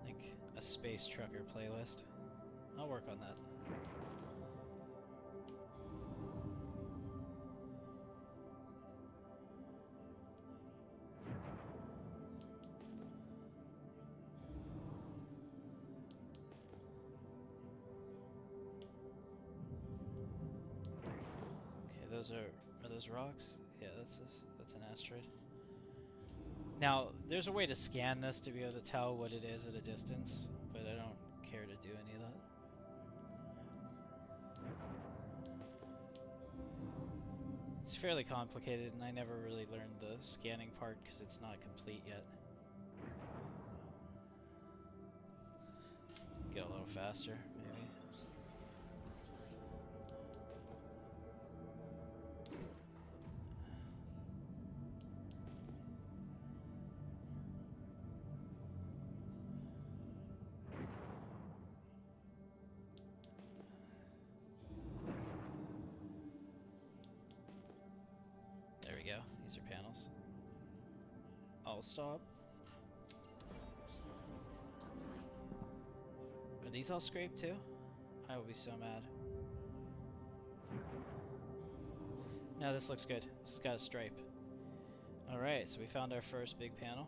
Like a space trucker playlist. I'll work on that. Are those rocks? Yeah, that's an asteroid. Now, there's a way to scan this to be able to tell what it is at a distance, but I don't care to do any of that. It's fairly complicated, and I never really learned the scanning part because it's not complete yet. Get a little faster, maybe. These are panels. I'll stop. Are these all scraped too? I will be so mad. No, this looks good. This has got a stripe. Alright, so we found our first big panel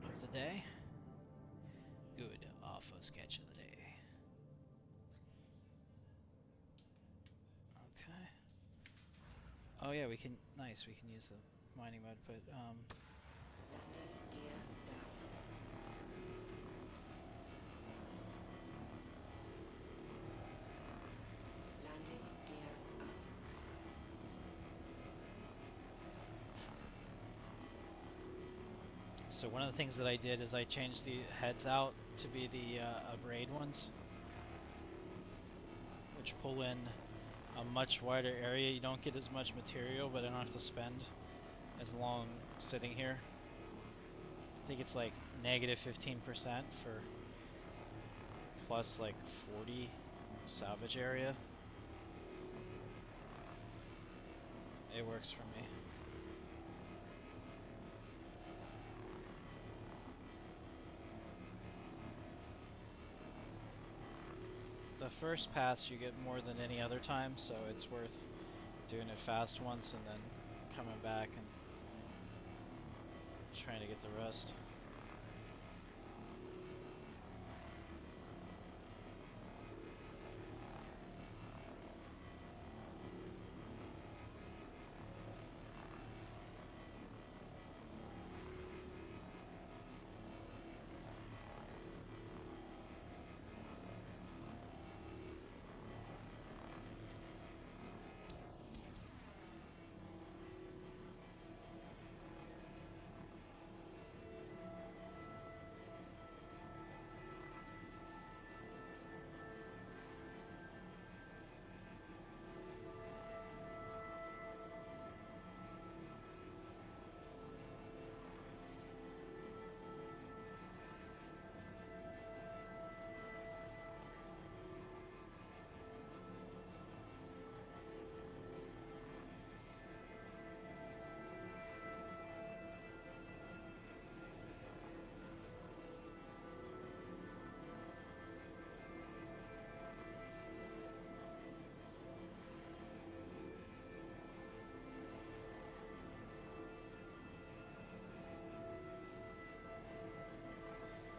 of the day. Good. Our first catch of the day. Oh yeah, we can, nice, we can use the mining mode, but, so one of the things that I did is I changed the heads out to be the braid ones, which pull in a much wider area. You don't get as much material, but I don't have to spend as long sitting here. I think it's like negative 15% for plus like 40 salvage area. It works for me. The first pass you get more than any other time, so it's worth doing it fast once and then coming back and trying to get the rest.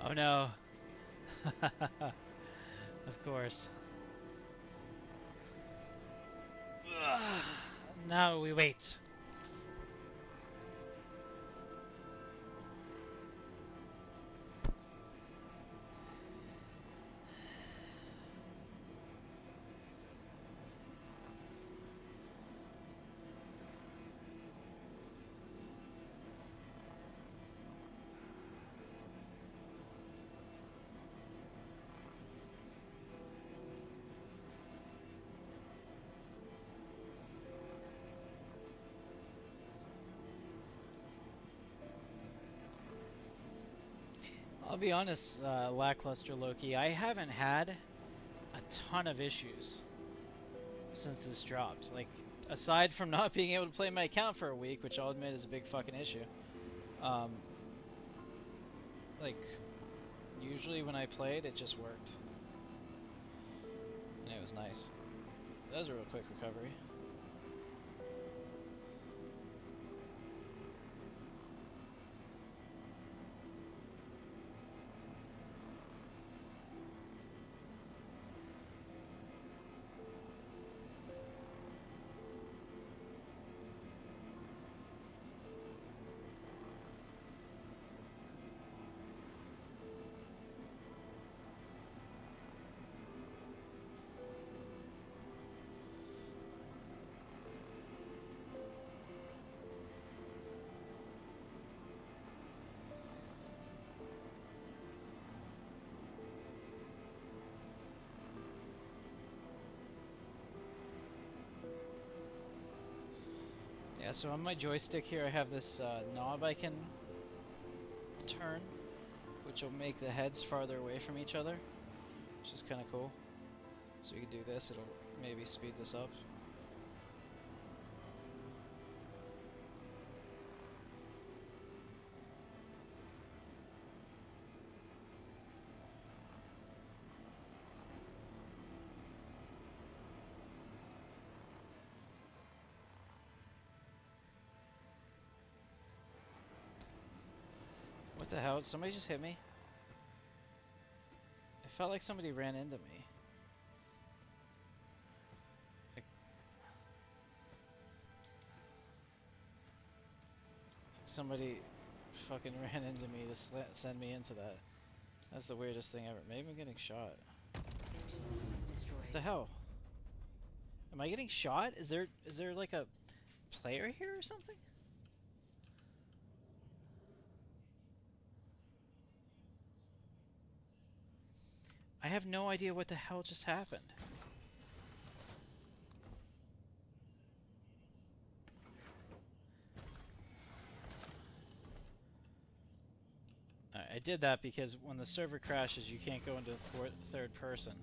Oh no. Of course. Now we wait. I'll be honest, lackluster Loki, I haven't had a ton of issues since this dropped. Like, aside from not being able to play my account for a week, which I'll admit is a big fucking issue. Like, usually when I played, it just worked. And it was nice. That was a real quick recovery. Yeah, so on my joystick here I have this knob I can turn, which will make the heads farther away from each other, which is kind of cool. So you can do this, it'll maybe speed this up. What the hell? Did somebody just hit me? It felt like somebody ran into me. Like somebody fucking ran into me to send me into that. That's the weirdest thing ever. Maybe I'm getting shot. What the hell? Am I getting shot? Is there like a player here or something? I have no idea what the hell just happened. did that because when the server crashes, you can't go into third person.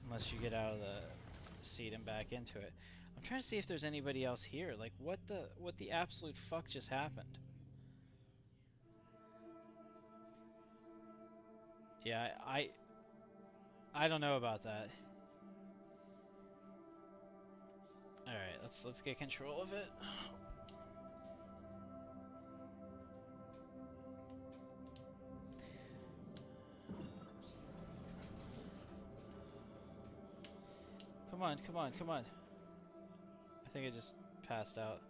Unless you get out of the seat and back into it. I'm trying to see if there's anybody else here. Like, what the absolute fuck just happened? Yeah, I don't know about that. All right, let's get control of it. Come on, come on, come on. I think I just passed out.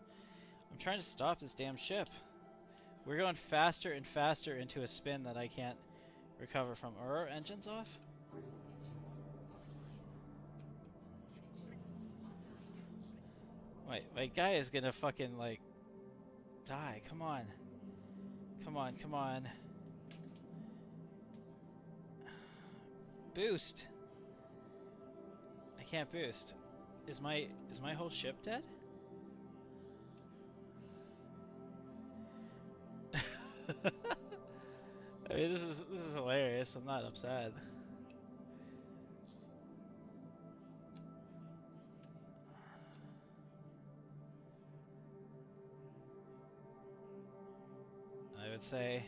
I'm trying to stop this damn ship. We're going faster and faster into a spin that I can't recover from. Are our engines off? Wait, my guy is gonna fucking like die. Come on. Come on, come on. Boost. I can't boost. Is my whole ship dead? I mean, this is hilarious. I'm not upset. I would say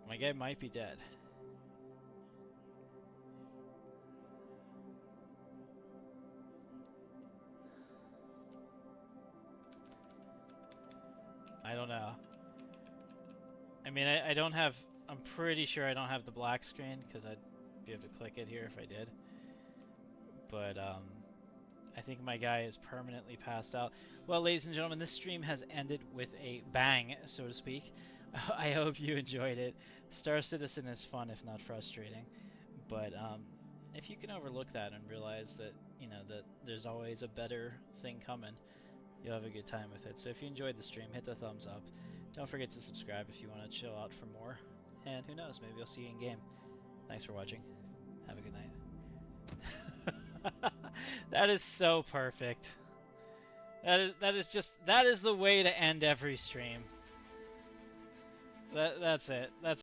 my guy might be dead. I don't know. I mean, I don't have... I'm pretty sure I don't have the black screen, because I'd be able to click it here if I did. But, I think my guy is permanently passed out. Well, ladies and gentlemen, this stream has ended with a bang, so to speak. I hope you enjoyed it. Star Citizen is fun, if not frustrating. But, if you can overlook that and realize that, you know, that there's always a better thing coming, you'll have a good time with it. So if you enjoyed the stream, hit the thumbs up. Don't forget to subscribe if you want to chill out for more. And who knows, maybe I'll see you in game. Thanks for watching. Have a good night. That is so perfect. That is the way to end every stream. That's it. That's